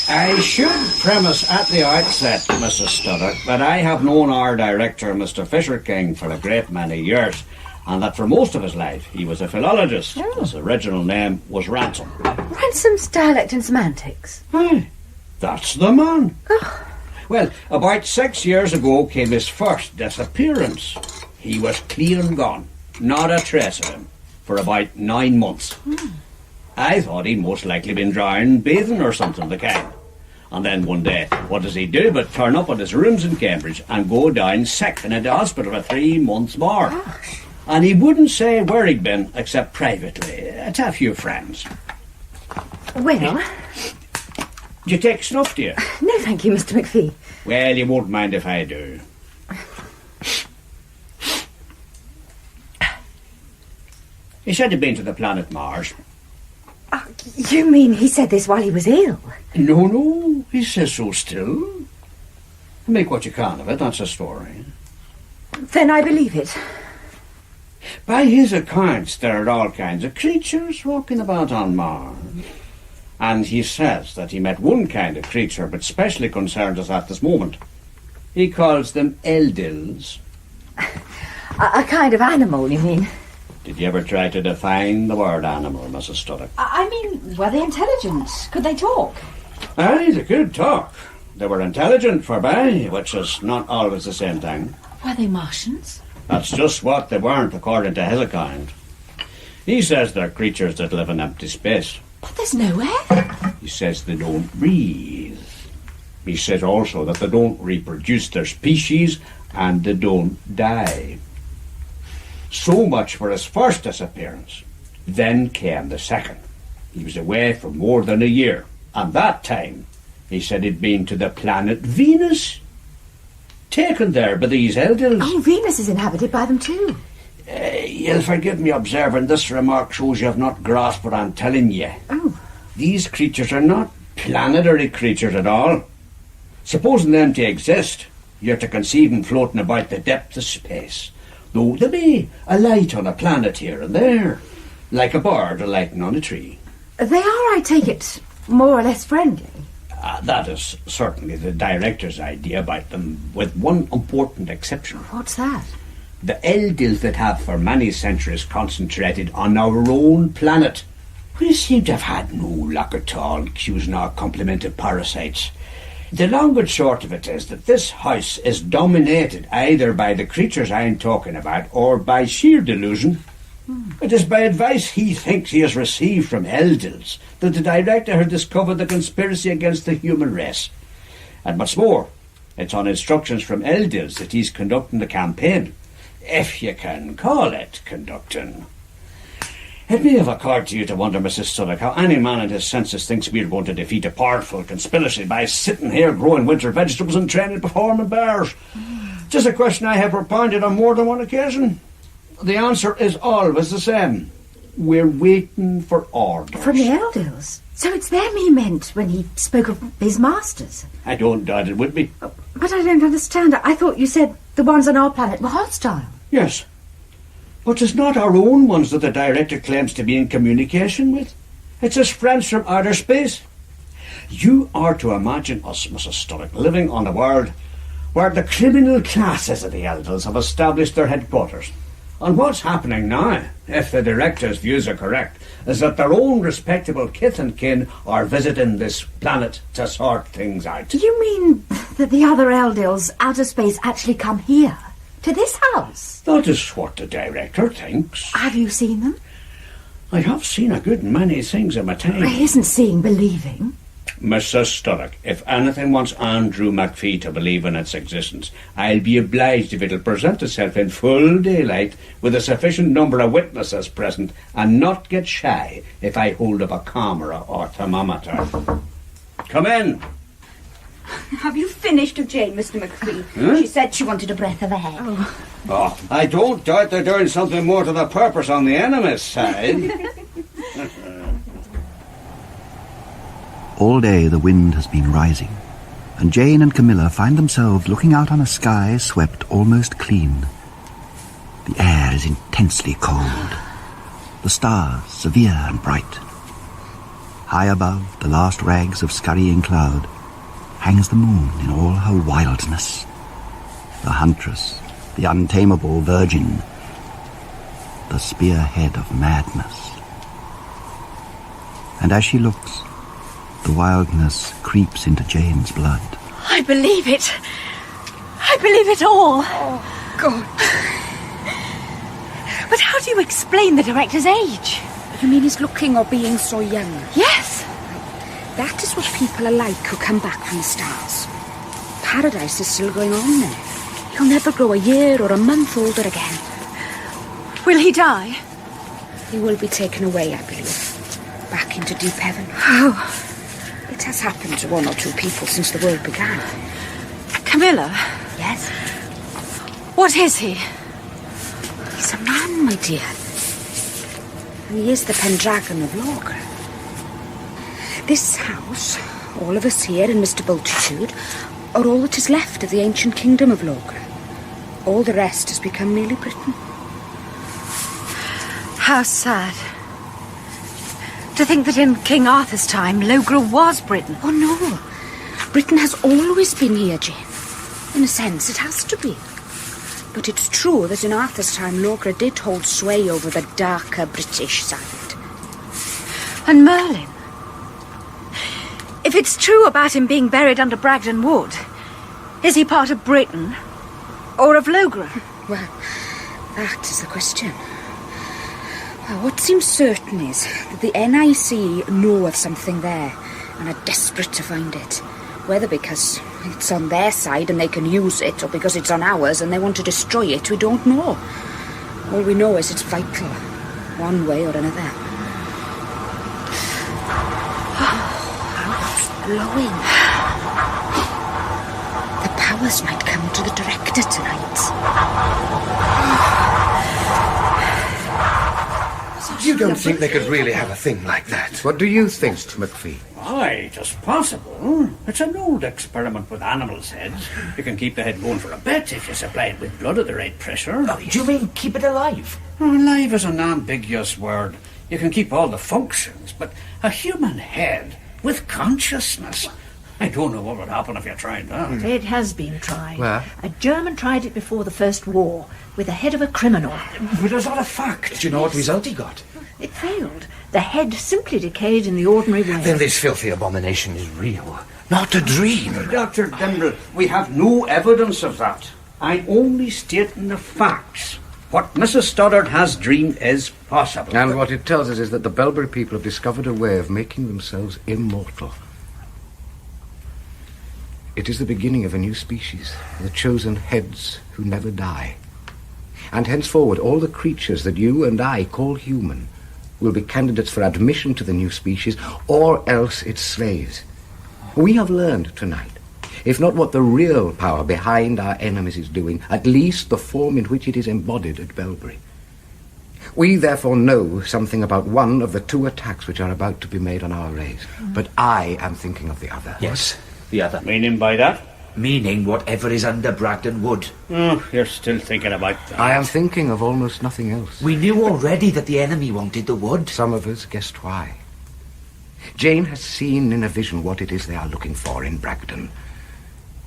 I should premise at the outset, Mrs. Studdock, that I have known our director, Mr. Fisher King, for a great many years, and that for most of his life he was a philologist. Oh. His original name was Ransom. Ransom's dialect and semantics. Aye, that's the man. Well, about 6 years ago came his first disappearance. He was clean gone, not a trace of him, for about 9 months. I thought he'd most likely been drowned, bathing or something of the kind. And then one day, what does he do but turn up at his rooms in Cambridge and go down sick and into hospital for 3 months more. Gosh. And he wouldn't say where he'd been, except privately, to a few friends. Well? Do you take snuff, do you? No, thank you, Mr. McPhee. Well, you won't mind if I do. He said he'd been to the planet Mars. You mean he said this while he was ill? No, he says so still. Make what you can of it, that's a story. Then I believe it. By his accounts, there are all kinds of creatures walking about on Mars. And he says that he met one kind of creature which specially concerns us at this moment. He calls them Eldils. A kind of animal, you mean? Did you ever try to define the word animal, Mrs. Studdock? I mean, were they intelligent? Could they talk? Aye, they could talk. They were intelligent, forby, which is not always the same thing. Were they Martians? That's just what they weren't, according to his account. He says they're creatures that live in empty space. But there's no air. He says they don't breathe. He says also that they don't reproduce their species and they don't die. So much for his first disappearance. Then came the second. He was away for more than a year, and that time he said he'd been to the planet Venus, taken there by these Eldils. Oh, Venus is inhabited by them too. You'll forgive me observing this remark shows you have not grasped what I'm telling you. Oh. These creatures are not planetary creatures at all. Supposing them to exist, you're to conceive them floating about the depth of space, though there be a light on a planet here and there, like a bird alighting on a tree. They are, I take it, more or less friendly. That is certainly the director's idea about them, with one important exception. What's that? The Eldils that have for many centuries concentrated on our own planet, we seem to have had no luck at all accusing our complemented parasites. The long and short of it is that this house is dominated either by the creatures I'm talking about or by sheer delusion. It is by advice he thinks he has received from Eldils that the director has discovered the conspiracy against the human race. And what's more, it's on instructions from Eldils that he's conducting the campaign, if you can call it conducting. It may have occurred to you to wonder, Mrs. Studdock, how any man in his senses thinks we're going to defeat a powerful conspiracy by sitting here growing winter vegetables and training performing bears. Just a question I have propounded on more than one occasion. The answer is always the same. We're waiting for orders. From the Eldils? So it's them he meant when he spoke of his masters? I don't doubt it would be. But I don't understand. I thought you said the ones on our planet were hostile. Yes. But it's not our own ones that the director claims to be in communication with. It's his friends from outer space. You are to imagine us, Mrs. Studdock, living on a world where the criminal classes of the Eldils have established their headquarters. And what's happening now, if the director's views are correct, is that their own respectable kith and kin are visiting this planet to sort things out. Do you mean that the other Eldils out of space actually come here? To this house? That is what the director thinks. Have you seen them? I have seen a good many things in my time. Isn't seeing believing? Mrs. Studdock, if anything wants Andrew McPhee to believe in its existence, I'll be obliged if it'll present itself in full daylight with a sufficient number of witnesses present, and not get shy if I hold up a camera or thermometer. Come in. Have you finished with Jane, Mr. McPhee? Huh? She said she wanted a breath of air. Oh, I don't doubt they're doing something more to the purpose on the enemy's side. All day the wind has been rising, and Jane and Camilla find themselves looking out on a sky swept almost clean. The air is intensely cold, the stars severe and bright. High above the last rags of scurrying cloud hangs the moon in all her wildness, the huntress, the untamable virgin, the spearhead of madness. And as she looks, the wildness creeps into Jane's blood. I believe it. I believe it all. Oh, God. But how do you explain the director's age? You mean he's looking or being so young? Yes. That is what people are like who come back from the stars. Paradise is still going on there. He'll never grow a year or a month older again. Will he die? He will be taken away, I believe. Back into deep heaven. Oh. It has happened to one or two people since the world began. Camilla? Yes? What is he? He's a man, my dear. And he is the Pendragon of Logra. This house, all of us here in Mr. Bultitude, are all that is left of the ancient kingdom of Logra. All the rest has become merely Britain. How sad. To think that in King Arthur's time, Logra was Britain. Oh, no. Britain has always been here, Jane. In a sense, it has to be. But it's true that in Arthur's time, Logra did hold sway over the darker British side. And Merlin? If it's true about him being buried under Bragdon Wood, is he part of Britain or of Logra? Well, that is the question. Well, what seems certain is that the NIC know of something there and are desperate to find it. Whether because it's on their side and they can use it, or because it's on ours and they want to destroy it, we don't know. All we know is it's vital, one way or another. Oh, it's blowing. The powers might come to the director tonight. You don't think they could really have a thing like that. What do you think, McPhee? Aye, just possible. It's an old experiment with animals' heads. You can keep the head going for a bit if you supply it with blood at the right pressure. Oh, do you mean keep it alive? Alive is an ambiguous word. You can keep all the functions, but a human head with consciousness... I don't know what would happen if you tried that. It has been tried. Where? A German tried it before the First War, with the head of a criminal. But is that a fact? Do you know what result he got? It failed. The head simply decayed in the ordinary way. Then this filthy abomination is real, not a dream. Dr. Dimble, we have no evidence of that. I'm only stating the facts. What Mrs. Stoddard has dreamed is possible. And what it tells us is that the Belbury people have discovered a way of making themselves immortal. It is the beginning of a new species, the chosen heads who never die. And henceforward, all the creatures that you and I call human will be candidates for admission to the new species, or else its slaves. We have learned tonight, if not what the real power behind our enemies is doing, at least the form in which it is embodied at Belbury. We therefore know something about one of the two attacks which are about to be made on our race. But I am thinking of the other. Yes, the other. Meaning by that? Meaning whatever is under Bragdon Wood. Oh, you're still thinking about that. I am thinking of almost nothing else. We knew already that the enemy wanted the wood. Some of us guessed why. Jane has seen in a vision what it is they are looking for in Bragdon.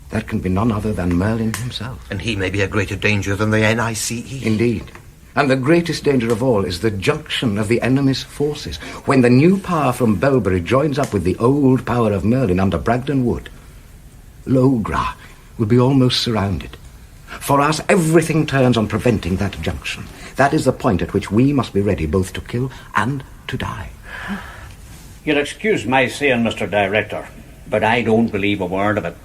That can be none other than Merlin himself. And he may be a greater danger than the NICE. Indeed. And the greatest danger of all is the junction of the enemy's forces, when the new power from Belbury joins up with the old power of Merlin under Bragdon Wood. Logra will be almost surrounded. For us, everything turns on preventing that junction. That is the point at which we must be ready both to kill and to die. You'll excuse my saying, Mr. Director, but I don't believe a word of it.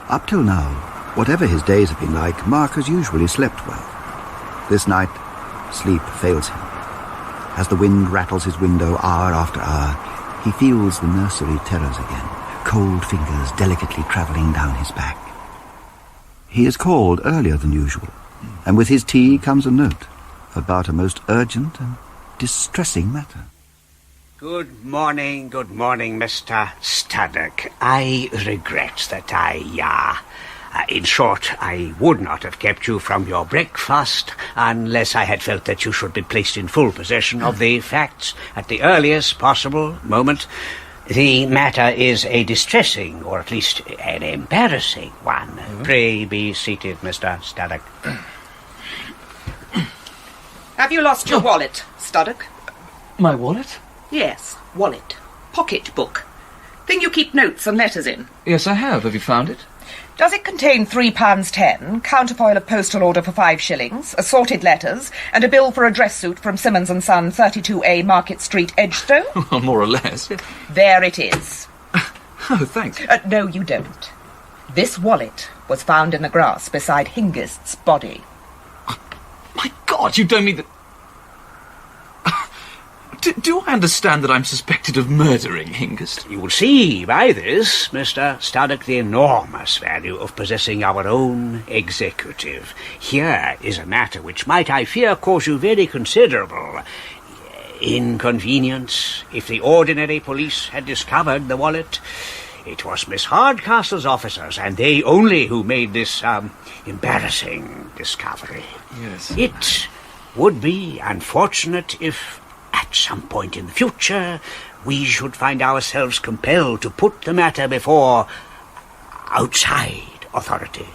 Up till now, whatever his days have been like, Mark has usually slept well. This night, sleep fails him. As the wind rattles his window hour after hour, he feels the nursery terrors again, cold fingers delicately travelling down his back. He is called earlier than usual, and with his tea comes a note about a most urgent and distressing matter. Good morning, Mr. Studdock. I regret that in short, I would not have kept you from your breakfast unless I had felt that you should be placed in full possession of the facts at the earliest possible moment. The matter is a distressing, or at least an embarrassing one. Mm-hmm. Pray be seated, Mr. Studdock. Have you lost your wallet, Studdock? My wallet? Yes, wallet. Pocket book. Thing you keep notes and letters in. Yes, I have. Have you found it? Does it contain £3.10, counterfoil of postal order for 5 shillings, assorted letters, and a bill for a dress suit from Simmons & Son, 32A Market Street, Edgestone? Well, more or less. There it is. Oh, thanks. No, you don't. This wallet was found in the grass beside Hingest's body. My God, you don't mean that... Do I understand that I'm suspected of murdering Hingest? You will see by this, Mr. Studdock, the enormous value of possessing our own executive. Here is a matter which might, I fear, cause you very considerable inconvenience. If the ordinary police had discovered the wallet, it was Miss Hardcastle's officers, and they only, who made this embarrassing discovery. Yes. It would be unfortunate if, at some point in the future, we should find ourselves compelled to put the matter before outside authority.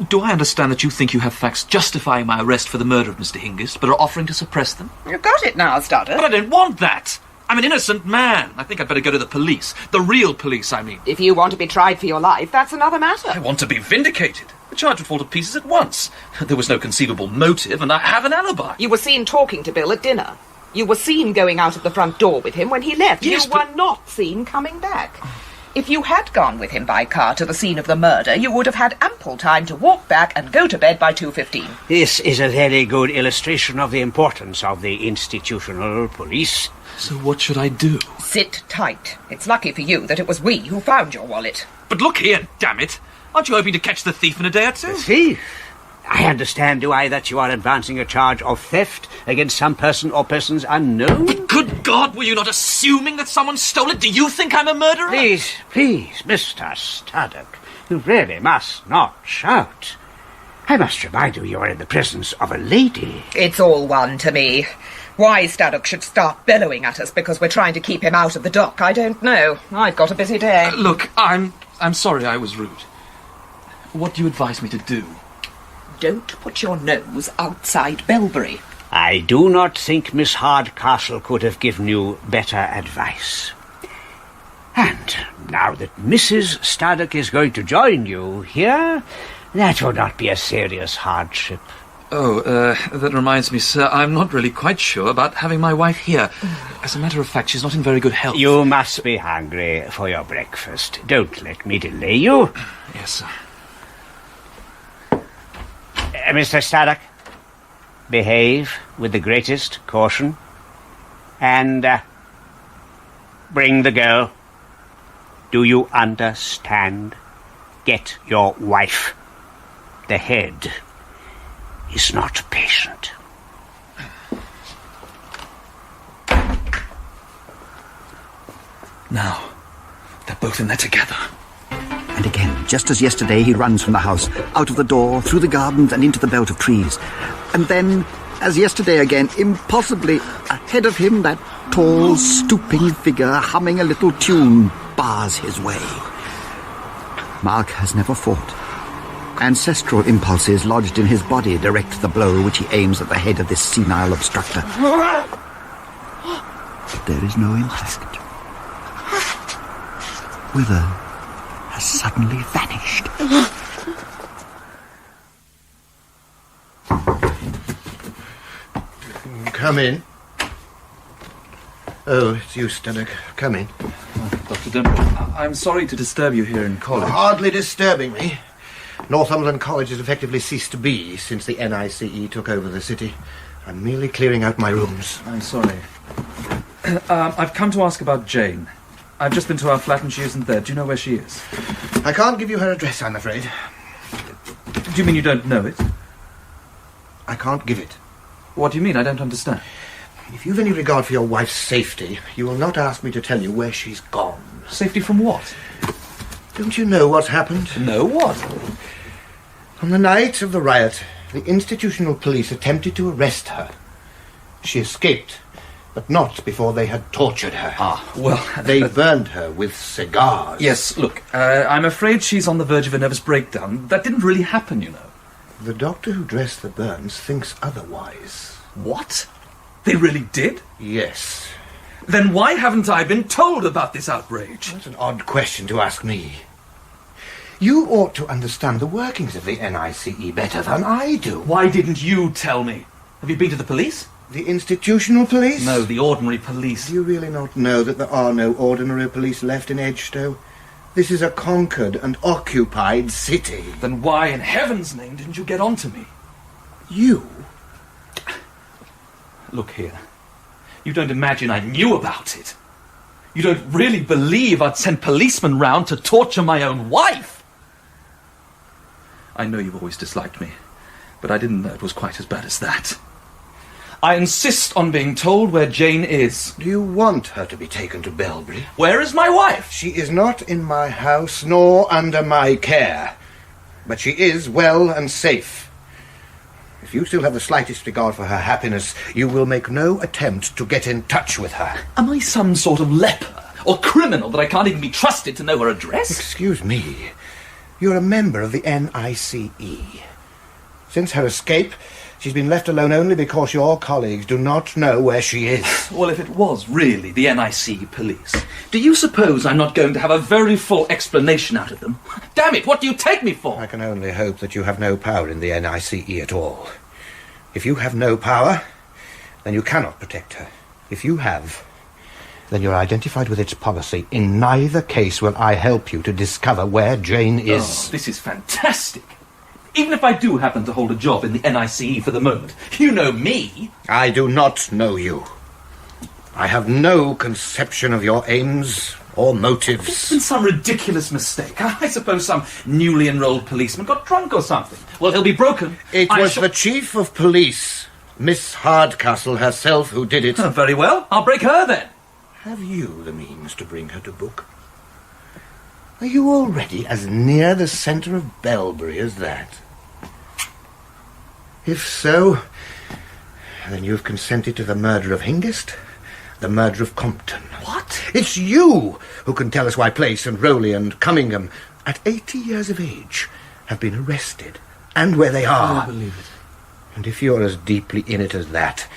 Do I understand that you think you have facts justifying my arrest for the murder of Mr. Hingest, but are offering to suppress them? You've got it now, Studdock. But I don't want that! I'm an innocent man. I think I'd better go to the police. The real police, I mean. If you want to be tried for your life, that's another matter. I want to be vindicated. The charge would fall to pieces at once. There was no conceivable motive, and I have an alibi. You were seen talking to Bill at dinner. You were seen going out of the front door with him when he left. Yes, you were not seen coming back. If you had gone with him by car to the scene of the murder, you would have had ample time to walk back and go to bed by 2:15. This is a very good illustration of the importance of the institutional police. So what should I do? Sit tight. It's lucky for you that it was we who found your wallet. But look here, damn it! Aren't you hoping to catch the thief in a day or two? The thief? I understand, do I, that you are advancing a charge of theft against some person or persons unknown? But good God, were you not assuming that someone stole it? Do you think I'm a murderer? Please, Mr. Studdock, you really must not shout. I must remind you you're in the presence of a lady. It's all one to me. Why Studdock should start bellowing at us because we're trying to keep him out of the dock, I don't know. I've got a busy day. Look, I'm sorry I was rude. What do you advise me to do? Don't put your nose outside Belbury. I do not think Miss Hardcastle could have given you better advice. And now that Mrs. Studdock is going to join you here, that will not be a serious hardship. Oh, that reminds me, sir, I'm not really quite sure about having my wife here. As a matter of fact, she's not in very good health. You must be hungry for your breakfast. Don't let me delay you. Yes, sir. Mr. Studdock, behave with the greatest caution. And bring the girl. Do you understand? Get your wife. The head is not patient. Now, they're both in there together. And again, just as yesterday, he runs from the house, out of the door, through the gardens and into the belt of trees. And then, as yesterday again, impossibly, ahead of him, that tall, stooping figure, humming a little tune, bars his way. Mark has never fought. Ancestral impulses lodged in his body direct the blow which he aims at the head of this senile obstructor. But there is no impact. Wither has suddenly vanished. Come in. Oh, it's you, Studdock. Come in. Dr. Dimble, I'm sorry to disturb you here in college. Hardly disturbing me. Northumberland College has effectively ceased to be since the NICE took over the city. I'm merely clearing out my rooms. I'm sorry. I've come to ask about Jane. I've just been to our flat and she isn't there. Do you know where she is? I can't give you her address, I'm afraid. Do you mean you don't know it? I can't give it. What do you mean? I don't understand. If you've any regard for your wife's safety, you will not ask me to tell you where she's gone. Safety from what? Don't you know what's happened? No, what? On the night of the riot, the institutional police attempted to arrest her. She escaped, but not before they had tortured her. Ah, well... They burned her with cigars. Yes, look, I'm afraid she's on the verge of a nervous breakdown. That didn't really happen, you know. The doctor who dressed the burns thinks otherwise. What? They really did? Yes. Then why haven't I been told about this outrage? That's an odd question to ask me. You ought to understand the workings of the NICE better than I do. Why didn't you tell me? Have you been to the police? The institutional police? No, the ordinary police. Do you really not know that there are no ordinary police left in Edgestowe? This is a conquered and occupied city. Then why in heaven's name didn't you get on to me? You? Look here. You don't imagine I knew about it. You don't really believe I'd send policemen round to torture my own wife? I know you've always disliked me, but I didn't know it was quite as bad as that. I insist on being told where Jane is. Do you want her to be taken to Belbury? Where is my wife? She is not in my house, nor under my care. But she is well and safe. If you still have the slightest regard for her happiness, you will make no attempt to get in touch with her. Am I some sort of leper or criminal that I can't even be trusted to know her address? Excuse me. You're a member of the NICE. Since her escape, she's been left alone only because your colleagues do not know where she is. Well, if it was really the NICE police, do you suppose I'm not going to have a very full explanation out of them? Damn it, what do you take me for? I can only hope that you have no power in the NICE at all. If you have no power, then you cannot protect her. If you have, then you're identified with its policy. In neither case will I help you to discover where Jane is. Oh, this is fantastic. Even if I do happen to hold a job in the NICE for the moment, you know me. I do not know you. I have no conception of your aims or motives. It's been some ridiculous mistake. I suppose some newly enrolled policeman got drunk or something. Well, he'll be broken. It was the chief of police, Miss Hardcastle herself, who did it. Oh, very well. I'll break her then. Have you the means to bring her to book? Are you already as near the centre of Belbury as that? If so, then you've consented to the murder of Hingest, the murder of Compton. What? It's you who can tell us why Place and Rowley and Cummingham, at 80 years of age, have been arrested, and where they are. I don't believe it. And if you're as deeply in it as that,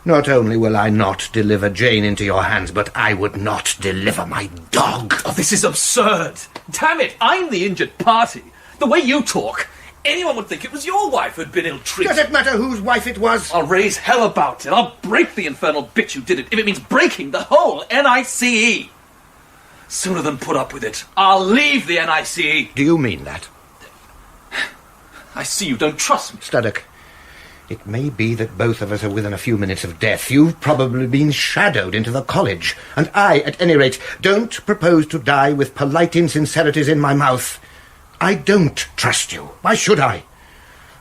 not only will I not deliver Jane into your hands, but I would not deliver my dog. Oh, this is absurd. Damn it, I'm the injured party. The way you talk, anyone would think it was your wife who'd been ill-treated. Does it matter whose wife it was? I'll raise hell about it. I'll break the infernal bitch who did it, if it means breaking the whole NICE. Sooner than put up with it, I'll leave the NICE. Do you mean that? I see you don't trust me. Studdock, it may be that both of us are within a few minutes of death. You've probably been shadowed into the college, and I, at any rate, don't propose to die with polite insincerities in my mouth. I don't trust you. Why should I?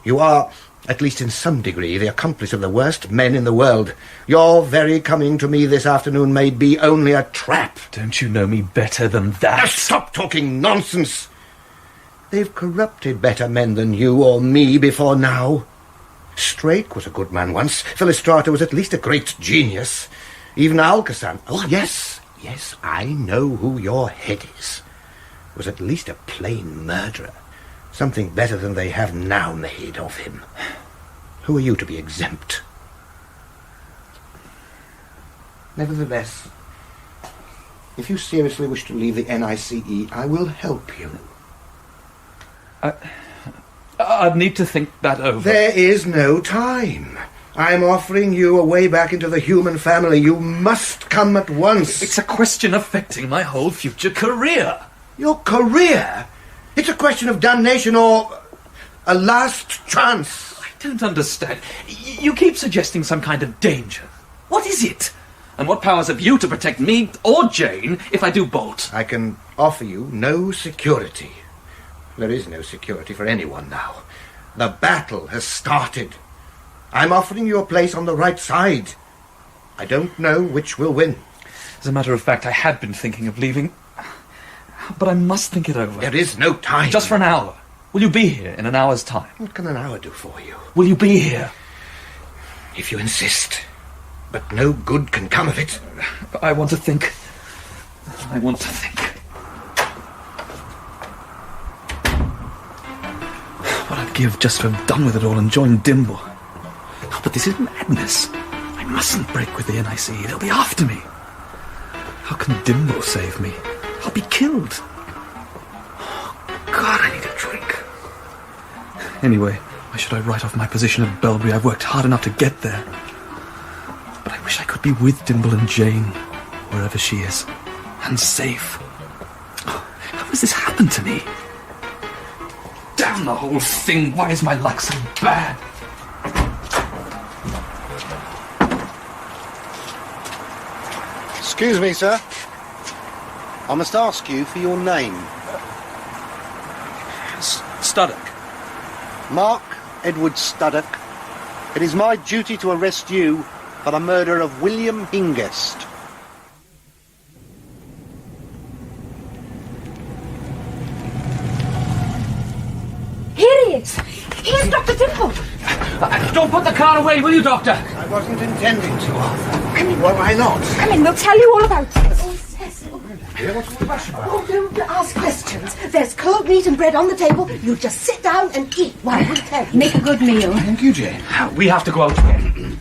You are, at least in some degree, the accomplice of the worst men in the world. Your very coming to me this afternoon may be only a trap. Don't you know me better than that? Now stop talking nonsense. They've corrupted better men than you or me before now. Straik was a good man once. Filostrato was at least a great genius. Even Alcazar. Oh, yes, I know who your head is. Was at least a plain murderer. Something better than they have now made of him. Who are you to be exempt? Nevertheless, if you seriously wish to leave the NICE, I will help you. I'd need to think that over. There is no time. I'm offering you a way back into the human family. You must come at once. It's a question affecting my whole future career. Your career? It's a question of damnation or a last chance. I don't understand. You keep suggesting some kind of danger. What is it? And what powers have you to protect me or Jane if I do bolt? I can offer you no security. There is no security for anyone now. The battle has started. I'm offering you a place on the right side. I don't know which will win. As a matter of fact, I had been thinking of leaving, but I must think it over. There is no time. Just for an hour. Will you be here in an hour's time? What can an hour do for you? Will you be here? If you insist. But no good can come of it. I want to think. I want to think. What I'd give just to have done with it all and joined Dimble. But this is madness. I mustn't break with the NICE. They'll be after me. How can Dimble save me? I'll be killed. Oh, God, I need a drink. Anyway, why should I write off my position at Belbury? I've worked hard enough to get there. But I wish I could be with Dimble and Jane, wherever she is, and safe. How has this happened to me? Damn the whole thing. Why is my luck so bad? Excuse me, sir. I must ask you for your name. Studdock. Mark Edward Studdock. It is my duty to arrest you for the murder of William Hingest. Here he is. Here's Dr. Dimble. Don't put the car away, will you, Doctor? I wasn't intending to, Arthur. Well, why not? Come in, we'll tell you all about it. Oh, Cecil. What's all the rush about? Oh, don't ask questions. There's cold meat and bread on the table. You just sit down and eat while we tell you. Make a good meal. Thank you, Jane. We have to go out again.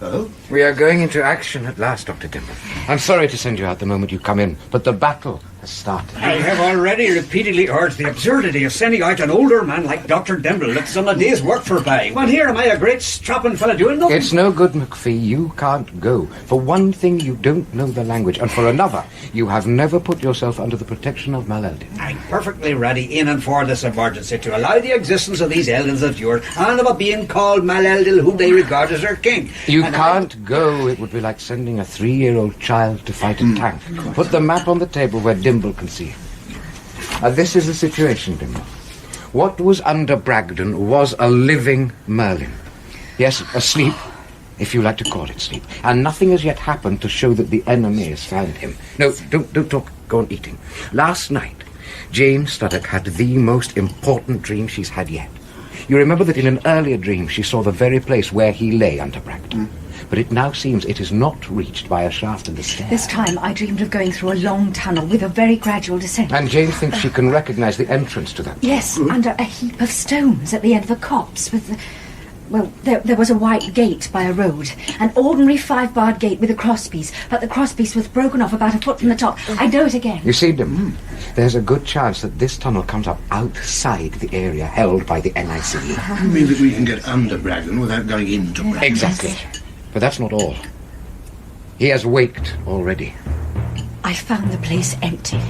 Oh? We are going into action at last, Dr. Dimble. I'm sorry to send you out the moment you come in, but the battle has started. I have already repeatedly urged the absurdity of sending out an older man like Dr. Dimble that's done a day's work for by. Well, here am I, a great strapping fella doing nothing. It's no good, McPhee. You can't go. For one thing, you don't know the language, and for another, you have never put yourself under the protection of Maleldi. I'm perfectly ready in and for this emergency to allow the existence of these elders of yours and of a being called Maleldil who they regard as their king. You can't go. It would be like sending a 3-year-old child to fight a tank. Put the map on the table where Dimble can see it. This is the situation, Dimble. What was under Bragdon was a living Merlin. Yes, asleep, if you like to call it sleep. And nothing has yet happened to show that the enemy has found him. No, don't talk. Go on eating. Last night, Jane Studdock had the most important dream she's had yet. You remember that in an earlier dream she saw the very place where he lay under Bragdon. But it now seems it is not reached by a shaft in the stair. This time I dreamed of going through a long tunnel with a very gradual descent. And Jane thinks she can recognise the entrance to that. Yes, under a heap of stones at the end of a copse with the... Well, there was a white gate by a road, an ordinary 5-barred gate with a crosspiece, but the crosspiece was broken off about a foot from the top. I know it again. You see, Dim, there's a good chance that this tunnel comes up outside the area held by the NICE. You mean that we can get under Bragdon without going into Bragdon? Exactly. But that's not all. He has waked already. I found the place empty.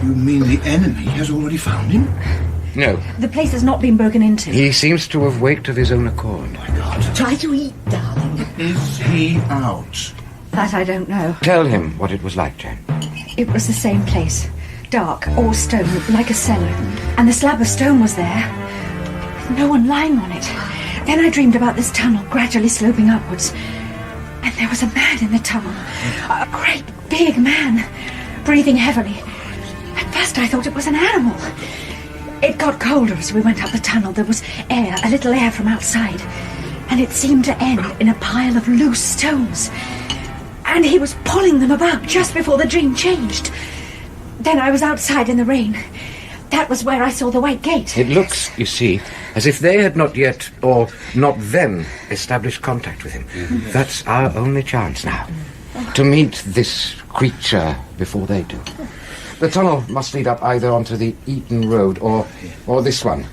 You mean the enemy has already found him? No. The place has not been broken into. He seems to have waked of his own accord. My God. Try to eat, darling. Is he out? That I don't know. Tell him what it was like, Jane. It was the same place. Dark, all stone, like a cellar. And the slab of stone was there. With no one lying on it. Then I dreamed about this tunnel gradually sloping upwards. And there was a man in the tunnel. A great big man. Breathing heavily. At first I thought it was an animal. It got colder as we went up the tunnel. There was air, a little air from outside. And it seemed to end in a pile of loose stones. And he was pulling them about just before the dream changed. Then I was outside in the rain. That was where I saw the white gate. It looks, you see, as if they had not yet, or not then, established contact with him. That's our only chance now. To meet this creature before they do. The tunnel must lead up either onto the Eton Road or this one.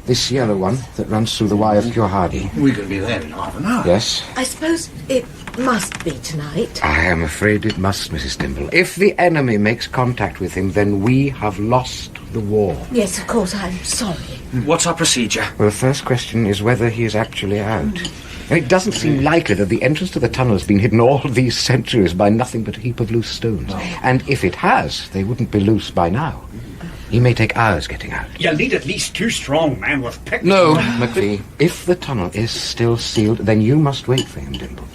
This yellow one that runs through the Y of Curhardy. We can be there in half an hour. Yes? I suppose it must be tonight. I am afraid it must, Mrs. Dimble. If the enemy makes contact with him, then we have lost the war. Yes, of course, I'm sorry. What's our procedure? Well, the first question is whether he is actually out. And it doesn't seem likely that the entrance to the tunnel has been hidden all these centuries by nothing but a heap of loose stones. And if it has, they wouldn't be loose by now. He may take hours getting out. You'll need at least 2 strong men with picks. No, McPhee. If the tunnel is still sealed, then you must wait for him, Dimble.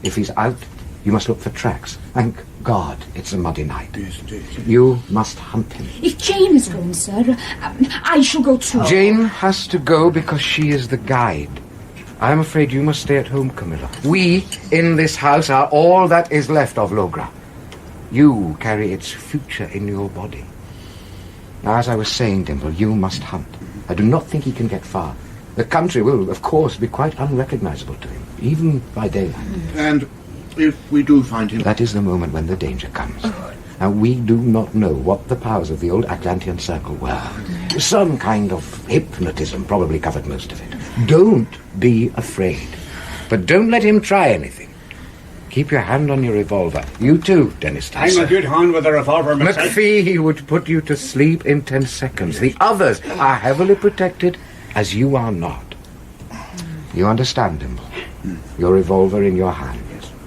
If he's out, you must look for tracks. Thank God it's a muddy night. You must hunt him. If Jane is going, sir, I shall go too. Jane has to go because she is the guide. I'm afraid you must stay at home, Camilla. We, in this house, are all that is left of Logra. You carry its future in your body. Now, as I was saying, Dimble, you must hunt. I do not think he can get far. The country will, of course, be quite unrecognisable to him, even by daylight. And if we do find him... That is the moment when the danger comes. Now, we do not know what the powers of the old Atlantean Circle were. Some kind of hypnotism probably covered most of it. Don't be afraid. But don't let him try anything. Keep your hand on your revolver. You too, Dennis Tyson. I'm a good hand with a revolver myself. McPhee would put you to sleep in 10 seconds. The others are heavily protected, as you are not. You understand, Dimble? Your revolver in your hand.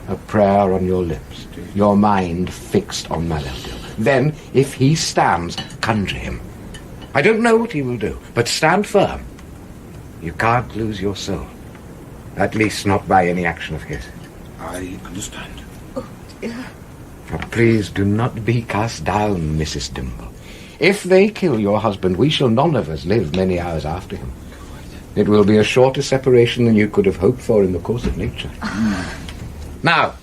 A prayer on your lips. Your mind fixed on Maleldi. Then, if he stands, conjure him. I don't know what he will do, but stand firm. You can't lose your soul. At least not by any action of his. I understand. But please do not be cast down, Mrs. Dimble. If they kill your husband, we shall none of us live many hours after him. It will be a shorter separation than you could have hoped for in the course of nature. Now,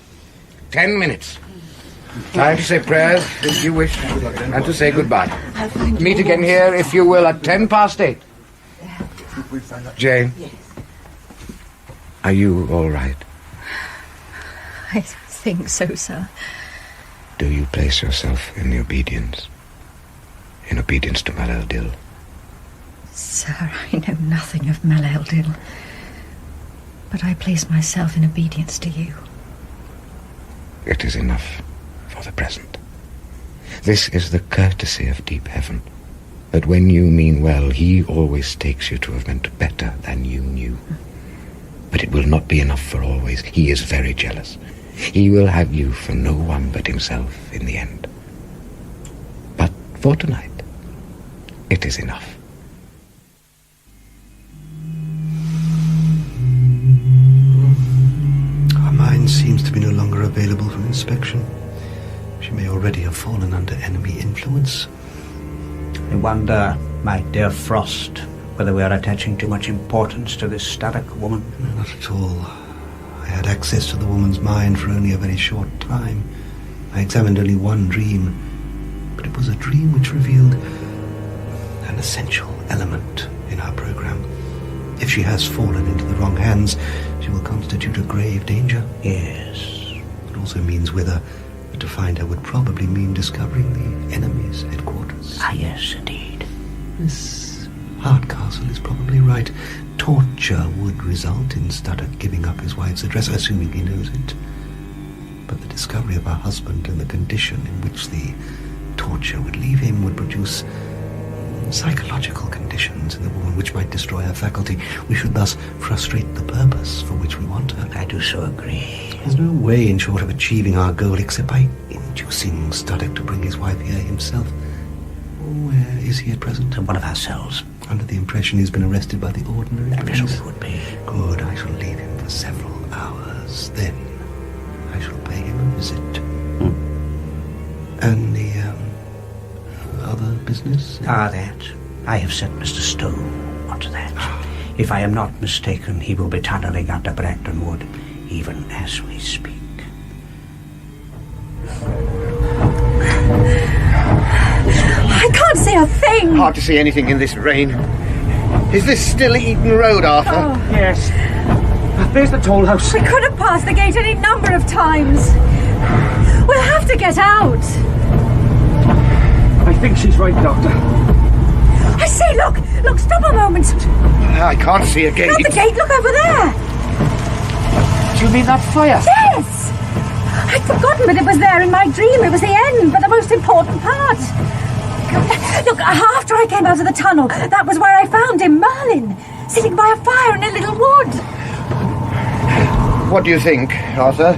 10 minutes. Time to say prayers, if you wish, and to say goodbye. Meet again here, if you will, at 8:10. Jane, are you all right? I think so, sir. Do you place yourself in obedience? In obedience to Malaldil? Sir, I know nothing of Malaldil, but I place myself in obedience to you. It is enough for the present. This is the courtesy of deep heaven, that when you mean well, he always takes you to have meant better than you knew. But it will not be enough for always. He is very jealous. He will have you for no one but himself in the end. But for tonight, it is enough. Her mind seems to be no longer available for inspection. She may already have fallen under enemy influence. I wonder, my dear Frost, whether we are attaching too much importance to this Studdock woman. No, not at all. I had access to the woman's mind for only a very short time. I examined only one dream, but it was a dream which revealed an essential element in our program. If she has fallen into the wrong hands, she will constitute a grave danger. Yes. It also means whither, but to find her would probably mean discovering the enemy's headquarters. Ah, yes, indeed. Miss Hardcastle is probably right. Torture would result in Studdock giving up his wife's address, assuming he knows it. But the discovery of her husband and the condition in which the torture would leave him would produce psychological conditions in the woman which might destroy her faculty. We should thus frustrate the purpose for which we want her. I do so agree. There's no way, in short, of achieving our goal except by inducing Studdock to bring his wife here himself. Where is he at present? In one of our cells. Under the impression he's been arrested by the ordinary I police? presume it would be. Good, I shall leave him for several hours. Then I shall pay him a visit. And the, other business? That. I have set Mr. Stowe onto that. If I am not mistaken, he will be tunnelling under Bragton Wood, even as we speak. I can't see a thing! Hard to see anything in this rain. Is this still Eton Road, Arthur? Oh. Yes. There's the toll house. We could have passed the gate any number of times. We'll have to get out. I think she's right, Doctor. I say, look, stop a moment. I can't see a gate. Not the gate, look over there. Do you mean that fire? Yes. I'd forgotten that it was there in my dream. It was the end, but the most important part. Look, after I came out of the tunnel, that was where I found him, Merlin, sitting by a fire in a little wood. What do you think, Arthur?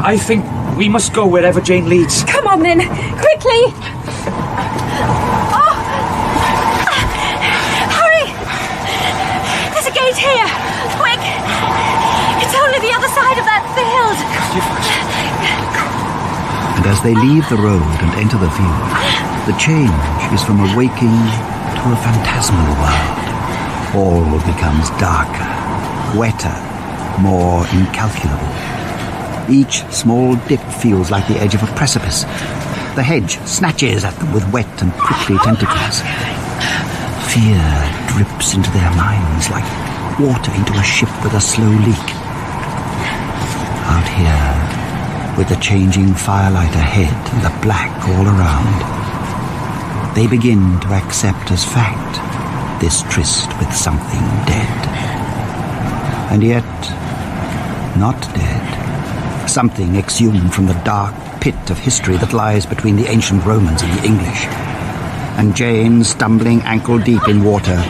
I think we must go wherever Jane leads. Come on, then, quickly. Oh! Hurry! There's a gate here. Quick! It's only the other side of that field. And as they leave the road and enter the field, the change is from a waking to a phantasmal world. All becomes darker, wetter, more incalculable. Each small dip feels like the edge of a precipice. The hedge snatches at them with wet and prickly tentacles. Fear drips into their minds like water into a ship with a slow leak. Out here, with the changing firelight ahead and the black all around, they begin to accept as fact this tryst with something dead. And yet, not dead. Something exhumed from the dark pit of history that lies between the ancient Romans and the English. And Jane, stumbling ankle-deep in water,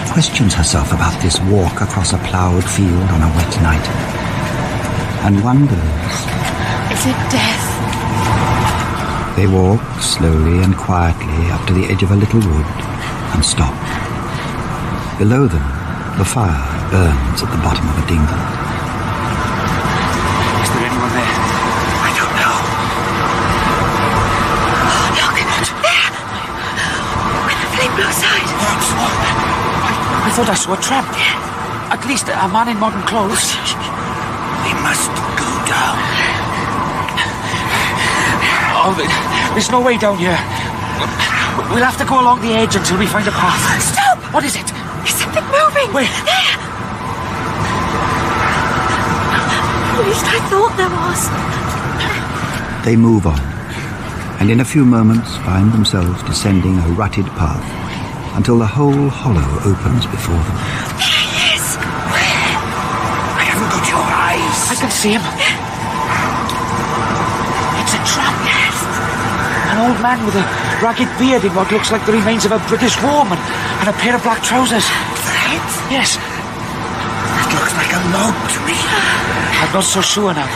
questions herself about this walk across a ploughed field on a wet night, and wonders... Is it death? They walk slowly and quietly up to the edge of a little wood and stop. Below them, the fire burns at the bottom of a dingle. Is there anyone there? I don't know. Look! There! Where the flame blows side. I thought I saw a tramp. At least a man in modern clothes. We must go down. Oh, there's no way down here. We'll have to go along the edge until we find a path. Stop! What is it? There's something moving. Where? There! At least I thought there was. They move on, and in a few moments find themselves descending a rutted path until the whole hollow opens before them. There he is! Where? I haven't got your eyes. I can see him. It's a trap. Yes. An old man with a ragged beard in what looks like the remains of a British warman and a pair of black trousers. Threads? Yes. That looks like a moat to me. I'm not so sure now.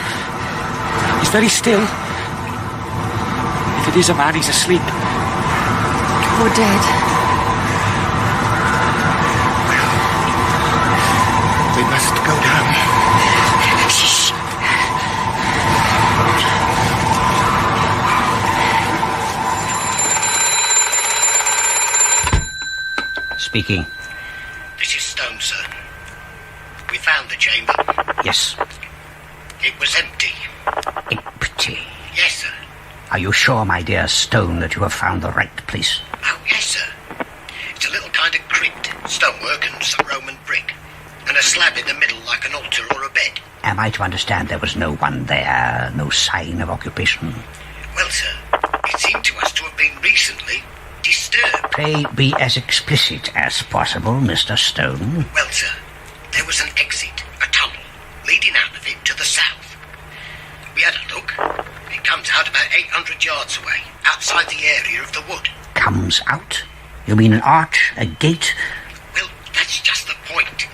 He's very still. If it is a man, he's asleep. Or dead. We must go down. Shh. Speaking. This is Stone, sir. We found the chamber. Yes. It was empty. Empty. Yes, sir. Are you sure, my dear Stone, that you have found the right place? Oh, yes, sir. It's a little kind of crypt. Stonework and some Roman brick. And a slab in the middle like an altar or a bed. Am I to understand there was no one there, no sign of occupation? Well, sir, it seemed to us to have been recently disturbed. Pray be as explicit as possible, Mr. Stone. Well, sir, there was an exit, a tunnel, leading out of it to the south. We had a look. It comes out about 800 yards away, outside the area of the wood. Comes out? You mean an arch, a gate? Well, that's just the point.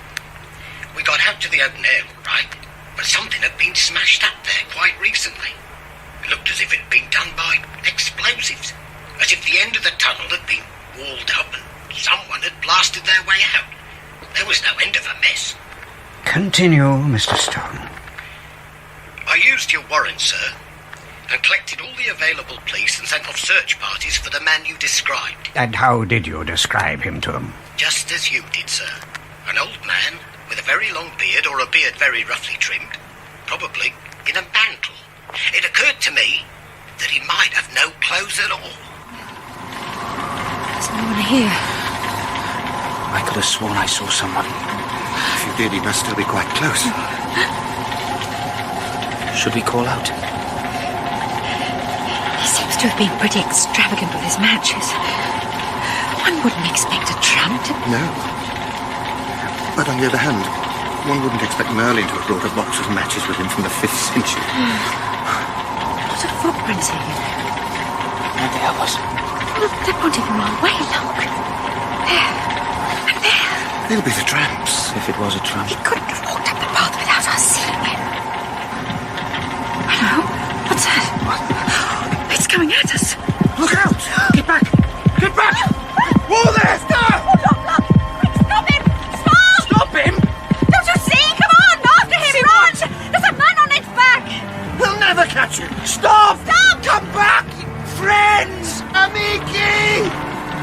We got out to the open air, all right, but something had been smashed up there quite recently. It looked as if it had been done by explosives, as if the end of the tunnel had been walled up and someone had blasted their way out. There was no end of a mess. Continue, Mr. Stone. I used your warrant, sir, and collected all the available police and sent off search parties for the man you described. And how did you describe him to them? Just as you did, sir. An old man with a very long beard or a beard very roughly trimmed, probably in a mantle. It occurred to me that he might have no clothes at all. There's no one here. I could have sworn I saw someone. If you did, he must still be quite close. Should we call out? He seems to have been pretty extravagant with his matches. One wouldn't expect a tramp to... No. But on the other hand, one wouldn't expect Merlin to have brought a box of matches with him from the 5th century. What a footprints here. And the others. Look, they won't even run away, look. There. And there. They'll be the tramps. If it was a tramp. He couldn't have walked up the path without us seeing him. Hello? What's that? What? It's coming at us. Look out! Get back! Get back! Whoa there! Stop! Oh, look! Quick, stop him! Stop! Stop him! Don't you see? Come on! After him! Run! There's a man on its back! We'll never catch him! Stop! Stop! Come back! Friends! Amici!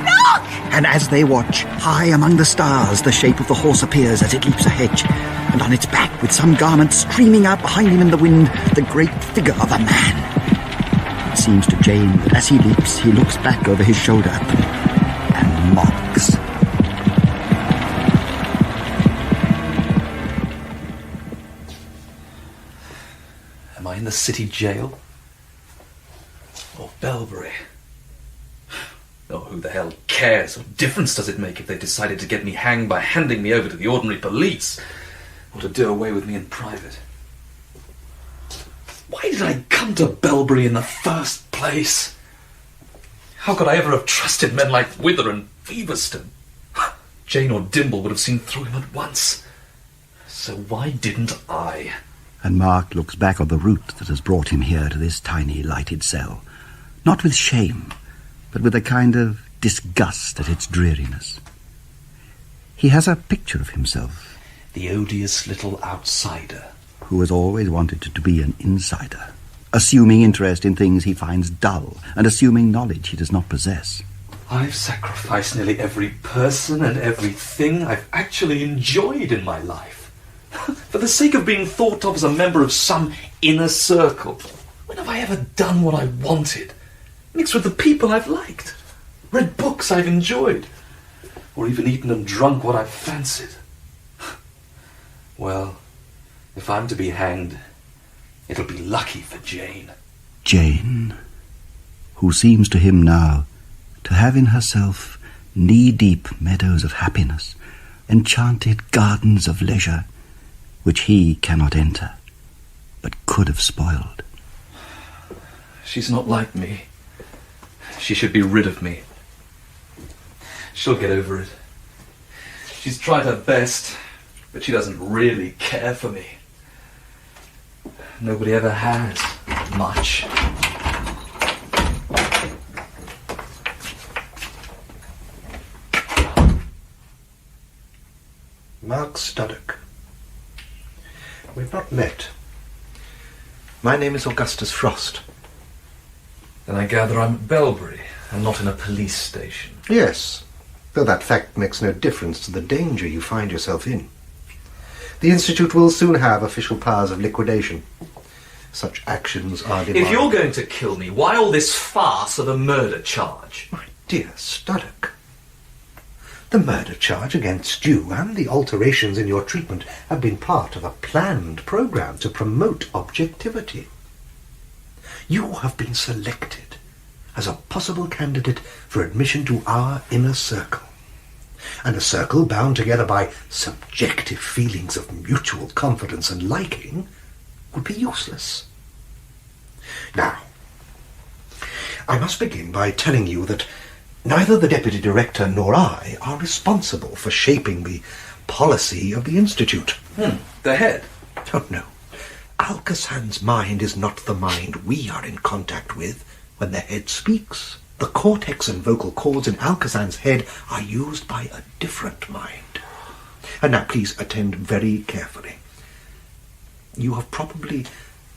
Look! And as they watch, high among the stars, the shape of the horse appears as it leaps a hedge, and on its back, with some garment streaming out behind him in the wind, the great figure of a man. It seems to Jane that as he leaps, he looks back over his shoulder at them and mocks. Am I in the city jail? Or Belbury? Oh, who the hell cares? What difference does it make if they decided to get me hanged by handing me over to the ordinary police? Or to do away with me in private? Why did I come to Belbury in the first place? How could I ever have trusted men like Wither and Feverstone? Jane or Dimble would have seen through him at once. So why didn't I? And Mark looks back on the route that has brought him here to this tiny lighted cell, not with shame, but with a kind of disgust at its dreariness. He has a picture of himself, The odious little outsider, who has always wanted to be an insider, assuming interest in things he finds dull and assuming knowledge he does not possess. I've sacrificed nearly every person and everything I've actually enjoyed in my life for the sake of being thought of as a member of some inner circle. When have I ever done what I wanted? Mixed with the people I've liked, read books I've enjoyed, or even eaten and drunk what I've fancied? Well, if I'm to be hanged, it'll be lucky for Jane. Jane, who seems to him now to have in herself knee-deep meadows of happiness, enchanted gardens of leisure, which he cannot enter, but could have spoiled. She's not like me. She should be rid of me. She'll get over it. She's tried her best, but she doesn't really care for me. Nobody ever has, much. Mark Studdock. We've not met. My name is Augustus Frost. Then I gather I'm at Belbury, and not in a police station. Yes, though that fact makes no difference to the danger you find yourself in. The Institute will soon have official powers of liquidation. Such actions are demanded. If you're going to kill me, why all this farce of a murder charge? My dear Studdock, the murder charge against you and the alterations in your treatment have been part of a planned program to promote objectivity. You have been selected as a possible candidate for admission to our inner circle. And a circle bound together by subjective feelings of mutual confidence and liking would be useless. Now, I must begin by telling you that neither the Deputy Director nor I are responsible for shaping the policy of the Institute. The head? Oh, no. Alcasan's mind is not the mind we are in contact with when the head speaks. The cortex and vocal cords in Alcasan's head are used by a different mind. And now please attend very carefully. You have probably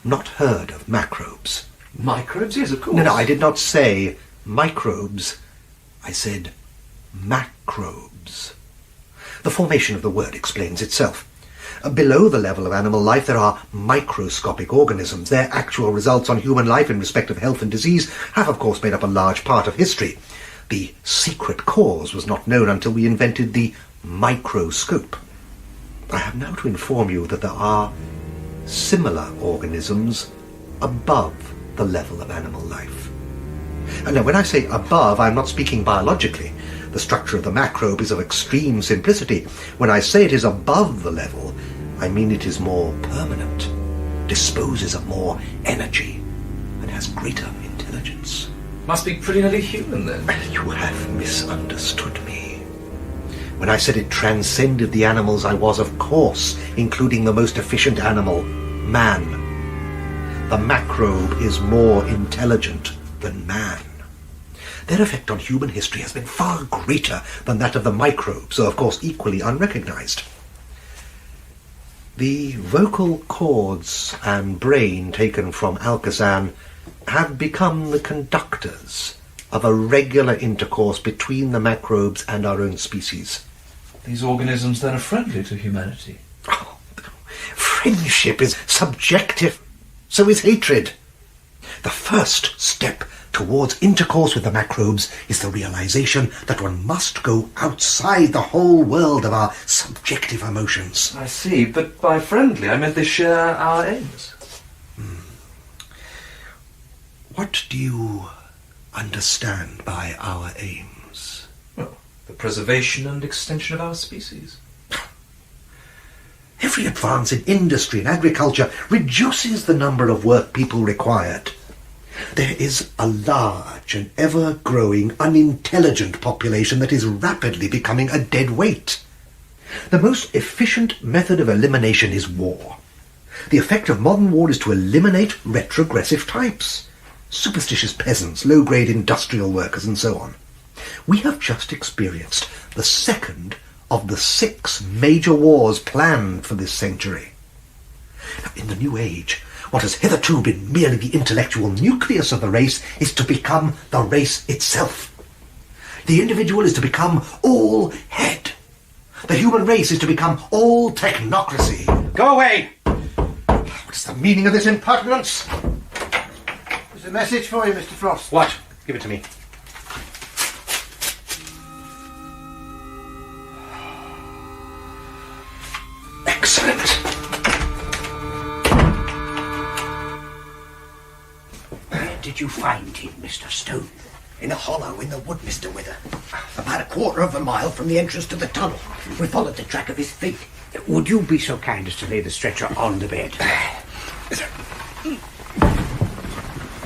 not heard of macrobes. Microbes? Yes, of course. No, I did not say microbes. I said macrobes. The formation of the word explains itself. Below the level of animal life, there are microscopic organisms. Their actual results on human life in respect of health and disease have, of course, made up a large part of history. The secret cause was not known until we invented the microscope. I have now to inform you that there are similar organisms above the level of animal life. And now, when I say above, I'm not speaking biologically. The structure of the macrobe is of extreme simplicity. When I say it is above the level, I mean it is more permanent, disposes of more energy, and has greater intelligence. Must be pretty nearly human, then. You have misunderstood me. When I said it transcended the animals, I was, of course, including the most efficient animal, man. The macrobe is more intelligent than man. Their effect on human history has been far greater than that of the microbes, though of course equally unrecognized. The vocal cords and brain taken from Alcazan have become the conductors of a regular intercourse between the macrobes and our own species. These organisms then are friendly to humanity. Oh, friendship is subjective. So is hatred. The first step towards intercourse with the macrobes is the realization that one must go outside the whole world of our subjective emotions. I see, but by friendly I meant they share our aims. What do you understand by our aims? Well, the preservation and extension of our species. Every advance in industry and agriculture reduces the number of work people required. There is a large and ever-growing unintelligent population that is rapidly becoming a dead weight. The most efficient method of elimination is war. The effect of modern war is to eliminate retrogressive types, superstitious peasants, low-grade industrial workers, and so on. We have just experienced the second of the 6 major wars planned for this century. Now, in the new age, what has hitherto been merely the intellectual nucleus of the race is to become the race itself. The individual is to become all head. The human race is to become all technocracy. Go away! What is the meaning of this impertinence? There's a message for you, Mr. Frost. What? Give it to me. Excellent. did you find him, Mr. Stone? In a hollow in the wood, Mr. Wither. About a quarter of a mile from the entrance to the tunnel. We followed the track of his feet. Would you be so kind as to lay the stretcher on the bed?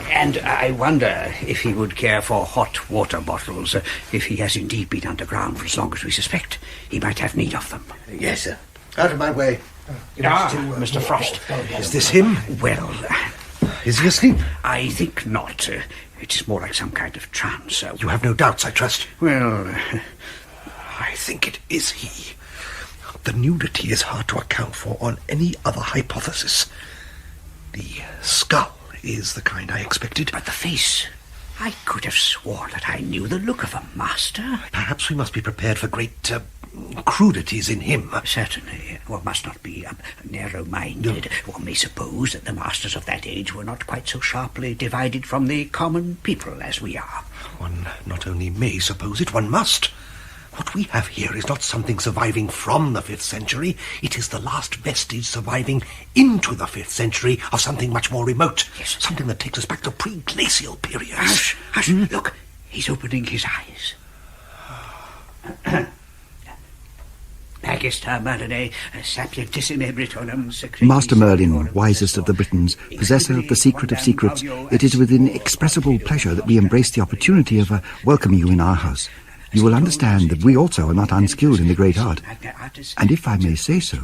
And I wonder if he would care for hot water bottles. If he has indeed been underground for as long as we suspect, he might have need of them. Yes, sir. Out of my way. Mr. Frost. Is this him? Well... Is he asleep? I think not. It's more like some kind of trance. You have no doubts, I trust? Well... I think it is he. The nudity is hard to account for on any other hypothesis. The skull is the kind I expected. But the face... I could have sworn that I knew the look of a master. Perhaps we must be prepared for great crudities in him. Certainly. One must not be narrow-minded. No. One may suppose that the masters of that age were not quite so sharply divided from the common people as we are. One not only may suppose it, one must. What we have here is not something surviving from the 5th century. It is the last vestige surviving into the 5th century of something much more remote. Yes. Something that takes us back to pre-glacial periods. Hush, hush. Look, he's opening his eyes. Master Merlin, wisest of the Britons, possessor of the secret of secrets, it is with inexpressible pleasure that we embrace the opportunity of welcoming you in our house. You will understand that we also are not unskilled in the great art. And if I may say so,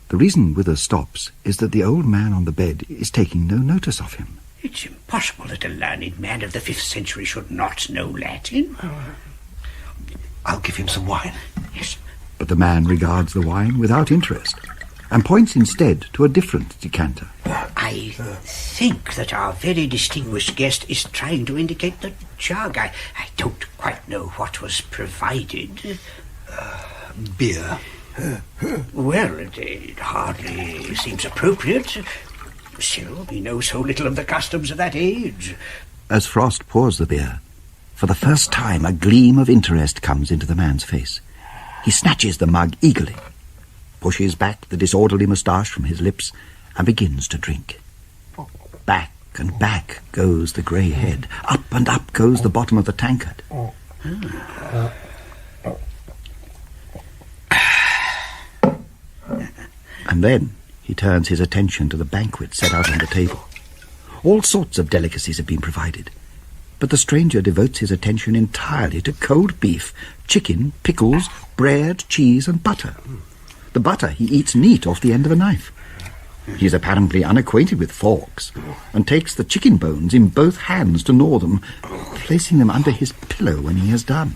the reason Withers stops is that the old man on the bed is taking no notice of him. It's impossible that a learned man of the 5th century should not know Latin. I'll give him some wine. Yes. But the man regards the wine without interest and points instead to a different decanter. I think that our very distinguished guest is trying to indicate the jug. I don't quite know what was provided. Beer. Well, it hardly seems appropriate. Still, we know so little of the customs of that age. As Frost pours the beer, for the first time a gleam of interest comes into the man's face. He snatches the mug eagerly, pushes back the disorderly moustache from his lips, and begins to drink. Back and back goes the grey head. Up and up goes the bottom of the tankard. And then he turns his attention to the banquet set out on the table. All sorts of delicacies have been provided, but the stranger devotes his attention entirely to cold beef, chicken, pickles, bread, cheese, and butter. The butter he eats neat off the end of a knife. He is apparently unacquainted with forks, and takes the chicken bones in both hands to gnaw them, placing them under his pillow when he has done.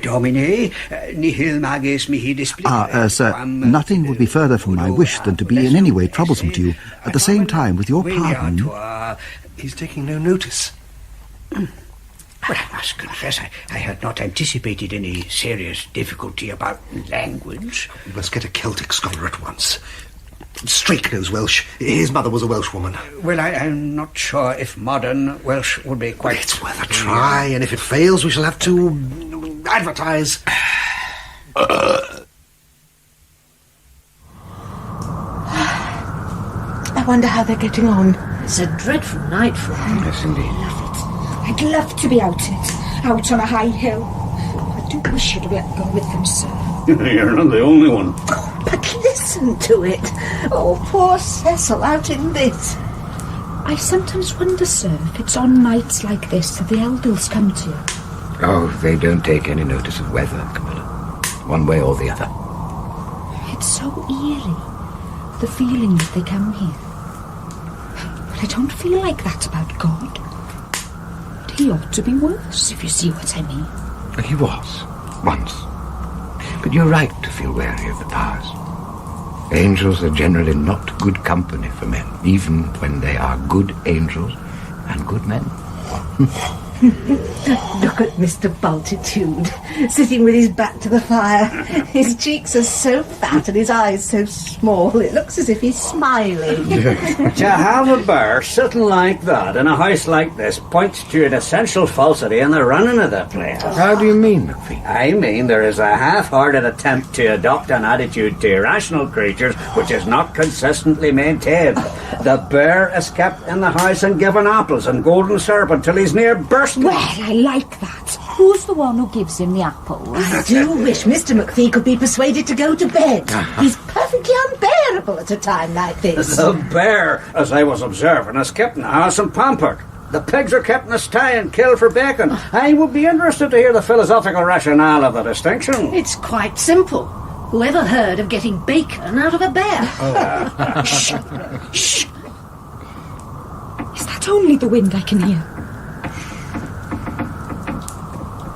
Domine, nihil magis mihi displicere. Sir, nothing would be further from my wish than to be in any way troublesome to you. At the same time, with your pardon... He's taking no notice. Well, I must confess, I had not anticipated any serious difficulty about language. We must get a Celtic scholar at once. Straik knows Welsh. His mother was a Welsh woman. Well, I'm not sure if modern Welsh would be quite... It's worth a try, and if it fails, we shall have to advertise. I wonder how they're getting on. It's a dreadful night for them. Yes, indeed. I'd love to be out on a high hill. I do wish you'd let go with them, sir. You're not the only one. But listen to it. Oh, poor Cecil out in this. I sometimes wonder, sir, if it's on nights like this that the elders come to you. Oh, they don't take any notice of weather, Camilla. One way or the other. It's so eerie, the feeling that they come here. But I don't feel like that about God. He ought to be worse, if you see what I mean. He was, once. But you're right to feel wary of the powers. Angels are generally not good company for men, even when they are good angels and good men. Look at Mr. Bultitude, sitting with his back to the fire. His cheeks are so fat and his eyes so small, it looks as if he's smiling. To have a bear sitting like that in a house like this points to an essential falsity in the running of the place. How do you mean, McPhee? I mean there is a half-hearted attempt to adopt an attitude to irrational creatures which is not consistently maintained. The bear is kept in the house and given apples and golden syrup until he's near bursting. Well, I like that. Who's the one who gives him the apples? I do wish Mr. McPhee could be persuaded to go to bed. He's perfectly unbearable at a time like this. The bear, as I was observing, is kept in the house and pampered. The pigs are kept in a sty and killed for bacon. I would be interested to hear the philosophical rationale of the distinction. It's quite simple. Whoever heard of getting bacon out of a bear? Shh! Shh! Is that only the wind I can hear?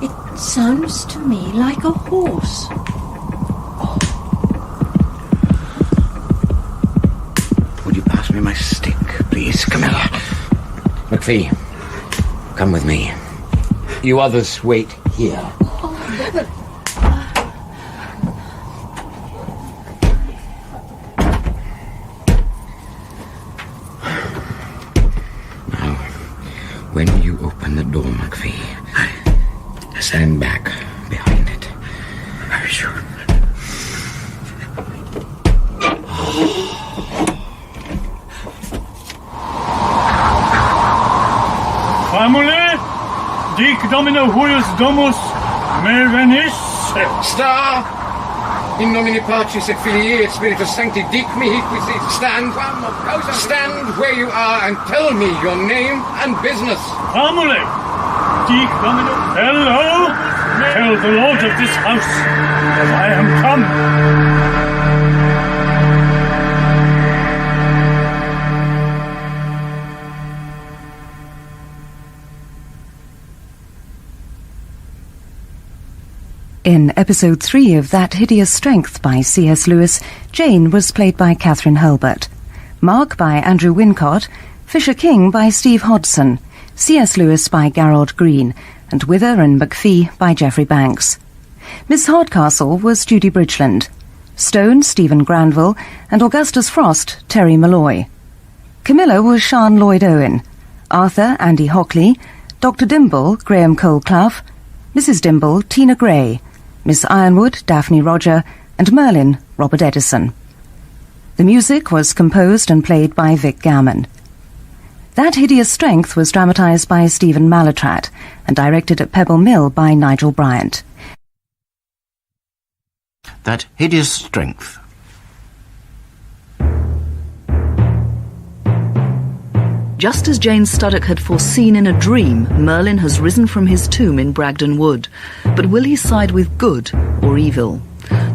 It sounds to me like a horse. Would you pass me my stick, please, Camilla? McPhee, come with me. You others wait here. Now, when you open the door, McPhee, stand back behind it. Very sure. Famule, dic domino huius domus, me venis. Star! In nomine Patris et Filii et Spiritus Sancti, dic mihi quisi. Stand where you are and tell me your name and business. Famule, dic domino. Hello! Tell the lord of this house that I am come. In episode 3 of That Hideous Strength by C.S. Lewis, Jane was played by Kathryn Hurlbutt, Mark by Andrew Wincott, Fisher King by Steve Hodson, C.S. Lewis by Garard Green, and Wither and McPhee by Geoffrey Banks. Miss Hardcastle was Judy Bridgland, Stone Stephen Granville, and Augustus Frost Terry Molloy. Camilla was Sian Lloyd Owen, Arthur Andy Hockley, Dr. Dimble Graham Colclough, Mrs. Dimble Tina Gray, Miss Ironwood Daphne Roger, and Merlin Robert Edison. The music was composed and played by Vic Gammon. That Hideous Strength was dramatised by Stephen Mallatratt and directed at Pebble Mill by Nigel Bryant. That Hideous Strength. Just as Jane Studdock had foreseen in a dream, Merlin has risen from his tomb in Bragton Wood. But will he side with good or evil?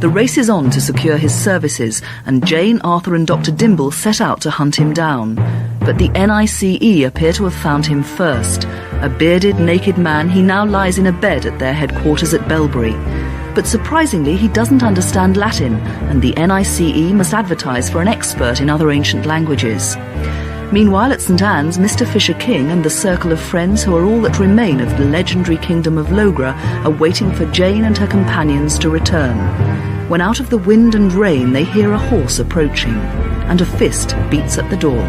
The race is on to secure his services, and Jane, Arthur and Dr. Dimble set out to hunt him down. But the NICE appear to have found him first. A bearded, naked man, he now lies in a bed at their headquarters at Belbury. But surprisingly, he doesn't understand Latin, and the NICE must advertise for an expert in other ancient languages. Meanwhile, at St. Anne's, Mr. Fisher King and the circle of friends who are all that remain of the legendary kingdom of Logra are waiting for Jane and her companions to return. When out of the wind and rain they hear a horse approaching, and a fist beats at the door.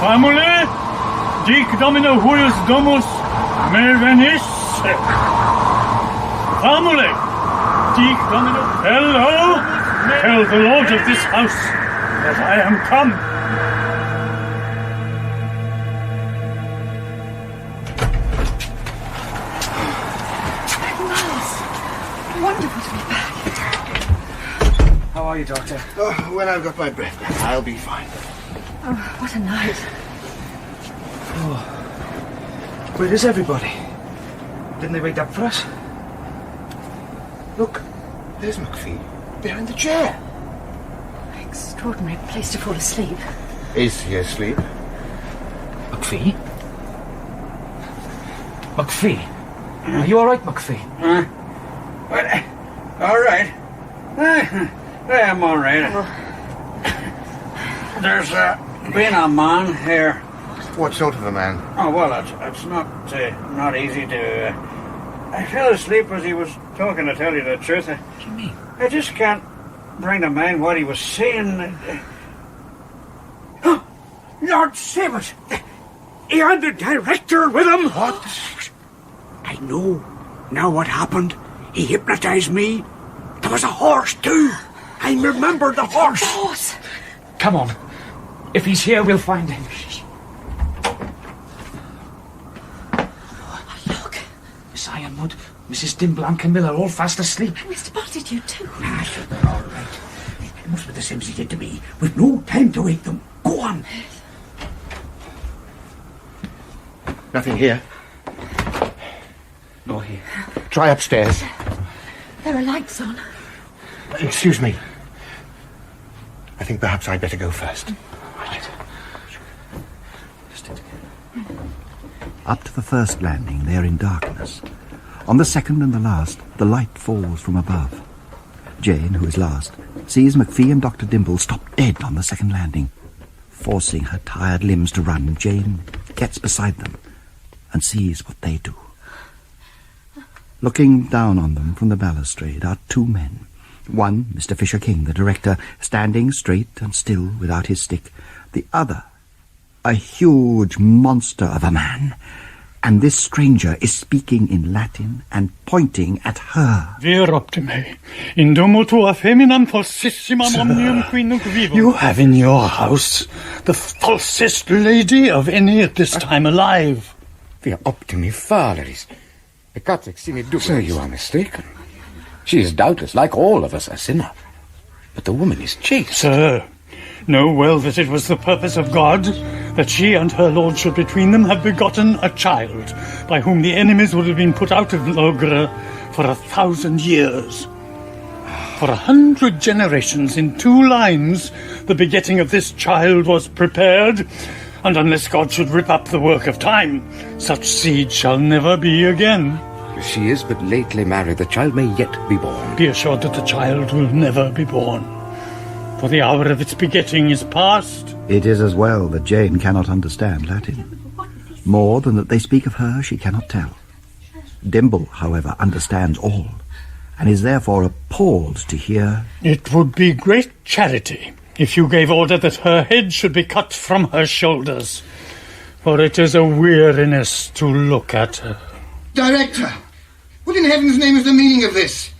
Famule, dic domino huius domus, me venis. Famule, dic domino. Hello! Tell the lord of this house that I am come. Wonderful to be back. How are you, Doctor? Oh, when I've got my breath back, I'll be fine. Oh, what a night. Oh. Where is everybody? Didn't they wait up for us? Look, there's McPhee, behind the chair. Extraordinary place to fall asleep. Is he asleep? McPhee? McPhee? Are you all right, McPhee? I'm all right. There's been a man here. What sort of a man? Oh, well, it's not easy to... I fell asleep as he was talking, to tell you the truth. What do you mean? I just can't bring to mind what he was saying. Lord save it! He had the director with him! What? I know. Now what happened? He hypnotised me. There was a horse, too. I remember the horse. Come on. If he's here, we'll find him. Look. Miss Ironwood, Mrs. Dimble and Camilla are all fast asleep. Mr. Bultitude, too. They're all right. It must be the same as he did to me. We've no time to wake them. Go on. Nothing here. Nor here. Try upstairs. There are lights on. Excuse me. I think perhaps I'd better go first. Right. Up to the first landing, they are in darkness. On the second and the last, the light falls from above. Jane, who is last, sees McPhee and Dr. Dimble stop dead on the second landing. Forcing her tired limbs to run, Jane gets beside them and sees what they do. Looking down on them from the balustrade are two men. One, Mr. Fisher King, the director, standing straight and still without his stick. The other, a huge monster of a man. And this stranger is speaking in Latin and pointing at her. Vir optime, in domo tua feminam falsissimam omnium qui nunc vivo. You have in your house the falsest lady of any at this time alive. Vir optimi faleris. Sir, you are mistaken. She is doubtless, like all of us, a sinner. But the woman is chaste. Sir, know well that it was the purpose of God that she and her lord should between them have begotten a child, by whom the enemies would have been put out of Logre for 1,000 years. For 100 generations, in 2 lines, the begetting of this child was prepared, and unless God should rip up the work of time, such seed shall never be again. She is but lately married. The child may yet be born. Be assured that the child will never be born, for the hour of its begetting is past. It is as well that Jane cannot understand Latin. More than that they speak of her, she cannot tell. Dimble, however, understands all, and is therefore appalled to hear... It would be great charity if you gave order that her head should be cut from her shoulders, for it is a weariness to look at her. Director, what in heaven's name is the meaning of this?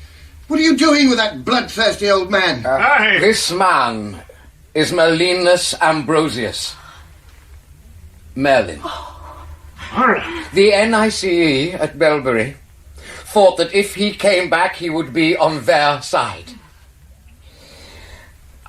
What are you doing with that bloodthirsty old man? This man is Merlinus Ambrosius. Merlin. The NICE at Belbury thought that if he came back, he would be on their side.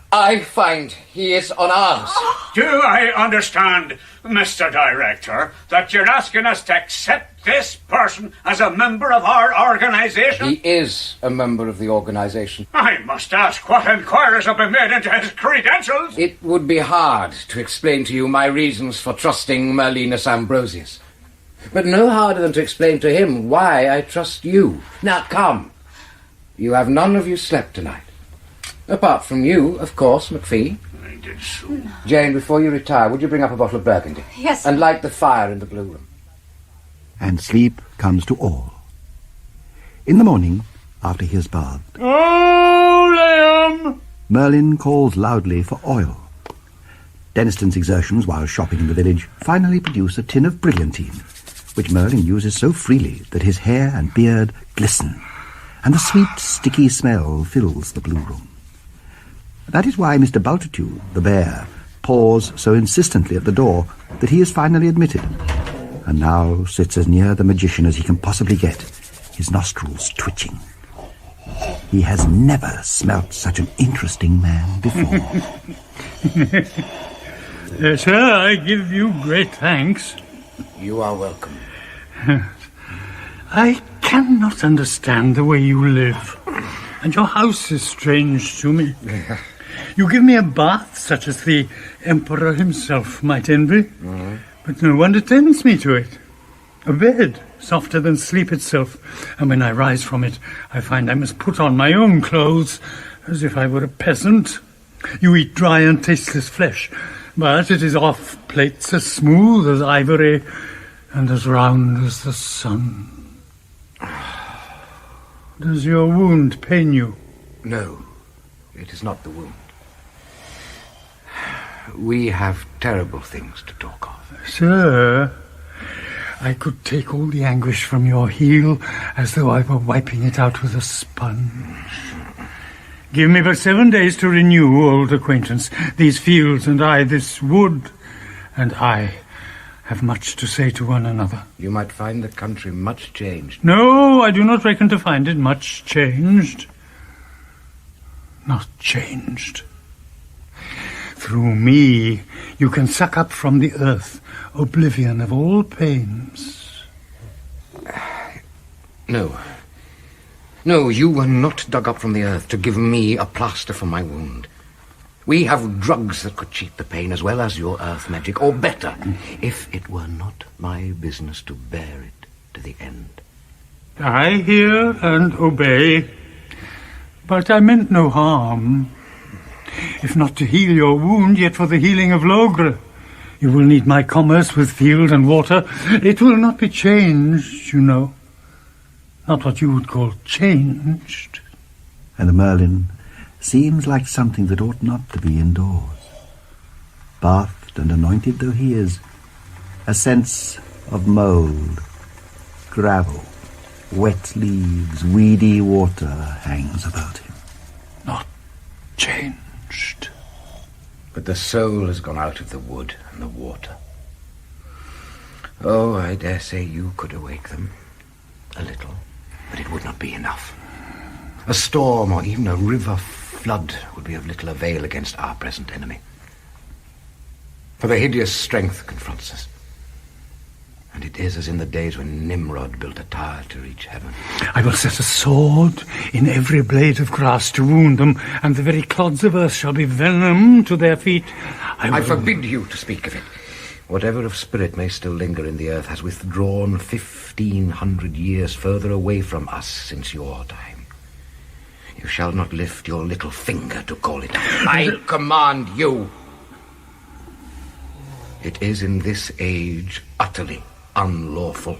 I find he is on ours. Do I understand, Mr. Director, that you're asking us to accept this person as a member of our organisation? He is a member of the organisation. I must ask what inquiries have been made into his credentials. It would be hard to explain to you my reasons for trusting Merlinus Ambrosius. But no harder than to explain to him why I trust you. Now, come. You have none of you slept tonight. Apart from you, of course, McPhee. I did so. Jane, before you retire, would you bring up a bottle of Burgundy? Yes. And light the fire in the blue room. And sleep comes to all. In the morning, after he has bathed, Liam! Merlin calls loudly for oil. Deniston's exertions while shopping in the village finally produce a tin of brilliantine, which Merlin uses so freely that his hair and beard glisten, and the sweet, sticky smell fills the blue room. That is why Mr. Bultitude, the bear, paws so insistently at the door that he is finally admitted, and now sits as near the magician as he can possibly get, his nostrils twitching. He has never smelt such an interesting man before. Sir, I give you great thanks. You are welcome. I cannot understand the way you live, and your house is strange to me. You give me a bath such as the Emperor himself might envy, but no one attends me to it. A bed, softer than sleep itself, and when I rise from it, I find I must put on my own clothes, as if I were a peasant. You eat dry and tasteless flesh, but it is off plates as smooth as ivory and as round as the sun. Does your wound pain you? No, it is not the wound. We have terrible things to talk of. Sir, I could take all the anguish from your heel as though I were wiping it out with a sponge. Give me but 7 days to renew old acquaintance. These fields and I, this wood and I, have much to say to one another. You might find the country much changed. No, I do not reckon to find it much changed. Not changed. Through me, you can suck up from the earth oblivion of all pains. No. No, you were not dug up from the earth to give me a plaster for my wound. We have drugs that could cheat the pain as well as your earth magic, or better, if it were not my business to bear it to the end. I hear and obey, but I meant no harm. If not to heal your wound, yet for the healing of Logre. You will need my commerce with field and water. It will not be changed, you know. Not what you would call changed. And the Merlin seems like something that ought not to be indoors. Bathed and anointed though he is, a sense of mould, gravel, wet leaves, weedy water hangs about him. Not changed. But the soul has gone out of the wood and the water. Oh, I dare say you could awake them. A little. But it would not be enough. A storm or even a river flood would be of little avail against our present enemy. For the hideous strength confronts us. And it is as in the days when Nimrod built a tower to reach heaven. I will set a sword in every blade of grass to wound them, and the very clods of earth shall be venom to their feet. I forbid you to speak of it. Whatever of spirit may still linger in the earth has withdrawn 1,500 years further away from us since your time. You shall not lift your little finger to call it out. I command you. It is in this age utterly unlawful.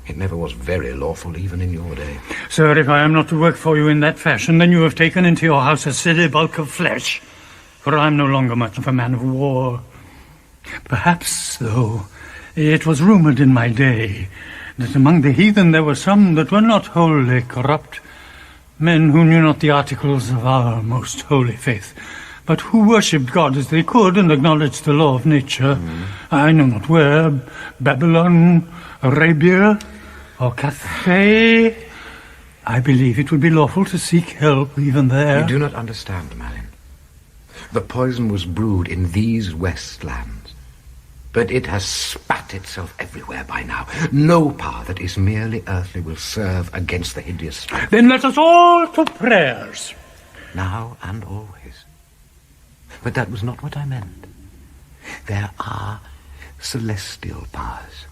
It never was very lawful even in your day. Sir, if I am not to work for you in that fashion, then you have taken into your house a silly bulk of flesh. For I am no longer much of a man of war. Perhaps, though, it was rumoured in my day that among the heathen there were some that were not wholly corrupt, men who knew not the articles of our most holy faith, but who worshipped God as they could and acknowledged the law of nature. I know not where, Babylon, Arabia, or Cathay. I believe it would be lawful to seek help even there. You do not understand, Malin. The poison was brewed in these west lands. But it has spat itself everywhere by now. No power that is merely earthly will serve against the hideous strength. Then let us all to prayers. Now and always. But that was not what I meant. There are celestial powers.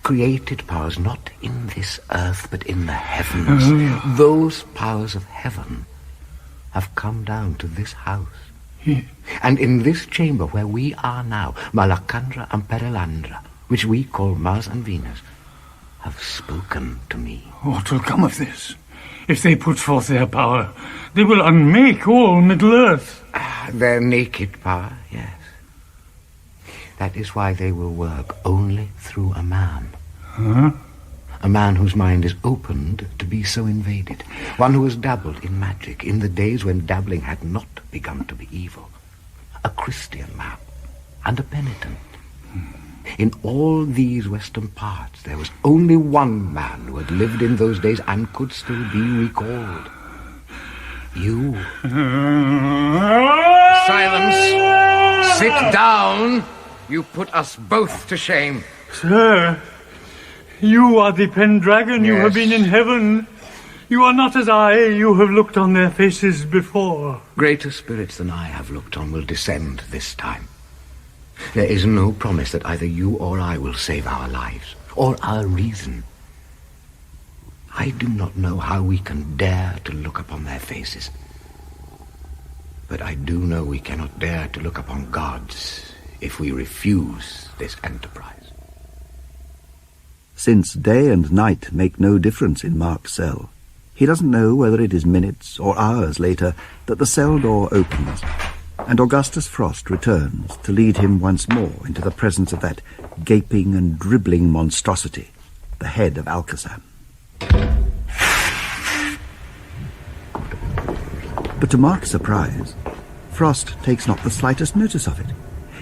Created powers not in this earth, but in the heavens. Those powers of heaven have come down to this house. And in this chamber where we are now, Malacandra and Perilandra, which we call Mars and Venus, have spoken to me. What will come of this? If they put forth their power, they will unmake all Middle-earth. Their naked power, yes. That is why they will work only through a man. Huh? A man whose mind is opened to be so invaded. One who has dabbled in magic in the days when dabbling had not begun to be evil. A Christian man and a penitent. In all these western parts there was only one man who had lived in those days and could still be recalled. You. Silence. Sit down. You put us both to shame. Sir, you are the Pendragon. You Yes. have been in heaven. You are not as I. You have looked on their faces before. Greater spirits than I have looked on will descend this time. There is no promise that either you or I will save our lives. or our reason. I do not know how we can dare to look upon their faces. But I do know we cannot dare to look upon gods if we refuse this enterprise. Since day and night make no difference in Mark's cell, he doesn't know whether it is minutes or hours later that the cell door opens, and Augustus Frost returns to lead him once more into the presence of that gaping and dribbling monstrosity, the head of Alcazan. But to Mark's surprise, Frost takes not the slightest notice of it.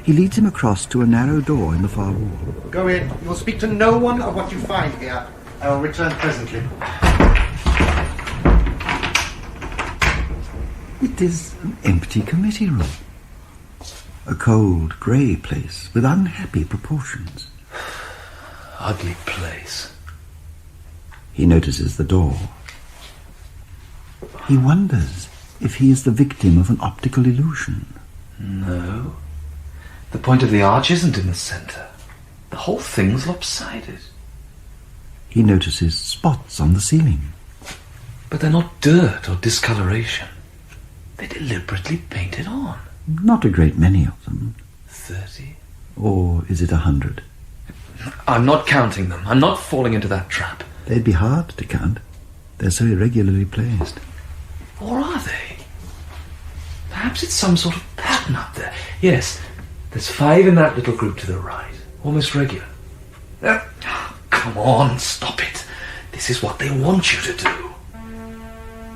He leads him across to a narrow door in the far wall. Go in. You'll speak to no one of what you find here. I will return presently. It is an empty committee room. A cold, grey place with unhappy proportions. Ugly place. He notices the door. He wonders if he is the victim of an optical illusion. No. The point of the arch isn't in the centre. The whole thing's lopsided. He notices spots on the ceiling. But they're not dirt or discoloration. They're deliberately painted on. Not a great many of them. 30? Or is it 100? I'm not counting them. I'm not falling into that trap. They'd be hard to count. They're so irregularly placed. Or are they? Perhaps it's some sort of pattern up there. Yes, there's 5 in that little group to the right. Almost regular. Come on, stop it. This is what they want you to do.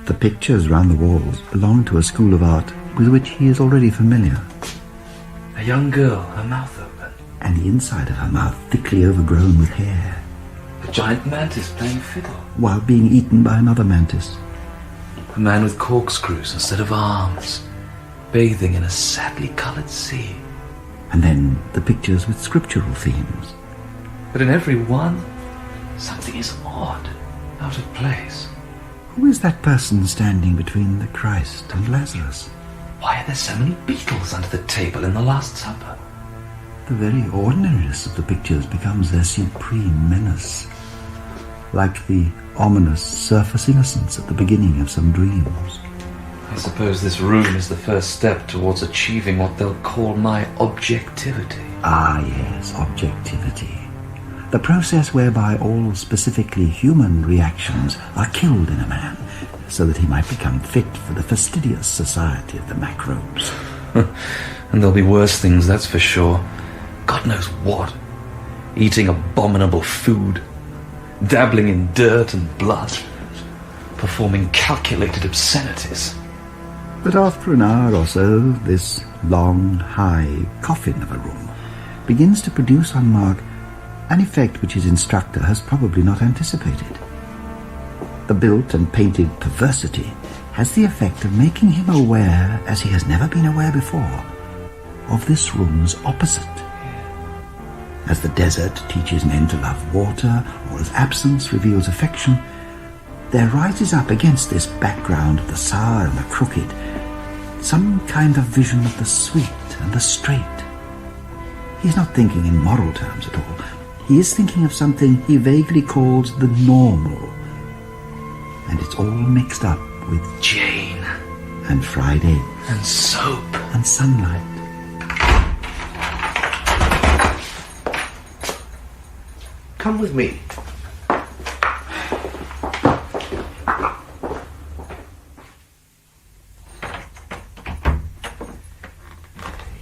The pictures round the walls belong to a school of art with which he is already familiar. A young girl, her mouth open. And the inside of her mouth thickly overgrown with hair. A giant mantis playing fiddle. While being eaten by another mantis. A man with corkscrews instead of arms, bathing in a sadly coloured sea. And then the pictures with scriptural themes. But in every one, something is odd, out of place. Who is that person standing between the Christ and Lazarus? Why are there so many beetles under the table in the Last Supper? The very ordinariness of the pictures becomes their supreme menace. Like the ominous surface innocence at the beginning of some dreams. I suppose this room is the first step towards achieving what they'll call my objectivity. Ah, yes, objectivity. The process whereby all specifically human reactions are killed in a man, so that he might become fit for the fastidious society of the macrobes. And there'll be worse things, that's for sure. God knows what. Eating abominable food, dabbling in dirt and blood, performing calculated obscenities. But after an hour or so, this long, high coffin of a room begins to produce on Mark an effect which his instructor has probably not anticipated. The built and painted perversity has the effect of making him aware, as he has never been aware before, of this room's opposite. As the desert teaches men to love water, or as absence reveals affection, there rises up against this background of the sour and the crooked some kind of vision of the sweet and the straight. He's not thinking in moral terms at all. He is thinking of something he vaguely calls the normal. And it's all mixed up with Jane. And Friday. And soap. And sunlight. Come with me.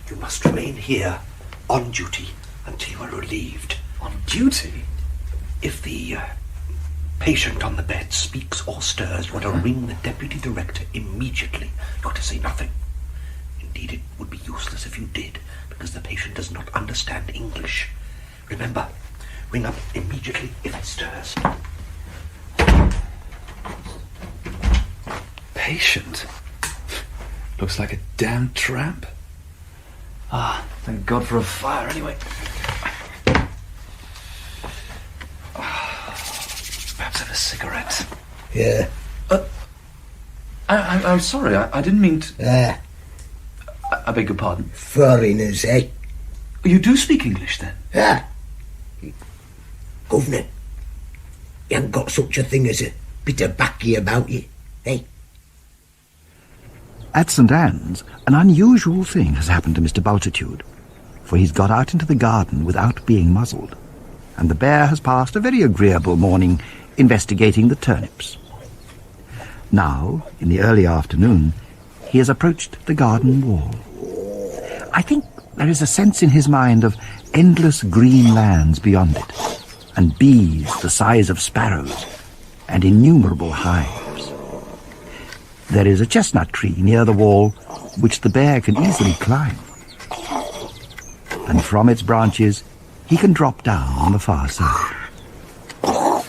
You must remain here, on duty, until you are relieved. On duty? If the patient on the bed speaks or stirs, you are to ring the deputy director immediately. You are to say nothing. Indeed, it would be useless if you did, because the patient does not understand English. Remember, ring up immediately if it stirs. Patient? Looks like a damn tramp. Ah, thank God for a fire, anyway. Perhaps have a cigarette. Yeah. I'm sorry, I didn't mean to... I beg your pardon? Foreigners, eh? You do speak English, then? Yeah. Governor, you ain't got such a thing as a bit of baccy about you, eh? At St. Anne's, an unusual thing has happened to Mr. Bultitude, for he's got out into the garden without being muzzled, and the bear has passed a very agreeable morning investigating the turnips. Now, in the early afternoon, he has approached the garden wall. I think there is a sense in his mind of endless green lands beyond it, and bees the size of sparrows, and innumerable hives. There is a chestnut tree near the wall which the bear can easily climb, and from its branches he can drop down on the far side. Oh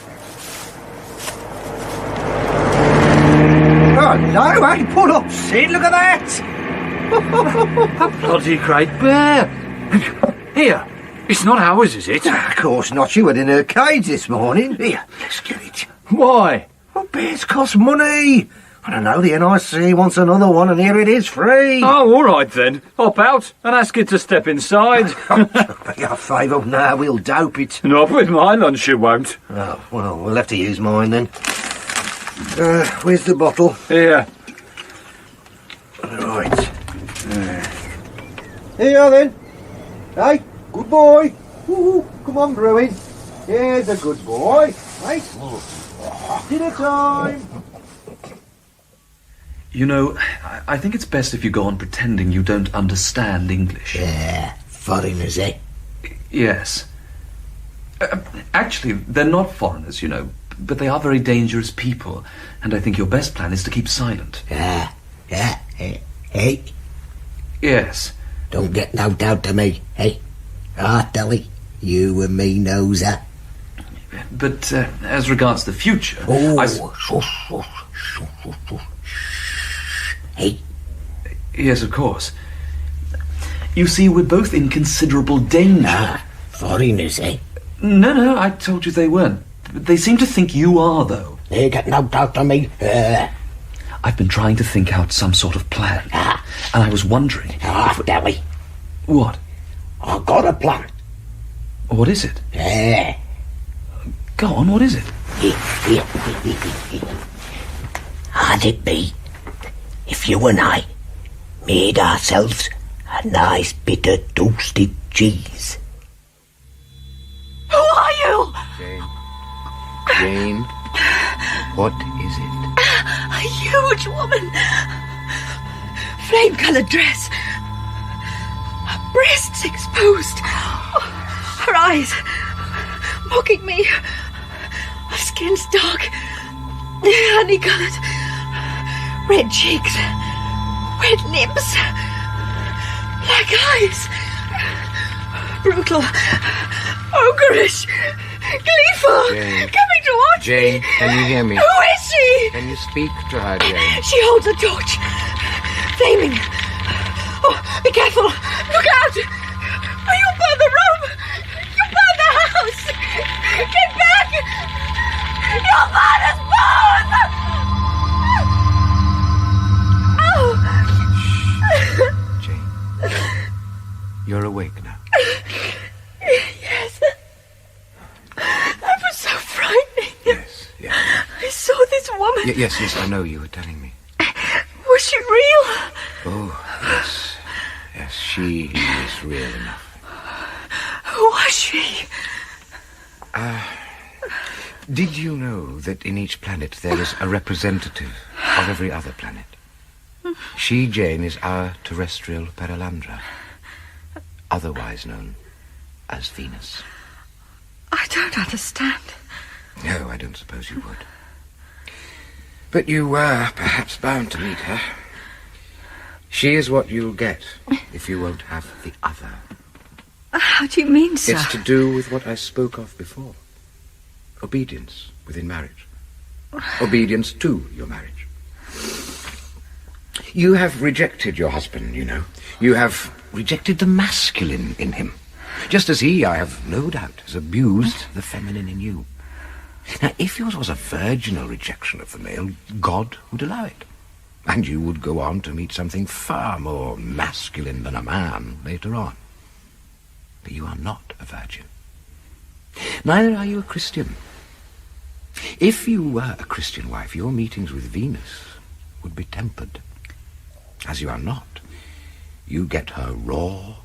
no, I pull up, Sid, look at that! A bloody great bear! Here, it's not ours, is it? Of course not, you were in her cage this morning. Here, let's get it. Why? Well, bears cost money. I don't know, the NIC wants another one, and here it is, free. Oh, all right then. Hop out and ask it to step inside. Beg your favour, now we'll dope it. Not with my lunch, you won't. Oh, well, we'll have to use mine then. Where's the bottle? Here. Right. Here you are then. Hey, good boy. Woo-hoo. Come on, Bruin. Here's a good boy. Hey, dinner time. You know, I think it's best if you go on pretending you don't understand English. Yeah, foreigners, eh? Yes. Actually, they're not foreigners, you know, but they are very dangerous people, and I think your best plan is to keep silent. Hey? Yes. Don't get no doubt of me, hey? Heartily, you and me knows that. But as regards the future... Hey? Yes, of course. You see, we're both in considerable danger. Foreigners, eh? No, I told you they weren't. They seem to think you are, though. They get no doubt of me. I've been trying to think out some sort of plan. And I was wondering... Delly. What? I've got a plan. What is it? Go on, what is it? How'd it be if you and I made ourselves a nice bit of toasted cheese? Who are you? Jane, what is it? A huge woman. Flame-coloured dress. Her breasts exposed. Her eyes mocking me. Her skin's dark, honey-coloured. Red cheeks, red lips, black eyes. Brutal, ogreish, gleeful, Jane. coming towards Jane, me. can you hear me? Who is she? Can you speak to her, Jane? She holds a torch, flaming. Oh, be careful! Look out! Oh, you burn the room! You burn the house! Get back! You'll burn us both! Oh! You're awake now. Yes. That was so frightening. Yes. I saw this woman. Yes, I know you were telling me. Was she real? Oh, yes, she is real enough. Who was she? Did you know that in each planet there is a representative of every other planet? She, Jane, is our terrestrial Perelandra, otherwise known as Venus. I don't understand. No, I don't suppose you would. But you were perhaps bound to meet her. She is what you'll get if you won't have the other. How do you mean, sir? It's to do with what I spoke of before. Obedience within marriage. Obedience to your marriage. You have rejected your husband, you know. You have rejected the masculine in him. Just as he, I have no doubt, has abused the feminine in you. Now, if yours was a virginal rejection of the male, God would allow it. And you would go on to meet something far more masculine than a man later on. But you are not a virgin. Neither are you a Christian. If you were a Christian wife, your meetings with Venus would be tempered. As you are not, you get her raw,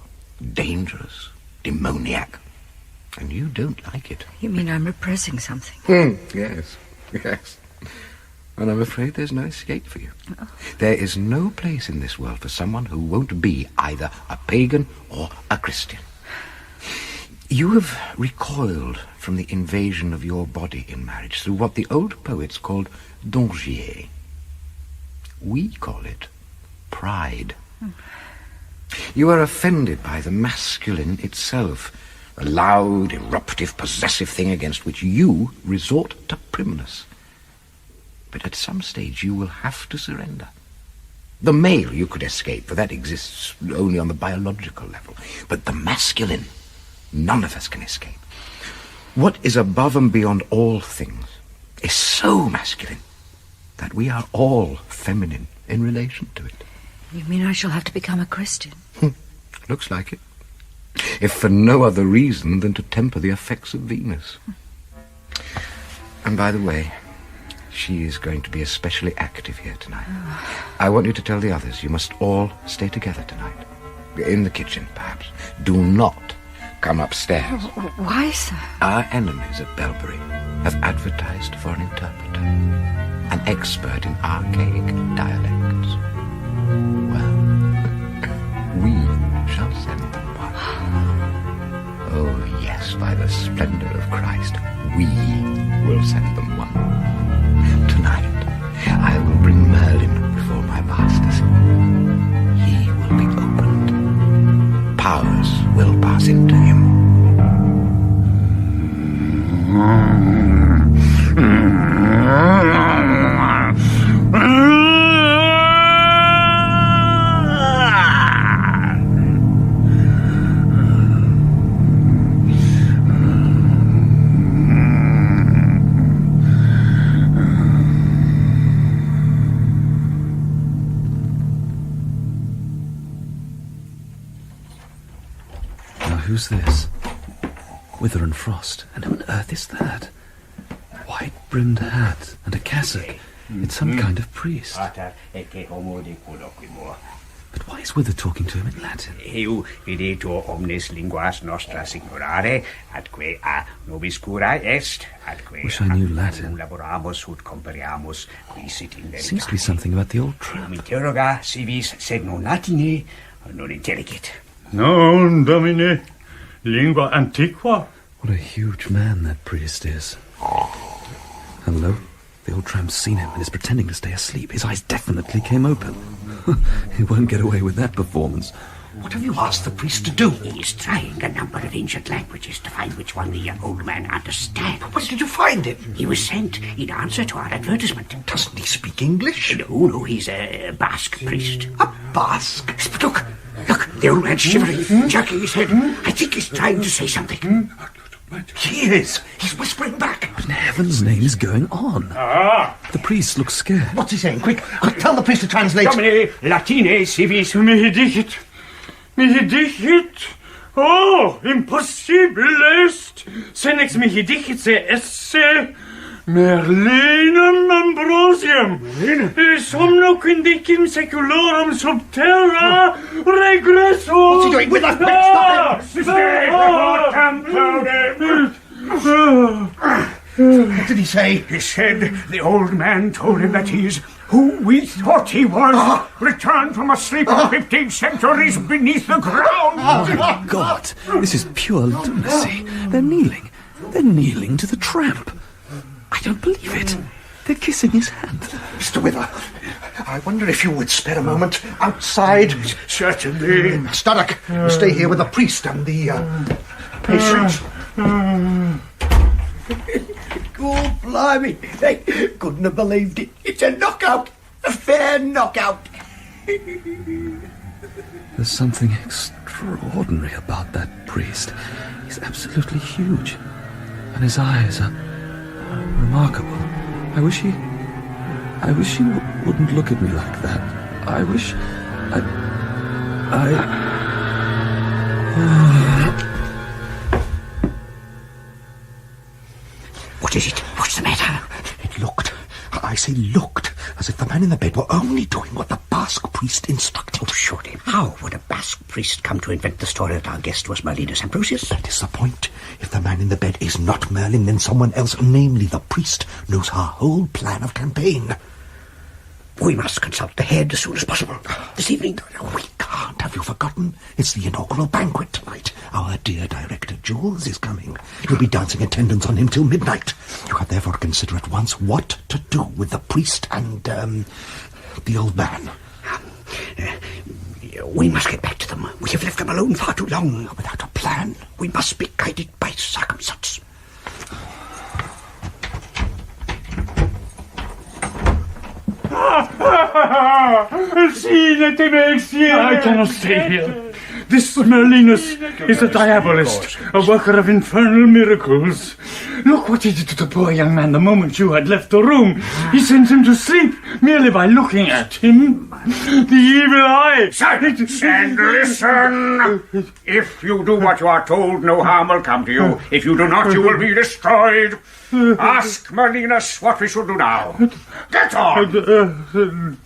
dangerous, demoniac, and you don't like it. You mean I'm repressing something? Yes. And I'm afraid there's no escape for you. There is no place in this world for someone who won't be either a pagan or a Christian. You have recoiled from the invasion of your body in marriage through what the old poets called danger. We call it pride. You are offended by the masculine itself, the loud, eruptive, possessive thing against which you resort to primness. But at some stage you will have to surrender. The male you could escape, for that exists only on the biological level. But the masculine, none of us can escape. What is above and beyond all things is so masculine that we are all feminine in relation to it. You mean I shall have to become a Christian? Looks like it. If for no other reason than to temper the effects of Venus. And by the way, she is going to be especially active here tonight. I want you to tell the others you must all stay together tonight. In the kitchen, perhaps. Do not come upstairs. Why, sir? Our enemies at Belbury have advertised for an interpreter, an expert in archaic dialects. Well, we shall send them one. Oh, yes, by the splendor of Christ, we will send them one. Tonight, I will bring Merlin before my masters. He will be opened. Powers will pass into him. Who's this? Wither and Frost. And who on earth is that? White-brimmed hat and a cassock. It's some kind of priest. But why is Wither talking to him in Latin? Eu videtur omnes linguas nostras ignorare, atque a nobis cura est, atque Wish I knew Latin. Laboramus ut comperiamus qui sit in veritate. Seems to be something about the old tramp. Interroga civis sed non latine, non intelligit. Non, Domine. Lingua antiqua. What a huge man that priest is. Hello? The old tramp's seen him and is pretending to stay asleep. His eyes definitely came open. He won't get away with that performance. What have you asked the priest to do? He is trying a number of ancient languages to find which one the old man understands. Where did you find him? He was sent in answer to our advertisement. Doesn't he speak English? No, he's a Basque priest. A Basque? But look, the old man's shivering, jerking his head. I think he's trying to say something. He is. He's whispering back. What in heaven's name is going on? The priest looks scared. What's he saying? Quick, tell the priest to translate. Domine, Latine civis. Mihi dicit. Mihi dicit. Oh, impossible est. Senex mihi dicit se esse Merlinum ambrosium. Somno quindicim secularum sub terra regresso. What's he doing? With us, quick, stop him. What did he say? He said the old man told him that he is who we thought he was, returned from a sleep of 15 centuries beneath the ground. Oh, my God. This is pure lunacy. They're kneeling. They're kneeling to the tramp. I don't believe it. They're kissing his hand. Mr. Wither, I wonder if you would spare a moment outside. Certainly. Studdock, you stay here with the priest and the patient. Oh, blimey. They couldn't have believed it. It's a knockout. A fair knockout. There's something extraordinary about that priest. He's absolutely huge. And his eyes are remarkable. I wish he wouldn't look at me like that. I wish he looked as if the man in the bed were only doing what the Basque priest instructed. Oh, surely. How would a Basque priest come to invent the story that our guest was Merlinus Ambrosius? That is the point. If the man in the bed is not Merlin, then someone else, namely the priest, knows our whole plan of campaign. We must consult the head as soon as possible. This evening. We can't. Have you forgotten? It's the inaugural banquet tonight. Our dear director, Jules, is coming. You'll be dancing attendance on him till midnight. You have therefore to consider at once what to do with the priest and, the old man. We must get back to them. We have left them alone far too long. Without a plan, we must be guided by circumstance. I cannot stay here. This Merlinus is a diabolist, a worker of infernal miracles. Look what he did to the poor young man the moment you had left the room. He sent him to sleep merely by looking at him. The evil eye. Silence and listen. If you do what you are told, no harm will come to you. If you do not, you will be destroyed. Ask Merlinus what we should do now. Get on.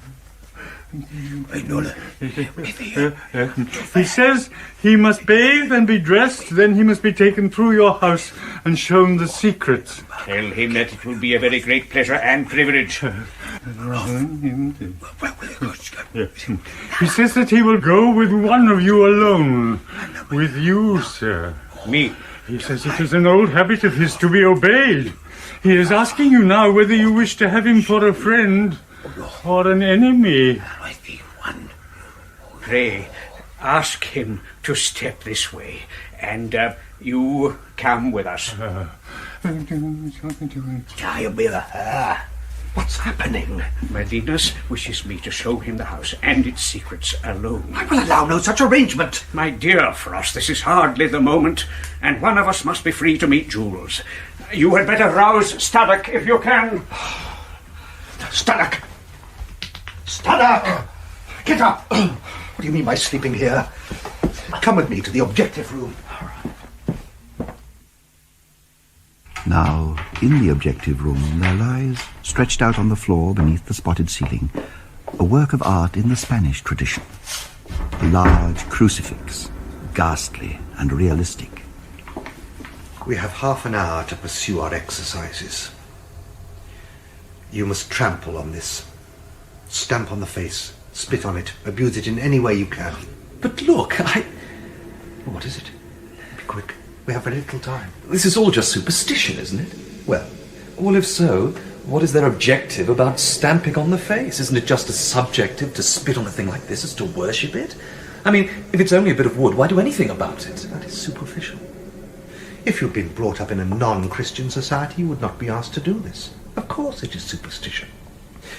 He says he must bathe and be dressed, then he must be taken through your house and shown the secrets. Tell him that it will be a very great pleasure and privilege. He says that he will go with one of you alone. With you, sir. Me? He says it is an old habit of his to be obeyed. He is asking you now whether you wish to have him for a friend or an enemy. Pray, ask him to step this way, and you come with us. What's happening? Merlinus wishes me to show him the house and its secrets alone. I will allow no such arrangement. My dear Frost, this is hardly the moment, and one of us must be free to meet Jules. You had better rouse Studdock if you can. Studdock! Studdock! Get up! What do you mean by sleeping here? Come with me to the objective room. Now, in the objective room, there lies, stretched out on the floor beneath the spotted ceiling, a work of art in the Spanish tradition. A large crucifix, ghastly and realistic. We have half an hour to pursue our exercises. You must trample on this. Stamp on the face, spit on it, abuse it in any way you can. But look, What is it? Be quick. We have very little time. This is all just superstition, isn't it? Well, if so, what is their objective about stamping on the face? Isn't it just as subjective to spit on a thing like this as to worship it? I mean, if it's only a bit of wood, why do anything about it? That is superficial. If you'd been brought up in a non-Christian society, you would not be asked to do this. Of course it is superstition.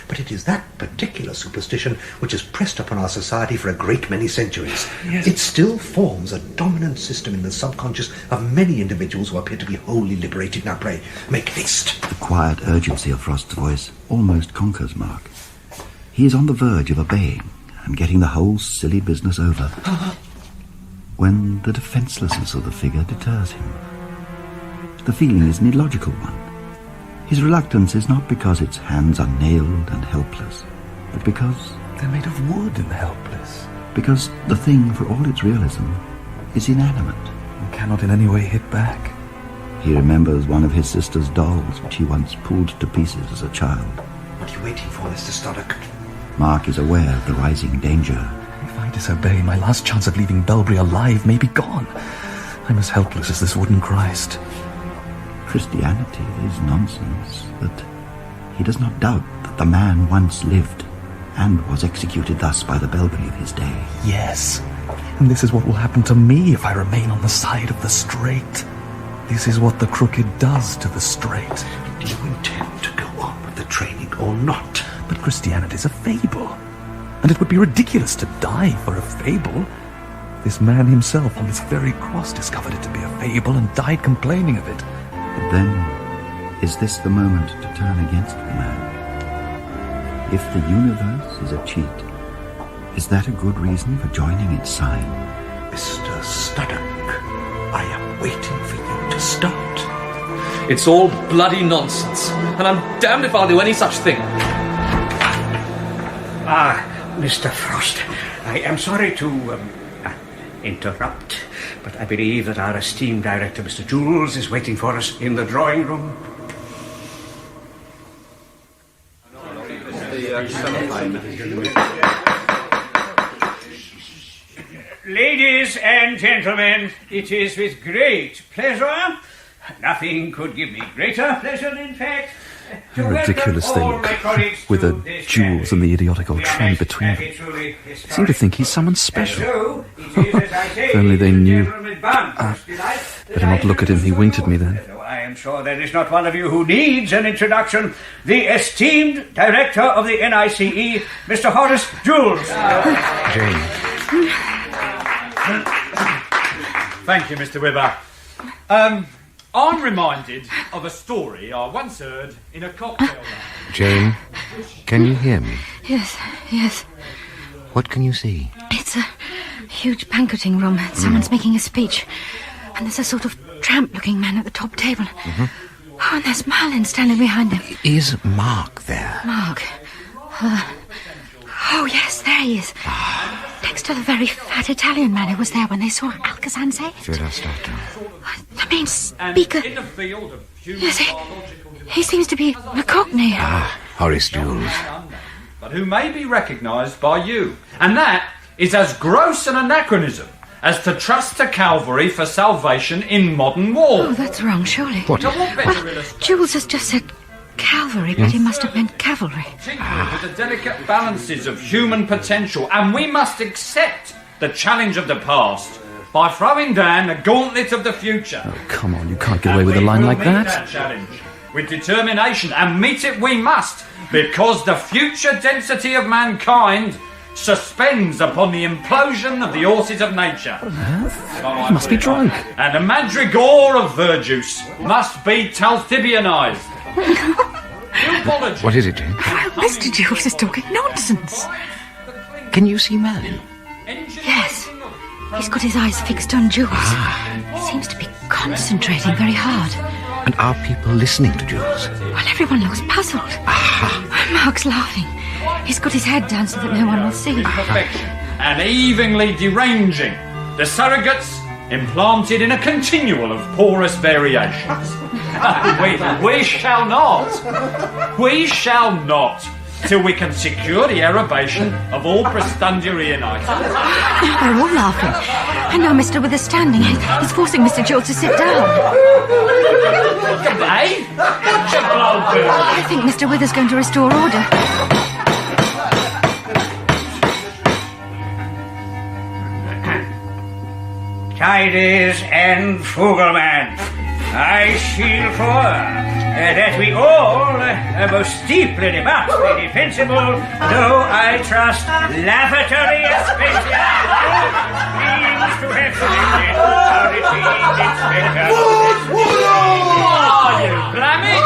But it is that particular superstition which has pressed upon our society for a great many centuries. Yes. It still forms a dominant system in the subconscious of many individuals who appear to be wholly liberated. Now pray, make haste. The quiet urgency of Frost's voice almost conquers Mark. He is on the verge of obeying and getting the whole silly business over when the defencelessness of the figure deters him. The feeling is an illogical one. His reluctance is not because its hands are nailed and helpless, but because they're made of wood and helpless. Because the thing, for all its realism, is inanimate and cannot in any way hit back. He remembers one of his sister's dolls, which he once pulled to pieces as a child. What are you waiting for, Mr. Studdock? Mark is aware of the rising danger. If I disobey, my last chance of leaving Belbury alive may be gone. I'm as helpless as this wooden Christ. Christianity is nonsense, but he does not doubt that the man once lived and was executed thus by the Belbury of his day. Yes, and this is what will happen to me if I remain on the side of the straight. This is what the crooked does to the straight. Do you intend to go on with the training or not? But Christianity is a fable, and it would be ridiculous to die for a fable. This man himself on this very cross discovered it to be a fable and died complaining of it. But then, is this the moment to turn against the man? If the universe is a cheat, is that a good reason for joining its sign? Mr. Studdock, I am waiting for you to start. It's all bloody nonsense, and I'm damned if I'll do any such thing. Mr. Frost, I am sorry to interrupt, but I believe that our esteemed director, Mr. Jules, is waiting for us in the drawing room. Ladies and gentlemen, it is with great pleasure. Nothing could give me greater pleasure, in fact. How ridiculous they look, with the Jules and the idiotic old tramp between them. They seem to think he's someone special. If only they knew. Better not look at him, he winked at me then. I am sure there is not one of you who needs an introduction. The esteemed director of the NICE, Mr. Horace Jules. Jane. Thank you, Mr. Wibber. I'm reminded of a story I once heard in a cocktail lounge. Jane, can you hear me? Yes. What can you see? It's a huge banqueting room. Someone's making a speech. And there's a sort of tramp-looking man at the top table. Mm-hmm. Oh, and there's Marlin standing behind him. Is Mark there? Mark? Oh, yes, there he is. Next to the very fat Italian man who was there when they saw Alcazan saved. Filostrato. The main speaker. In the field of Yes, he seems to be a Cockney. Horace Jules. But who may be recognised by you. And that is as gross an anachronism as to trust to cavalry for salvation in modern war. Oh, that's wrong, surely. What? Well, Jules has just said cavalry, but he must have meant cavalry. With the delicate balances of human potential, and we must accept the challenge of the past by throwing down the gauntlet of the future. Oh, come on, you can't get away with a line like that. That challenge with determination, and meet it we must, because the future density of mankind suspends upon the implosion of the horses of nature. He must be drunk. And the madrigal of verjuice must be Talthibianized. What is it, Jane? Mr. Jules is talking nonsense. Can you see Merlin? Yes. He's got his eyes fixed on Jules. He seems to be concentrating very hard. And are people listening to Jules? Well, everyone looks puzzled. Mark's laughing. He's got his head down so that no one will see. Perfection and evenly deranging the surrogates implanted in a continual of porous variations. We shall not, till we can secure the erobation of all Prestundurianites. They're all laughing. And now Mr. Wither's standing. He's forcing Mr. Jules to sit down. Hey? What's your blood do? I think Mr. Wither's going to restore order. Tidies and Fugelman, I feel for that we all most deeply debate the defensible, though I trust lavatory expenditure means to have submitted our received inspector. Are you blamming?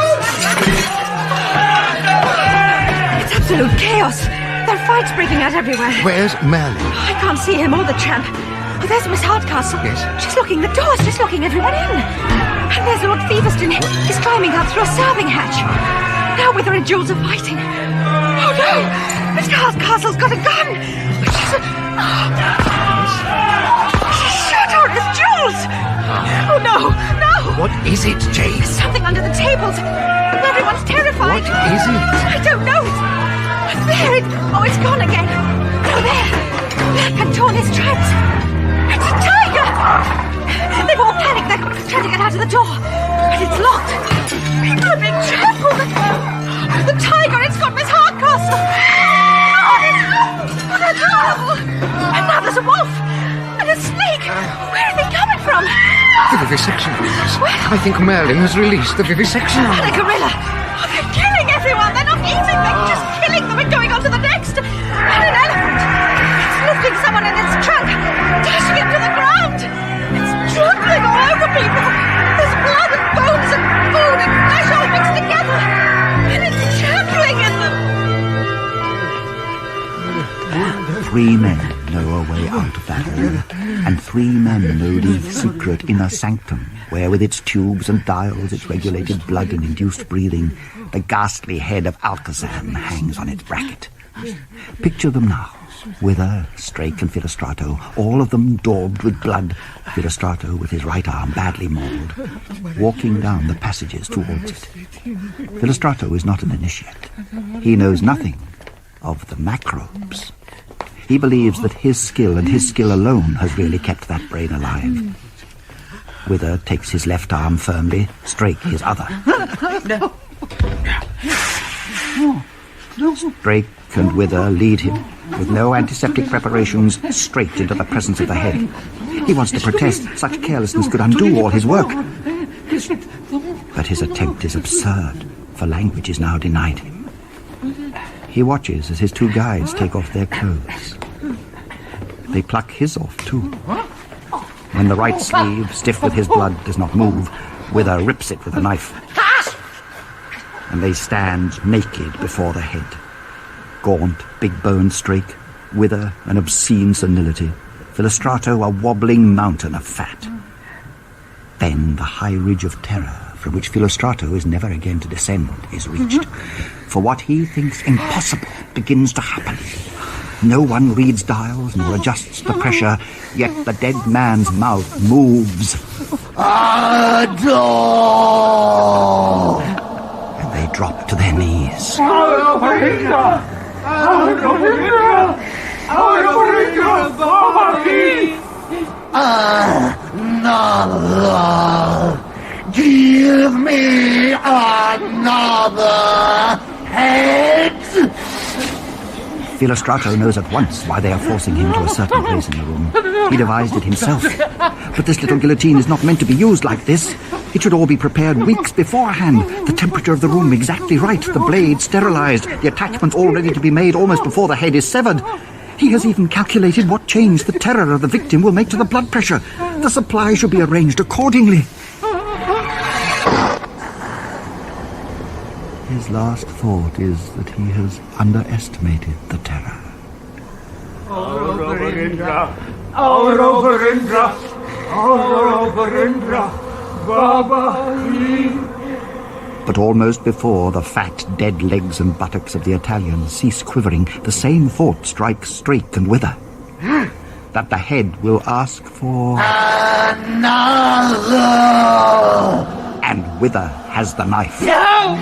It's absolute chaos. There are fights breaking out everywhere. Where's Merlin? I can't see him or the tramp. Oh, there's Miss Hardcastle. Yes. She's locking the doors. She's locking everyone in. And there's Lord Feverstone. He's climbing out through a serving hatch. Now Wither and Jules are fighting. Oh, no! Miss Hardcastle's got a gun. She's shot Horace Jules. Oh, no! What is it, Jane? There's something under the tables. Everyone's terrified. What is it? I don't know. There, it's gone again. Oh, there. Black and torn his stripes. It's a tiger! They've all panicked. They're trying to get out of the door. And it's locked. People are being trampled. Oh, the tiger, it's got Miss Hardcastle. Oh, that's horrible. And now there's a wolf. And a snake. Where are they coming from? The vivisection. I think Merlin has released the vivisection. And a gorilla. Oh, they're killing everyone. They're not eating them, just killing them and going on to the next. And an elephant. It's lifting someone in its trunk, dashing it to the ground. It's trampling all over people. There's blood and bones and food and flesh all mixed together. And it's trampling in them. 3 men know a way out of that hole, and 3 men know the secret inner sanctum, where with its tubes and dials, its regulated blood and induced breathing, the ghastly head of Alcazan hangs on its bracket. Picture them now. Wither, Straik and Filostrato, all of them daubed with blood, Filostrato with his right arm badly mauled, walking down the passages towards it. Filostrato is not an initiate. He knows nothing of the macrobes. He believes that his skill and his skill alone has really kept that brain alive. Wither takes his left arm firmly, Straik his other. Straik and Wither lead him, with no antiseptic preparations, straight into the presence of the head. He wants to protest. Such carelessness could undo all his work. But his attempt is absurd, for language is now denied him. He watches as his two guides take off their clothes. They pluck his off, too. When the right sleeve, stiff with his blood, does not move, Wither rips it with a knife. And they stand naked before the head. Gaunt, big-boned Straik, Wither, an obscene senility, Filostrato, a wobbling mountain of fat. Then the high ridge of terror, from which Filostrato is never again to descend, is reached. For what he thinks impossible begins to happen. No one reads dials nor adjusts the pressure, yet the dead man's mouth moves. Adore! And they drop to their knees. Another! Give me another head! Filostrato knows at once why they are forcing him to a certain place in the room. He devised it himself. But this little guillotine is not meant to be used like this. It should all be prepared weeks beforehand. The temperature of the room exactly right, the blade sterilized, the attachments all ready to be made almost before the head is severed. He has even calculated what change the terror of the victim will make to the blood pressure. The supply should be arranged accordingly. His last thought is that he has underestimated the terror. But almost before the fat, dead legs and buttocks of the Italian cease quivering, the same thought strikes Straik and Wither. That the head will ask for... another! And Wither has the knife. No!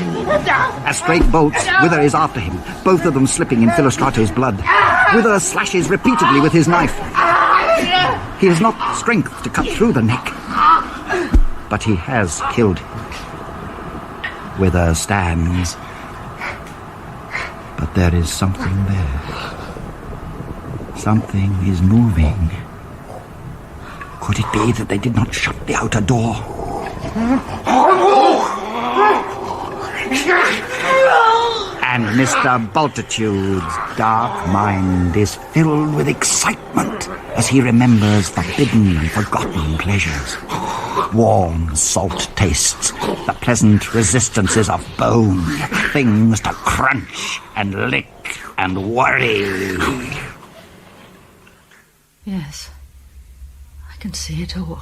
As Straik bolts, Wither is after him, both of them slipping in Filostrato's blood. Wither slashes repeatedly with his knife. He has not strength to cut through the neck, but he has killed him. Wither stands, but there is something there. Something is moving. Could it be that they did not shut the outer door? And Mr. Bultitude's dark mind is filled with excitement as he remembers forbidden and forgotten pleasures. Warm, salt tastes, the pleasant resistances of bone, things to crunch and lick and worry. Yes, I can see it all.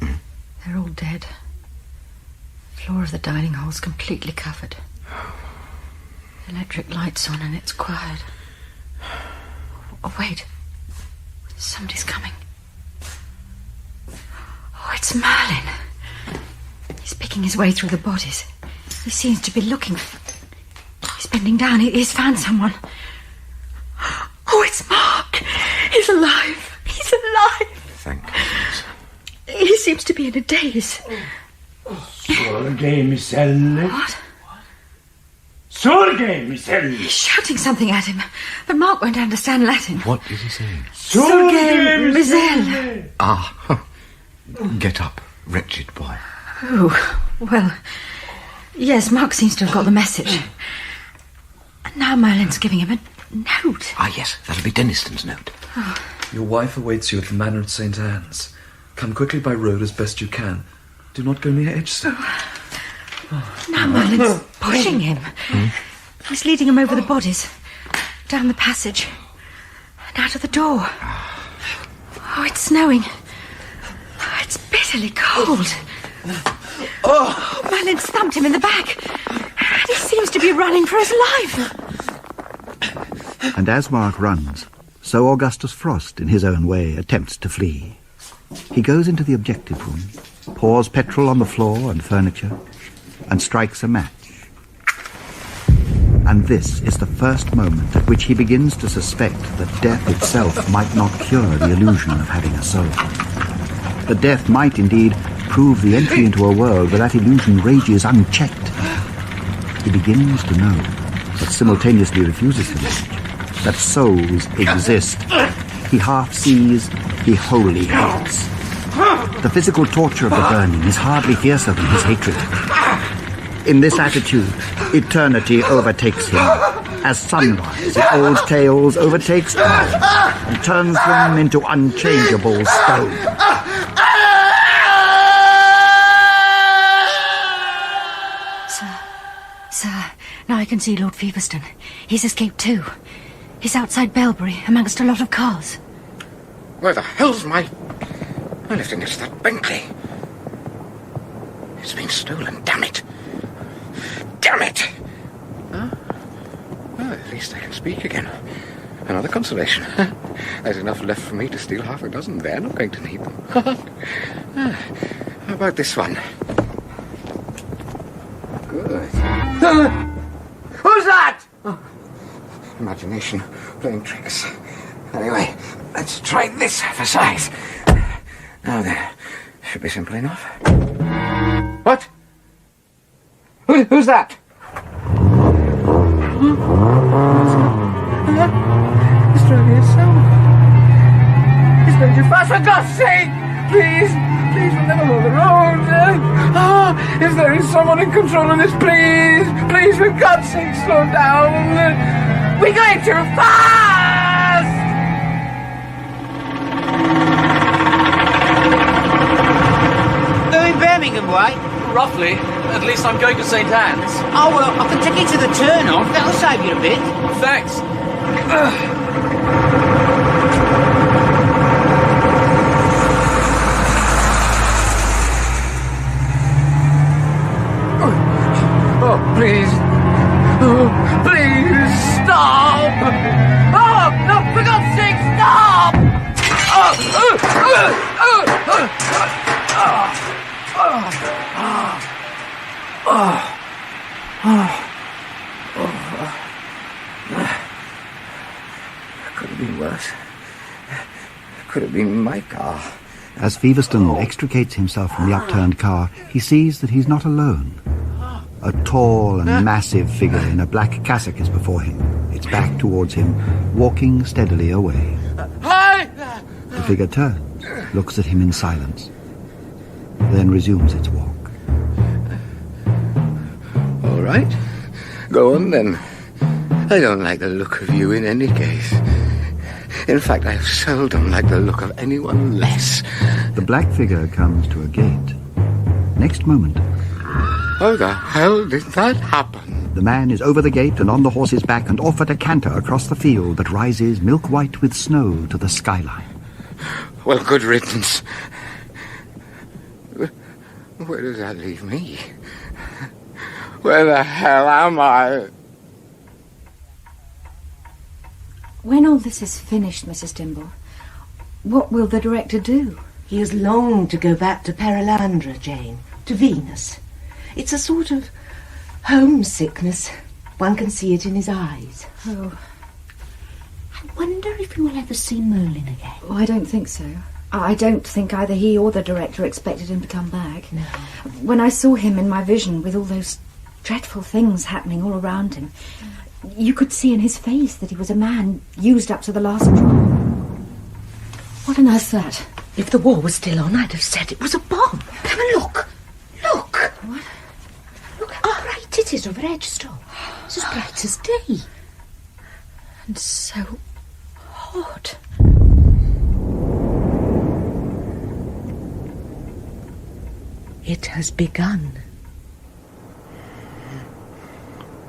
They're all dead. The floor of the dining hall's completely covered. The electric light's on and it's quiet. Oh, wait. Somebody's coming. Oh, it's Merlin. He's picking his way through the bodies. He seems to be looking. He's bending down. He's found someone. Oh, it's Mark. He's alive. He's alive. Thank goodness. He seems to be in a daze. Sorge, What? Sorge, Michel! He's shouting something at him, but Mark won't understand Latin. What is he saying? Sorge, Michel! Ah, get up, wretched boy. Oh, well, yes, Mark seems to have got the message. And now Merlin's giving him a note. Ah, yes, that'll be Deniston's note. Oh. Your wife awaits you at the manor at St. Anne's. Come quickly by road as best you can. Do not go near Edgestone. Now Merlin's pushing him. He's leading him over the bodies, down the passage, and out of the door. Oh, it's snowing. Oh, it's bitterly cold. Oh, Merlin's thumped him in the back, and he seems to be running for his life. And as Mark runs, so Augustus Frost, in his own way, attempts to flee. He goes into the objective room, pours petrol on the floor and furniture, and strikes a match. And this is the first moment at which he begins to suspect that death itself might not cure the illusion of having a soul. That death might indeed prove the entry into a world where that illusion rages unchecked. He begins to know, but simultaneously refuses to know, that souls exist. He half sees, he wholly hates. The physical torture of the burning is hardly fiercer than his hatred. In this attitude, eternity overtakes him, as sunrise in old tales overtakes time, and turns them into unchangeable stone. Sir, now I can see Lord Feverstone. He's escaped too. He's outside Belbury, amongst a lot of cars. Where the hell's my... I left against that Bentley. It's been stolen, damn it. Damn it! Huh? Well, at least I can speak again. Another consolation. There's enough left for me to steal half a dozen. They're not going to need them. How about this one? Good. Who's that? Oh. Imagination playing tricks. Anyway, let's try this for size. Now then, should be simple enough. What? Who's that? It's driving itself. It's going too fast, for God's sake! Please, we'll never hold the road. If there is someone in control of this, please, for God's sake, slow down. We're going too fast! They're in Birmingham way? Roughly. At least I'm going to St. Anne's. Oh, well, I can take you to the turn-off. That'll save you a bit. Thanks. Oh, please. Oh, please, stop! Oh, no, for God's sake, stop! Could have been worse. Could have been my car. As Feverstone extricates himself from the upturned car, he sees that he's not alone. A tall and massive figure in a black cassock is before him, its back towards him, walking steadily away. Hi! The figure turns, looks at him in silence, then resumes its walk. All right. Go on, then. I don't like the look of you in any case. In fact, I seldom like the look of anyone less. The black figure comes to a gate. Next moment... How the hell did that happen? The man is over the gate and on the horse's back and off at a canter across the field that rises milk-white with snow to the skyline. Well, good riddance. Where does that leave me? Where the hell am I? When all this is finished, Mrs. Dimble, what will the director do? He has longed to go back to Perilandra, Jane, to Venus. It's a sort of homesickness. One can see it in his eyes. Oh. I wonder if you will ever see Merlin again. Oh, I don't think so. I don't think either he or the director expected him to come back. No. When I saw him in my vision with all those dreadful things happening all around him, you could see in his face that he was a man used up to the last straw. What on earth's that? If the war was still on, I'd have said it was a bomb. Come and look. Look. What? Look how bright it is over Edgestone. It's as bright as day. And so hot. It has begun.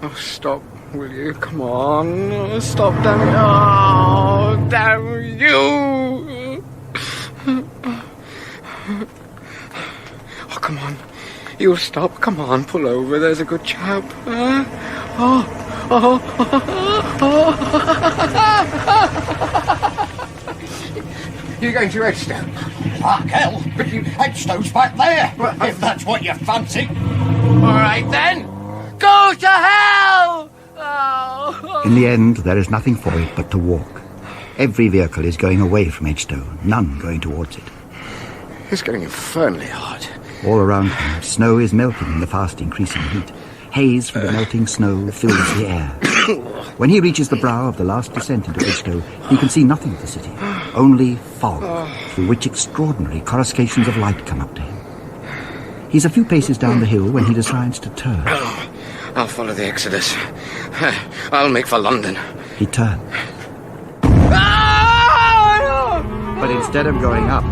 Oh, stop, will you? Come on. Oh, stop, damn it. Oh, damn you. Oh, come on. You'll stop. Come on, pull over. There's a good chap. You're going to Edgestone? Fuck hell! But Edgestone's back there, if that's what you fancy. All right, then. Go to hell! Oh. In the end, there is nothing for it but to walk. Every vehicle is going away from Edgestone, none going towards it. It's getting infernally hot. All around him, snow is melting in the fast increasing heat. Haze from the melting snow fills the air. When he reaches the brow of the last descent into Edgestone, he can see nothing of the city, only fog, through which extraordinary coruscations of light come up to him. He's a few paces down the hill when he decides to turn. I'll follow the Exodus. I'll make for London. He turns. But instead of going up,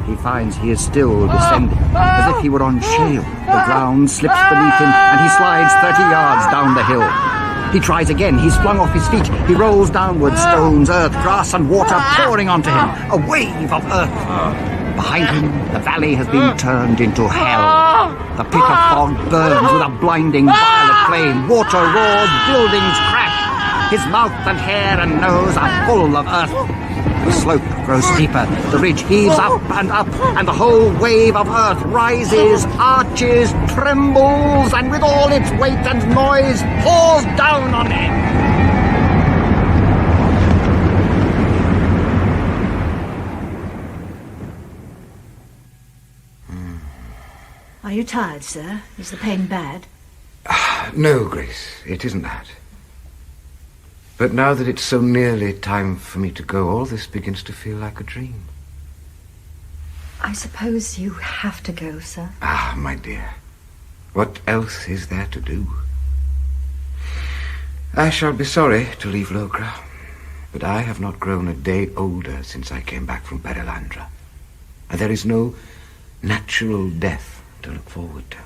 he finds he is still descending, as if he were on shale. The ground slips beneath him, and he slides 30 yards down the hill. He tries again. He's flung off his feet. He rolls downward, stones, earth, grass, and water pouring onto him. A wave of earth. Behind him, the valley has been turned into hell. The pit of fog burns with a blinding violet flame. Water roars, buildings crash. His mouth and hair and nose are full of earth. The slope grows steeper, the ridge heaves up, and the whole wave of earth rises, arches, trembles, and with all its weight and noise pours down on him. Are you tired, sir? Is the pain bad? No, Grace, it isn't that. But now that it's so nearly time for me to go, all this begins to feel like a dream. I suppose you have to go, sir. Ah, my dear. What else is there to do? I shall be sorry to leave Logra, but I have not grown a day older since I came back from Perilandra, and there is no natural death to look forward to.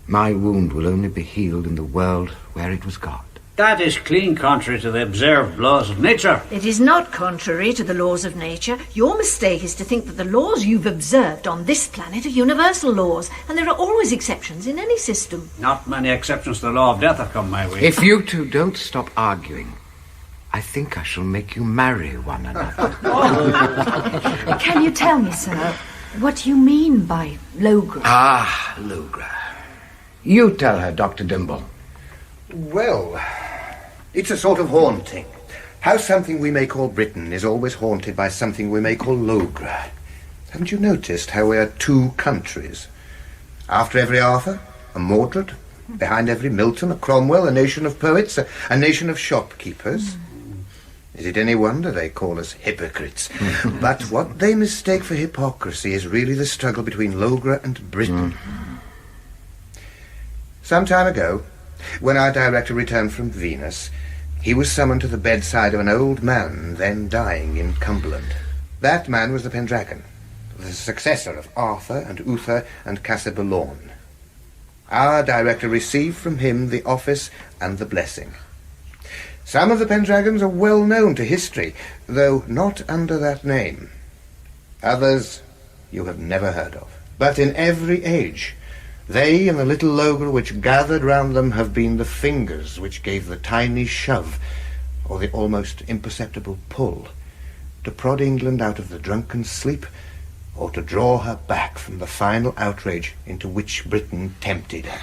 My wound will only be healed in the world where it was God. That is clean contrary to the observed laws of nature. It is not contrary to the laws of nature. Your mistake is to think that the laws you've observed on this planet are universal laws, and there are always exceptions in any system. Not many exceptions to the law of death have come my way. If you two don't stop arguing, I think I shall make you marry one another. Can you tell me, sir, what you mean by Logra? Ah, Logra. You tell her, Dr. Dimble. Well, it's a sort of haunting. How something we may call Britain is always haunted by something we may call Logra. Haven't you noticed how we are two countries? After every Arthur, a Mordred. Behind every Milton, a Cromwell, a nation of poets, a nation of shopkeepers. Is it any wonder they call us hypocrites? But what they mistake for hypocrisy is really the struggle between Logra and Britain. Some time ago, when our director returned from Venus, he was summoned to the bedside of an old man then dying in Cumberland. That man was the Pendragon, the successor of Arthur and Uther and Cassibellaun. Our director received from him the office and the blessing. Some of the Pendragons are well known to history, though not under that name. Others you have never heard of. But in every age, they and the little Logra which gathered round them have been the fingers which gave the tiny shove, or the almost imperceptible pull, to prod England out of the drunken sleep, or to draw her back from the final outrage into which Britain tempted her.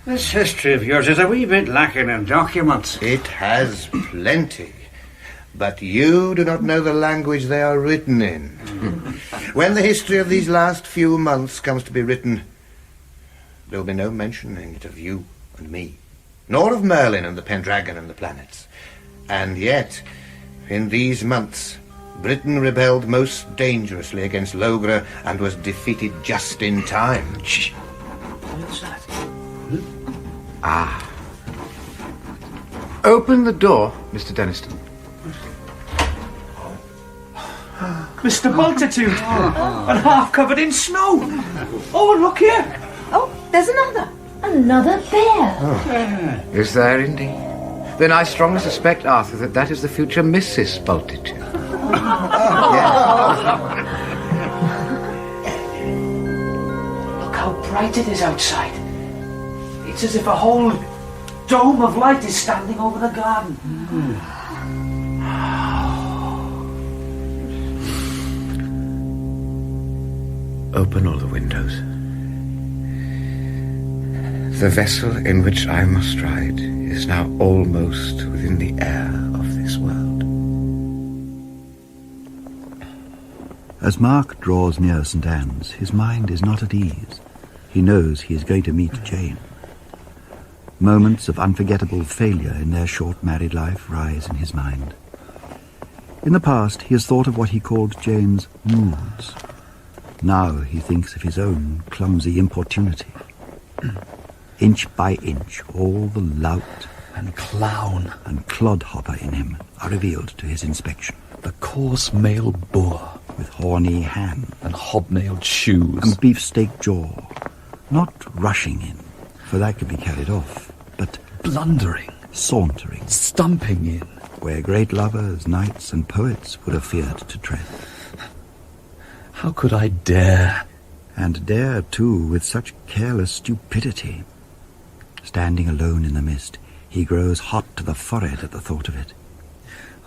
This history of yours is a wee bit lacking in documents. It has plenty, but you do not know the language they are written in. When the history of these last few months comes to be written, there will be no mentioning it of you and me, nor of Merlin and the Pendragon and the planets. And yet, in these months, Britain rebelled most dangerously against Logra and was defeated just in time. Shh. What's that? Ah. Open the door, Mr. Denniston. Mr. Multitude! And half covered in snow! Oh, look here! Oh, there's another. Another bear. Oh. Is there indeed? Then I strongly suspect, Arthur, that is the future Mrs. Multitude. Look how bright it is outside. It's as if a whole dome of light is standing over the garden. Open all the windows. The vessel in which I must ride is now almost within the air of this world. As Mark draws near St. Anne's, his mind is not at ease. He knows he is going to meet Jane. Moments of unforgettable failure in their short married life rise in his mind. In the past, he has thought of what he called Jane's moods. Now he thinks of his own clumsy importunity. Inch by inch, all the lout and clown and clodhopper in him are revealed to his inspection. The coarse male boor, with horny hand and hobnailed shoes and beefsteak jaw, not rushing in, for that could be carried off, but blundering, sauntering, stumping in, where great lovers, knights and poets would have feared to tread. How could I dare? And dare, too, with such careless stupidity. Standing alone in the mist, he grows hot to the forehead at the thought of it.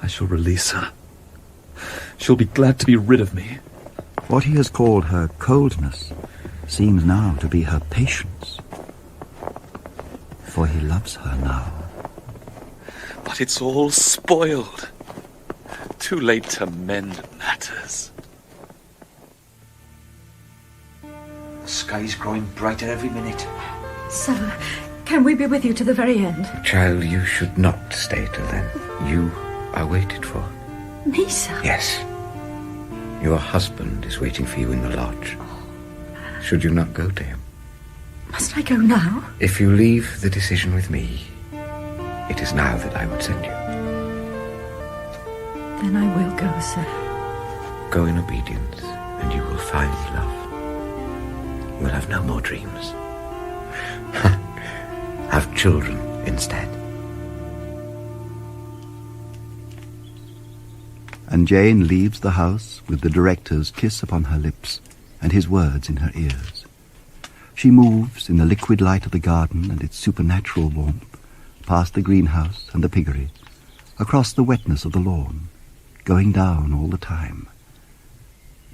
I shall release her. She'll be glad to be rid of me. What he has called her coldness seems now to be her patience. For he loves her now. But it's all spoiled. Too late to mend matters. The sky's growing brighter every minute. Sir, can we be with you to the very end? Child, you should not stay till then. You are waited for. Me, sir? Yes. Your husband is waiting for you in the lodge. Should you not go to him? Must I go now? If you leave the decision with me, it is now that I would send you. Then I will go, sir. Go in obedience, and you will find love. You will have no more dreams. Have children instead. And Jane leaves the house with the director's kiss upon her lips and his words in her ears. She moves in the liquid light of the garden and its supernatural warmth, past the greenhouse and the piggery, across the wetness of the lawn, going down all the time,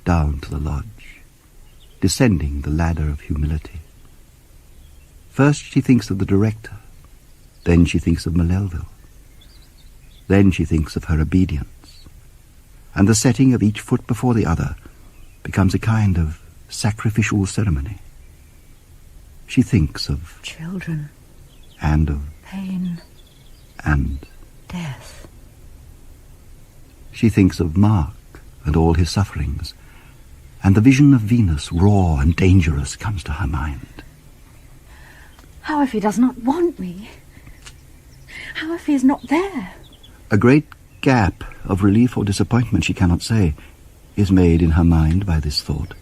down to the lodge, descending the ladder of humility. First she thinks of the director, then she thinks of Mellelville, then she thinks of her obedience, and the setting of each foot before the other becomes a kind of sacrificial ceremony. She thinks of children, and of pain, and death. She thinks of Mark and all his sufferings, and the vision of Venus, raw and dangerous, comes to her mind. How if he does not want me? How if he is not there? A great gap of relief or disappointment, she cannot say, is made in her mind by this thought.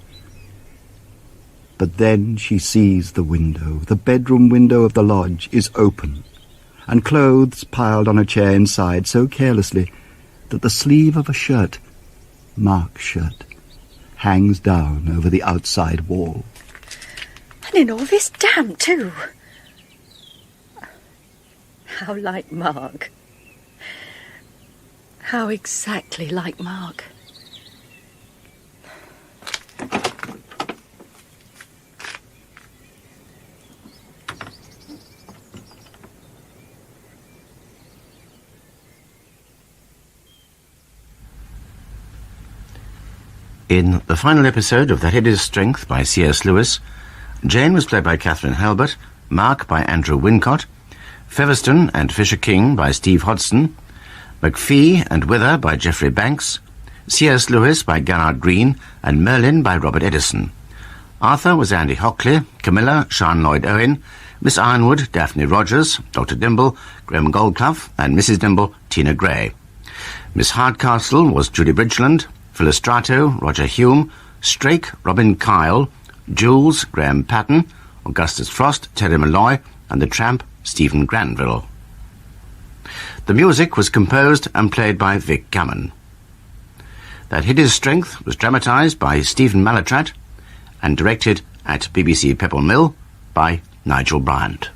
But then she sees the window. The bedroom window of the lodge is open, and clothes piled on a chair inside so carelessly that the sleeve of a shirt, Mark's shirt, hangs down over the outside wall. And in all this damp, too. How like Mark. How exactly like Mark. In the final episode of That Hideous Strength by C.S. Lewis, Jane was played by Kathryn Hurlbutt, Mark by Andrew Wincott, Feverstone and Fisher King by Steve Hodson, McPhee and Wither by Geoffrey Banks, C.S. Lewis by Garard Green, and Merlin by Robert Edison. Arthur was Andy Hockley, Camilla, Sian Lloyd Owen, Miss Ironwood, Daphne Rogers, Dr. Dimble, Graham Colclough, and Mrs. Dimble, Tina Gray. Miss Hardcastle was Judy Bridgland, Filostrato, Roger Hume, Straik, Robin Kyle, Jules, Graham Patton, Augustus Frost, Terry Molloy, and the Tramp, Stephen Granville. The music was composed and played by Vic Gammon. That Hideous Strength was dramatised by Stephen Mallatratt and directed at BBC Pebble Mill by Nigel Bryant.